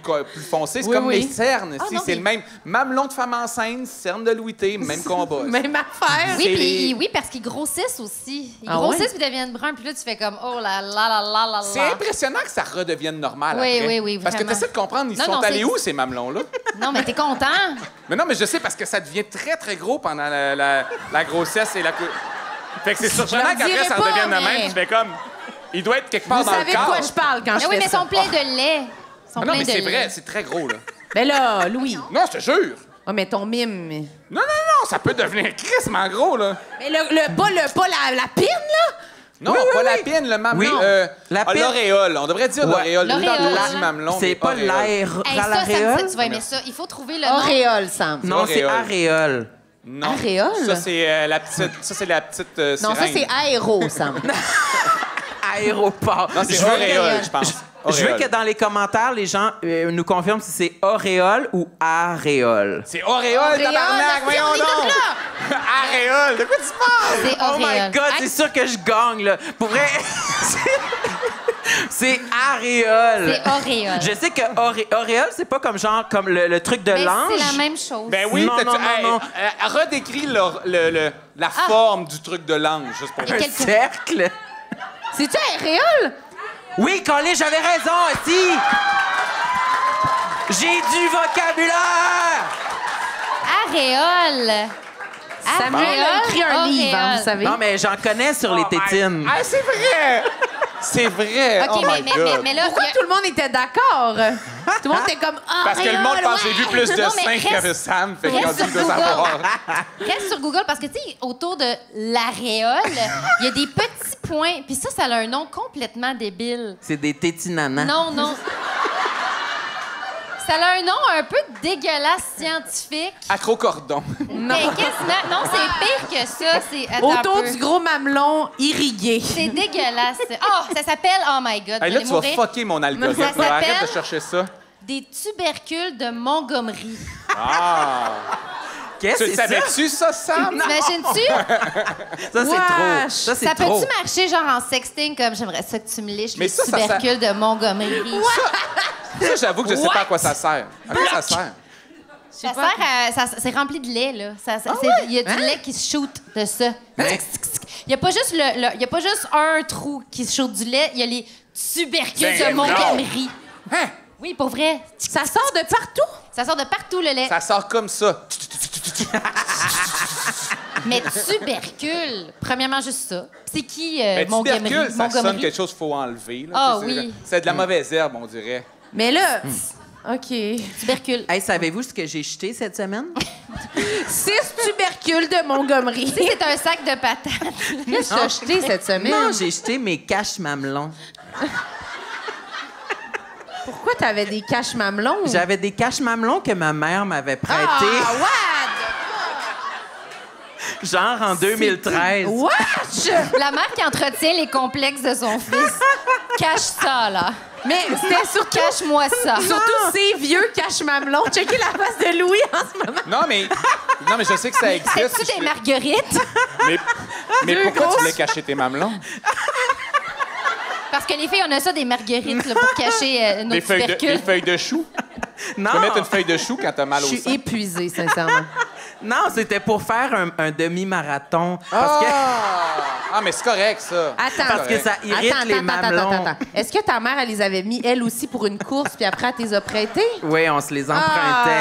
foncés. C'est Oui, comme oui. les cernes. Ah, si, non, c'est mais- le même mamelon de femme enceinte, cerne de Louis T, même combat. Même affaire. Oui, C'est puis les- oui, parce qu'ils grossissent aussi. Ils Ah grossissent ouais? puis deviennent bruns. Puis là, tu fais comme, oh là là là là là C'est là. impressionnant que ça redevienne normal Oui, après. oui, Parce que vraiment. tu essaies de comprendre, ils Non, sont non, allés c'est- où, ces mamelons-là? Non, mais t'es content. Mais non, mais je sais, parce que ça devient très, très gros pendant la grossesse et la... Fait que c'est surprenant leur qu'après, dirai ça pas, redevienne de mais- même. Tu fais comme... Il doit être quelque part Vous dans savez le de corps. quoi je parle quand Mais je oui, fais mais ils ça. sont pleins de lait. Ils sont Ah non, pleins mais de c'est lait. vrai, c'est très gros, là. Ben là, Louis. Non, je te jure. Oh, mais ton mime. Non, ça peut devenir crissement gros, là. Mais pas la pine, là? Non, pas la pine, le mamelon. Oui. La pine. L'auréole. On devrait dire l'auréole. L'auréole. Tout le temps, on dit L'auréole. mamelon, c'est mais pas auréole. Hey, ça, l'aréole? tu vas aimer ça. Il faut trouver le nom. Auréole, Sam. Non, c'est Auréole. aréole. Non. Aréole? Ça, c'est la petite... Ça, c'est la petite Non, ça, sirène. c'est aéro, Sam. Aéroport. Non, c'est Je veux- auréole, je pense. Je veux Auréole. que dans les commentaires, les gens nous confirment si c'est auréole ou aréole. C'est auréole, tabarnak, on voyons est donc! tous là! Aréole, de quoi tu parles? C'est Oh my auréole. God, c'est sûr que je gagne, là. Pour vrai, c'est aréole. C'est auréole. Je sais que auréole, c'est pas comme genre comme le truc de Mais l'ange. c'est la même chose. Ben oui, Non, t'as- non, non, non. redécris la forme du truc de l'ange, juste pour Il y a Un quelques- cercle. C'est-tu aréole? Oui, Colin, j'avais raison, aussi. J'ai du vocabulaire. Aréole. Samuel a écrit un livre, hein, vous savez. Non, mais j'en connais sur les tétines. Ah, c'est vrai! C'est vrai! OK, Oh my God! mais là... Pourquoi il y a- tout le monde était d'accord? Tout le monde était comme Parce que le monde pense que j'ai vu plus de Non, mais seins que reste- Sam, fait qu'ils ont reste dit de sur savoir. Reste sur Google parce que, tu sais, autour de l'aréole, il y a des petits points. Puis ça a un nom complètement débile. C'est des tétinanas. Non. Ça a un nom un peu dégueulasse scientifique. Acrocordon. Mais quasiment... Non, c'est pire que ça. C'est... Attends un Autour peu. du gros mamelon irrigué. C'est dégueulasse. Oh, ça s'appelle... Oh my God. Hey, vous là, allez tu vas mourir. fucker mon algorithme. Ça s'appelle- Arrête de chercher ça. Des tubercules de Montgomery. Ah! Qu'est-ce Tu que le c'est ça? savais-tu, ça, Sam? T'imagines-tu? Ça, c'est Wesh. trop. Ça, c'est Ça trop. peut-tu marcher genre en sexting comme j'aimerais ça que tu me liches Mais les ça tubercules de Montgomery? Ça, j'avoue que je sais pas à quoi ça sert. À quoi ça sert? Ça sert à... C'est rempli de lait, là. Il y a du lait qui se shoot de ça. Il n'y a pas juste il y a pas juste un trou qui se shoot du lait, il y a les tubercules Ben de Montgomery. Hein? Oui, pour vrai. Ça sort de partout? Ça sort de partout, le lait. Ça sort comme ça. Mais tubercules, premièrement, juste ça. C'est qui Mais Montgomery? tubercule, ça sonne Montgomery? quelque chose qu'il faut enlever. Là, Ah tu sais, oui. C'est de la mauvaise herbe, on dirait. Mais là, OK. Tubercules. Hey, savez-vous ce que j'ai jeté cette semaine? 6 tubercules de Montgomery. C'est un sac de patates. Qu'est-ce que tu as jeté cette semaine? Non, j'ai jeté mes caches mamelons. Pourquoi t'avais des caches mamelons? J'avais des caches mamelons que ma mère m'avait prêtées, Ah, what? genre en 2013. Wesh! La mère qui entretient les complexes de son fils. Cache ça, là. Mais c'était surtout... Cache-moi ça. Surtout ces vieux cache-mamelons. Checkez la face de Louis en ce moment. Non, mais je sais que ça existe. C'est-tu des marguerites? Mais pourquoi tu voulais cacher tes mamelons? Parce que les filles, on a ça des marguerites là, pour cacher nos tubercules. Des feuilles de chou? Non. Tu peux mettre une feuille de chou quand t'as mal au Je sein. suis épuisée, sincèrement. Non, c'était pour faire un demi-marathon. Parce que... Ah, mais c'est correct, ça. Attends. Parce que ça irrite les mamelons. Est-ce que ta mère, elle les avait mis, elle aussi, pour une course, puis après, elle les a prêtés? Oui, on se les empruntait.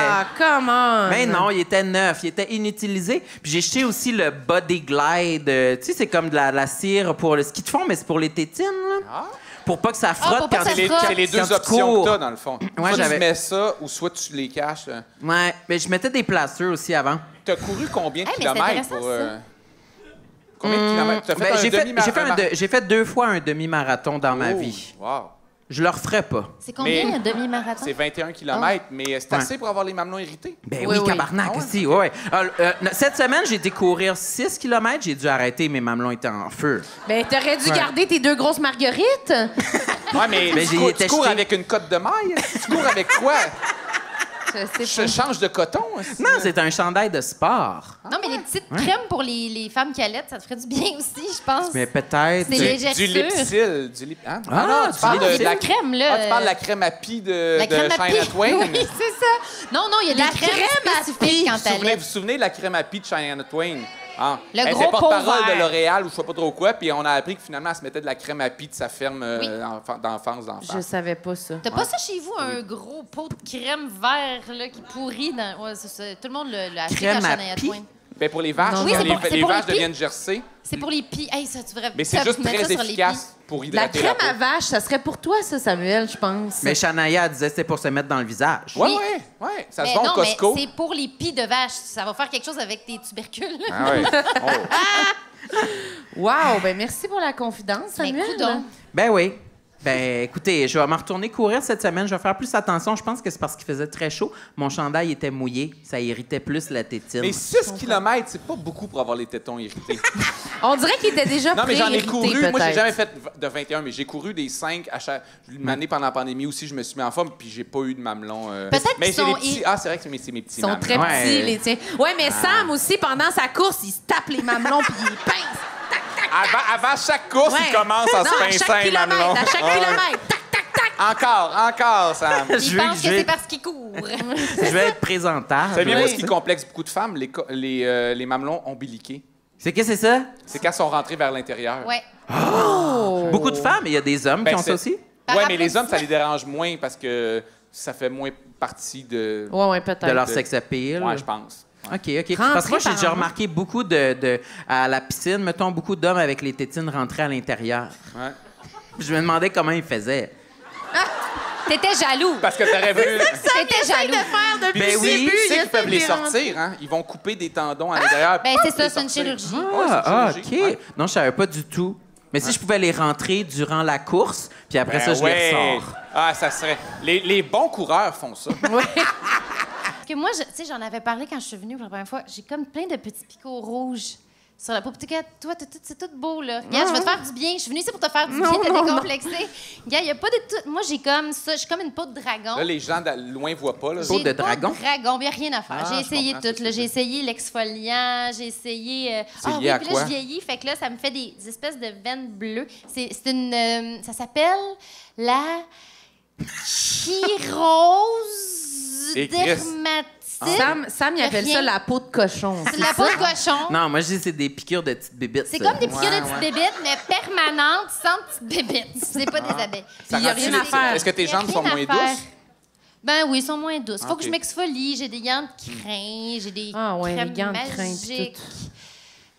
Ah, comment? Mais non, il était neuf, il était inutilisé. Puis j'ai jeté aussi le Body Glide. Tu sais, c'est comme de la cire pour le ski de fond, mais c'est pour les tétines, là. Pour pas que ça frotte pour pas quand que ça tu- frotte. C'est les quand deux tu options cours. que t'as, dans le fond. Ouais, Soit j'avais- tu mets ça, ou soit tu les caches. Ouais, mais je mettais des placeurs aussi avant. T'as couru combien de Hey, mais c'est kilomètres intéressant, pour... ça. Combien de kilomètres? T'as fait Ben, un j'ai demi-marathon? j'ai fait 2 fois un demi-marathon dans ma vie. Wow. Je le referais pas. C'est combien Mais- un demi-marathon? C'est 21 km, mais c'est assez pour avoir les mamelons irrités. Ben Oui, oui, oui. tabarnak, Ah ouais? aussi, ouais. Cette semaine, j'ai été courir 6 km, j'ai dû arrêter, mes mamelons étaient en feu. Ben, t'aurais dû Ouais. garder tes 2 grosses marguerites. Ouais, mais Ben, tu j'ai cours, été tu cours jeté. avec une cotte de maille? Tu cours avec quoi? Je sais Je change de coton? aussi, Non, là. c'est un chandail de sport. Non, mais les petites crèmes pour les femmes qui allaitent, ça te ferait du bien aussi, je pense. Mais peut-être... C'est léger. Du Lipsil. Hein? Ah, non, tu parles des de la petites crèmes, là. Ah, tu parles de la crème à pie de La crème à Shania pie. Twain? Oui, c'est ça. Non, non, il y a des crèmes spécifiques quand Vous vous t'allaites. souvenez de la crème à pie de Shania Twain? Ah. Le Elle gros était porte-parole pot vert. de L'Oréal ou je sais pas trop quoi, puis on a appris que finalement, elle se mettait de la crème à pie de sa ferme Oui. d'enfance d'enfant. Je savais pas ça. T'as pas ça chez vous, un gros pot de crème vert là, qui pourrit dans. Ouais, c'est ça. Tout le monde l'a acheté Crème quand à Shania pie? Twain. Ben pour les vaches, Non, Oui, quand c'est pour- c'est les pour les vaches pies. deviennent Jersey, C'est pour les pies. Hey, ça, tu devrais. mais c'est ça, juste mettre très ça sur les efficace pour La hydrater crème la à peau. vache, ça serait pour toi, ça, Samuel, je pense. Mais Shania disait que c'était pour se mettre dans le visage. Ouais, Oui. ouais. Ça Mais se vend non, au Costco. mais c'est pour les pies de vache. Ça va faire quelque chose avec tes tubercules. Ah ouais. Oh. Wow, ben merci pour la confidence, Mais Samuel. coudonc. Ben oui. Ben écoutez, je vais me retourner courir cette semaine. Je vais faire plus attention. Je pense que c'est parce qu'il faisait très chaud. Mon chandail était mouillé. Ça irritait plus la tétine. Mais 6 km, c'est pas beaucoup pour avoir les tétons irrités. On dirait qu'il était déjà Non, mais j'en ai pré-irrité, couru. Moi, j'ai peut-être. jamais fait de 21, mais j'ai couru des 5 à chaque. Une année pendant la pandémie aussi, je me suis mis en forme, puis j'ai pas eu de mamelon. Peut-être Mais qu'ils c'est les sont petits. Ah, c'est vrai que c'est mes petits Ils sont mamelons. très Ouais. petits, les tiens. Ouais, mais Sam aussi, pendant sa course, il se tape les mamelons puis il pince. Avant chaque course, Ouais. il commence à Non, se à pincer chaque un kilomètre, mamelon. à chaque Ah ouais. kilomètre. Tac, tac, tac. Encore, Sam. Ils Je pensent que vais- c'est parce qu'ils courent. je vais être présentable. Savez-vous Oui. ce qui complexe beaucoup de femmes? Les mamelons ombiliqués. C'est que c'est ça? C'est quand ils sont rentrés vers l'intérieur. Ouais. Beaucoup de femmes, mais il y a des hommes qui ont c'est- ça aussi. Par Ouais, mais les hommes, ça applaudissement. les dérange moins parce que ça fait moins partie de. Ouais, peut-être. De leur sex appeal. Ouais, je pense. OK, OK. Rentrer Parce que moi, j'ai par déjà en bas. remarqué beaucoup à la piscine, mettons, beaucoup d'hommes avec les tétines rentrées à l'intérieur. Ouais. Je me demandais comment ils faisaient. T'étais jaloux. Parce que t'aurais vu. T'étais jaloux. depuis Ben le oui, début, Tu sais il qu'ils peuvent les essaie de rentrer. sortir, hein? Ils vont couper des tendons à l'intérieur. Ben, c'est pop, ça, les c'est une sortir. chirurgie. Ouais, c'est une OK. chirurgie, ouais. Non, je savais pas du tout. Mais si je pouvais les rentrer durant la course, puis après Ben ça, je ouais. les ressors. Ah, ça serait. Les bons coureurs font ça. Parce que moi, tu sais, j'en avais parlé quand je suis venue pour la première fois. J'ai comme plein de petits picots rouges sur la peau. Puis, regarde, toi, c'est tout beau, là. Regarde, je vais te faire du bien. Je suis venue ici pour te faire du bien, te décomplexer. Regarde, il n'y a pas de tout. Moi, j'ai comme ça. Je suis comme une peau de dragon. Là, les gens loin voient pas. Là. Peau J'ai de une peau dragon? dragon, il n'y a rien à faire. Ah, J'ai je essayé comprends, tout. c'est là. ça. J'ai essayé l'exfoliant, j'ai essayé. C'est lié oui, à puis quoi? là, je vieillis. Fait que là, ça me fait des espèces de veines bleues. C'est une. Ça s'appelle la chirose Et Chris. dermatite. Sam, il Y a appelle rien. ça la peau de cochon. C'est de la peau de cochon. Non, moi, je dis que c'est des piqûres de petites bébites. C'est ça. comme des piqûres Ouais, de petites ouais. bébites, mais permanentes, sans petites bébites. C'est pas des abeilles. Ça Il y a rend-tu rien à les- faire. Est-ce que tes Y a jambes sont rien à moins faire. douces? Ben oui, ils sont moins douces. Faut Ok. que je m'exfolie. J'ai des gants de crin, j'ai des Ah ouais, crèmes les gants de crin, puis magiques.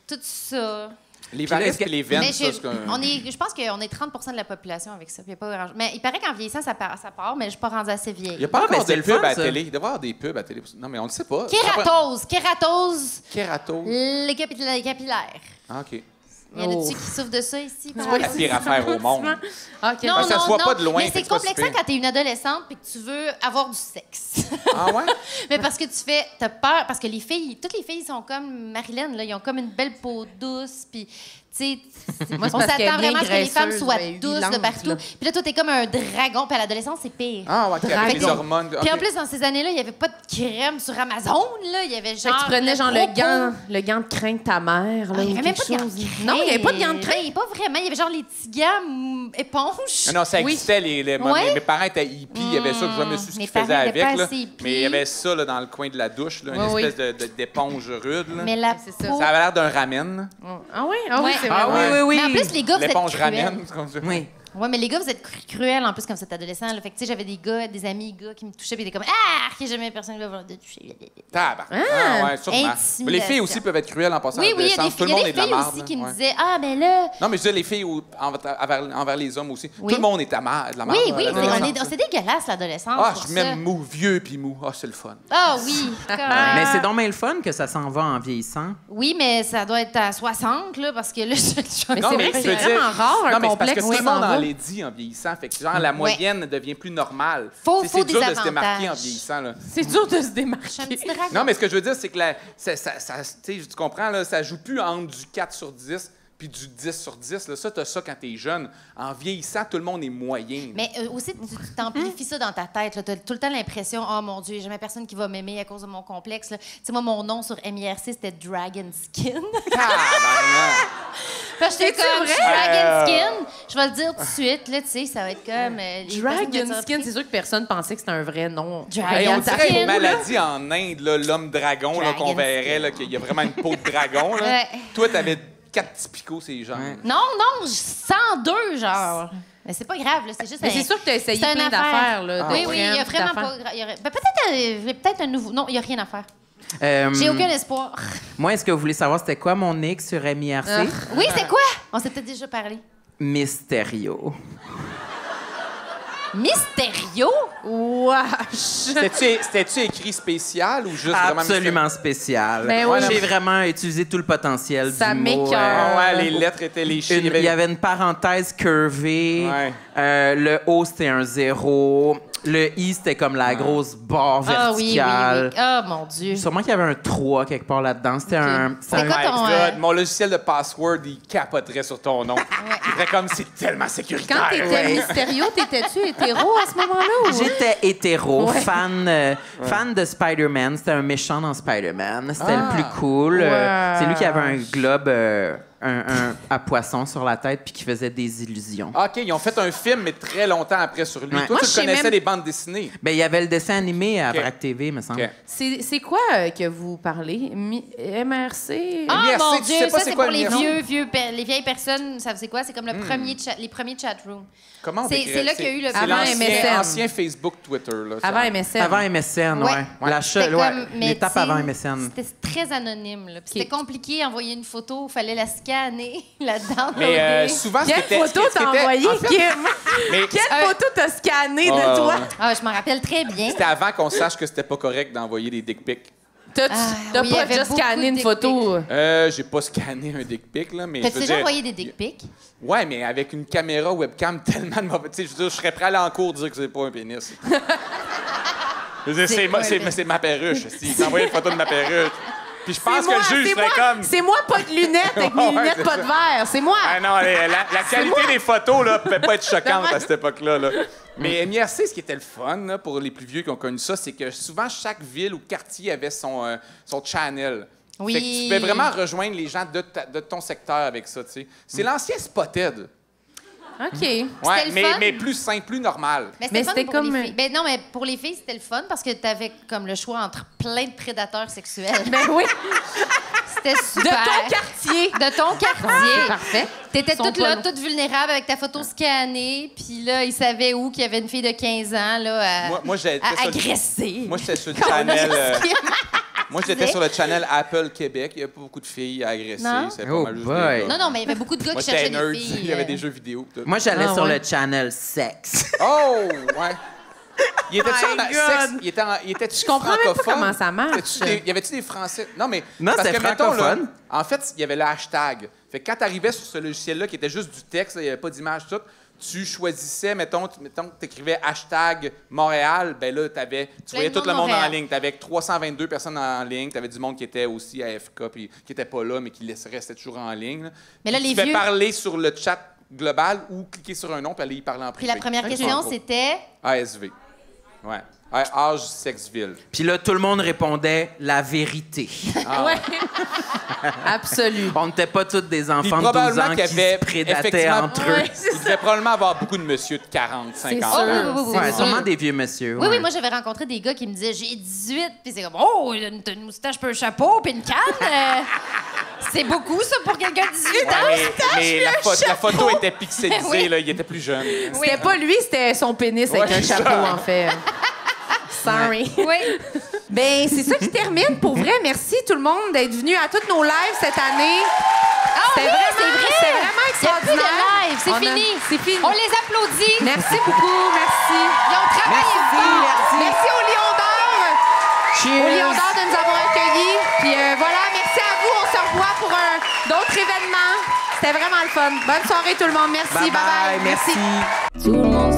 Tout ça. Les Puis là, varices est-ce que- et les veines, Mais ça, c'est comme- je pense qu'on est 30 de la population avec ça. Puis y a pas grand- Mais il paraît qu'en vieillissant, ça part, mais je suis pas rendue assez vieille. Il n'y a pas Ah, encore ben, c'est de le pub fun, à la ça. télé. Il doit y avoir des pubs à la télé. Non, mais on ne sait pas. Kératose. Kératose. Kératose. Les capillaires. Ah, OK. Il y en a-tu Oh. qui souffrent de ça ici? par La exemple? pire affaire au monde. OK. Parce que ça se voit pas de loin, Mais fait c'est que c'est pas complexant super. quand t'es une adolescente et que tu veux avoir du sexe. Ah ouais? Mais parce que t'as peur, parce que les filles, toutes les filles sont comme Marilyn, là, ils ont comme une belle peau douce, puis, tu sais, Moi, c'est on parce qu'elle est s'attend bien vraiment à ce que les femmes graisseuse, soient ben, douces de huilante, partout. là. Puis là, toi, t'es comme un dragon. Puis à l'adolescence, c'est pire. Ah, ouais, avec les Dragon. hormones. Puis ok. en plus, dans ces années-là, il n'y avait pas de crème sur Amazon. Là. Il y avait Fait genre. que tu prenais genre Propos. le gant de crin de ta mère, là, Ah, il ou n'y avait même quelque pas de gants chose. de crin. Non, il n'y avait pas de gants de crin. Ben, pas vraiment. Il y avait genre les petits gants éponges. Non, ça existait. Ouais. Mes parents étaient hippies. Il y avait ça, je ne me suis ce Mes qu'ils faisaient parents étaient avec. pas Là. assez hippies. Mais il y avait ça là, dans le coin de la douche, là, une Oui, espèce d'éponge rude. Là. Mais la C'est ça. peau... Ça avait l'air d'un ramen. Ah oui, ah oui, Ouais. c'est Ah vrai. oui. Mais en plus, les gars, vous êtes L'éponge cruels. ramen. c'est comme ça. Oui. Ouais, mais les gars, vous êtes cruels en plus comme cet adolescent. Là. Fait que, tu sais, j'avais des amis gars qui me touchaient, puis ils étaient comme ah, qu'il n'y a jamais personne qui va vouloir te toucher. Tabarnak. Ah, ouais, sûrement. Intimidation. Mais les filles aussi peuvent être cruelles en passant. Oui, à oui, il y a l'adolescence. des Tout le monde est de la filles marde. aussi là. qui me Ouais. disaient ah, mais là. Non, mais je disais les filles envers les hommes aussi. Oui. Tout le monde est de la marde. Oui, à oui, l'adolescence. c'est dégueulasse l'adolescence. Ah, pour je suis ça. même mou, vieux puis mou. Ah, c'est le fun. Ah oui. Mais c'est donc bien le fun que ça s'en va en vieillissant. Oui, mais ça doit être à 60, là, parce que là, je Mais Non, c'est mais vrai que je c'est veux dire- vraiment rare, un Non, mais c'est parce complexe que tout qui le monde s'en en va. les dit en vieillissant. Fait que genre, la moyenne devient plus normale. Faut C'est dur de des se démarquer en avantages. vieillissant. Là. C'est dur de se suis un démarquer. petit dragon. Non, mais ce que je veux dire, c'est que tu sais, tu comprends, là, ça joue plus entre du 4 sur 10 puis du 10 sur 10. Là. Ça, t'as ça quand t'es jeune. En vieillissant, tout le monde est moyen. Mais aussi, tu t'amplifies ça dans ta tête. Tu as tout le temps l'impression, oh mon Dieu, il n'y a jamais personne qui va m'aimer à cause de mon complexe. Tu sais, moi, mon nom sur MIRC, c'était Dragon Skin. Tabarnak. Fait que j'étais C'est-tu comme, vrai? Dragon Skin. Je vais le dire tout de suite, là, tu sais, ça va être comme. les personnes Dragon vont dire, Skin, c'est sûr que personne pensait que c'était un vrai nom. Dragon Hey, on dirait Skin. une maladie en Inde, là, l'homme dragon, là, qu'on Dragon verrait, là, qu'il y a vraiment une peau de dragon. Là. Ouais. Toi, t'avais 4 petits picots, ces gens. Ouais. Non, 102, genre. Mais c'est pas grave, là, c'est juste. Mais c'est sûr que tu as essayé c'est une plein affaire. d'affaires. là, de Oui, oui, il y a crème, vraiment d'affaires. pas. Peut-être un nouveau. Non, il n'y a rien à faire. J'ai aucun espoir. Moi, est-ce que vous voulez savoir c'était quoi mon nick sur MIRC? Oui, c'est quoi? On s'est peut-être déjà parlé. Mysterio. Mysterio? Wesh! C'était-tu écrit spécial ou juste vraiment... Absolument spécial. Ben oui. J'ai vraiment utilisé tout le potentiel Ça du mot. m'écoeure. Ah ouais, les lettres étaient les chiffres. Il y avait une parenthèse curvée. Ouais. Le O, c'était un 0. Le I, c'était comme la grosse barre Ah oui, oui, verticale. oui. Ah, mon Dieu. Sûrement qu'il y avait un 3 quelque part là-dedans. C'était un... C'était quoi My ton, God, mon logiciel de password, il capoterait sur ton nom. Il ferait comme, c'est tellement sécuritaire. Quand t'étais mystérieux, t'étais-tu hétéro à ce moment-là? Ou... J'étais hétéro, fan de Spider-Man. C'était un méchant dans Spider-Man. C'était le plus cool. Ouais. C'est lui qui avait un globe à poisson sur la tête puis qui faisait des illusions. OK, ils ont fait un film, mais très longtemps après sur lui. Ouais. Toi, Moi, tu je sais connaissais même- les bandes dessinées. Ben, il y avait le dessin animé à OK. Vrac TV, me semble. OK. C'est quoi que vous parlez? MRC? Ah, MIRC, mon tu Dieu, sais pas ça, c'est c'est quoi pour le les MIRC? les vieilles personnes. Ça c'est quoi? C'est comme les premiers chat rooms. Comment on C'est- décrirait- c'est là qu'il y a eu le- C'est Avant l'ancien MSN. ancien Facebook, Twitter. Là, ça. Avant MSN. Avant MSN, ouais. Ouais. L'achat, C'était ouais, comme- mais l'étape tu sais, avant MSN. C'était très anonyme. Là. Puis C'était OK. compliqué, envoyer une photo, il fallait la scanner, la downloader. Mais souvent, ce qui Quelle était... photo ce qui t'as était- envoyée, en fait, Kim? mais Quelle photo t'as scanné de toi? Ah, je m'en rappelle très bien. c'était avant qu'on sache que c'était pas correct d'envoyer des dick pics. T'as Ah, t'as oui, il y pas avait déjà beaucoup scanné de une dick photo? J'ai pas scanné un dick pic, là, mais... T'as-tu je veux déjà dire- envoyé des dick pics? Ouais, mais avec une caméra webcam tellement de mauvais... Tu sais, je veux dire, je serais prêt à aller en cours dire que c'est pas un pénis. Je veux dire, c'est ma perruche. Si, t'as envoyé une photo de ma perruche. Puis je pense que le juge serait comme... C'est moi, pas de lunettes, avec mes Ouais, lunettes, c'est pas de verre. C'est moi. Ah non, la qualité des photos, là, pouvait pas être choquante à cette époque-là, là. Mais MIRC, ce qui était le fun, là, pour les plus vieux qui ont connu ça, c'est que souvent, chaque ville ou quartier avait son channel. Oui. Fait que tu pouvais vraiment rejoindre les gens de ton secteur avec ça, tu sais. C'est l'ancien Spotted. OK. Ouais, le fun? mais plus simple, plus normal. Mais Mais c'était c'était fun pour comme- les filles. Ben non, mais pour les filles, c'était le fun parce que t'avais comme le choix entre plein de prédateurs sexuels. Ben oui. C'était De super. ton quartier. De ton quartier. Parfait. T'étais Ils sont toute pas là, longs. toute vulnérable avec ta photo scannée, puis là, ils savaient où qu'il y avait une fille de 15 ans là, Moi, j'étais à sur le- agresser. Moi, j'étais sur le channel... Moi, j'étais sur le channel Apple Québec. Il y avait pas beaucoup de filles à agresser. Non? C'était pas Oh mal juste boy. des gars. Non, non, mais il y avait beaucoup de gars Moi, qui j'étais cherchaient nerd. des filles. Il y avait des jeux vidéo. tout. Moi, j'allais Ah, sur ouais. le channel sexe. Oh, ouais. Il était-tu My en God. sexe? Il était-tu Je comprends même pas francophone? comment ça marche. Y avait-tu des Français? Non, mais. Non, parce c'était que, mettons, là, francophone. en fait, il y avait le hashtag. Fait que quand tu arrivais sur ce logiciel-là qui était juste du texte, il n'y avait pas d'image, tout, tu choisissais, mettons que tu écrivais hashtag Montréal, ben là, tu voyais tout le monde en ligne. Tu avais 322 personnes en ligne. Tu avais du monde qui était aussi à FK puis qui n'était pas là, mais qui restait toujours en ligne. Là. Mais là, tu pouvais parler sur le chat global ou cliquer sur un nom puis aller y parler en privé. Puis la première question, c'était... ASV. Ouais. Âge, sexe, ville. Puis là, tout le monde répondait la vérité. Ah. Ouais. Absolu. On n'était pas tous des enfants de 12 ans qui se prédataient entre eux. Il devait probablement avoir beaucoup de monsieur de 40, 50 ans. Oui, sûrement des vieux monsieur. Oui, moi, j'avais rencontré des gars qui me disaient « J'ai 18 », puis c'est comme « Oh, t'as une moustache, puis un chapeau, puis une canne. C'est beaucoup, ça, pour quelqu'un de 18 ans. Mais la photo était pixelisée, là, il était plus jeune. C'était pas lui, c'était son pénis avec un chapeau, en fait. Sorry. Oui. Ben, c'est ça qui termine. Pour vrai, merci tout le monde d'être venu à tous nos lives cette année. C'est vraiment extraordinaire. Il y a plus de live, c'est fini. C'est fini. On les applaudit. Merci beaucoup, merci. Ils ont travaillé fort. Merci au Lion d'Or. Cheers. Au Lion d'Or de nous avoir accueillis. Puis voilà, merci à vous. On se revoit pour d'autres événements. C'était vraiment le fun. Bonne soirée tout le monde. Merci. Bye bye. Merci. Tout le monde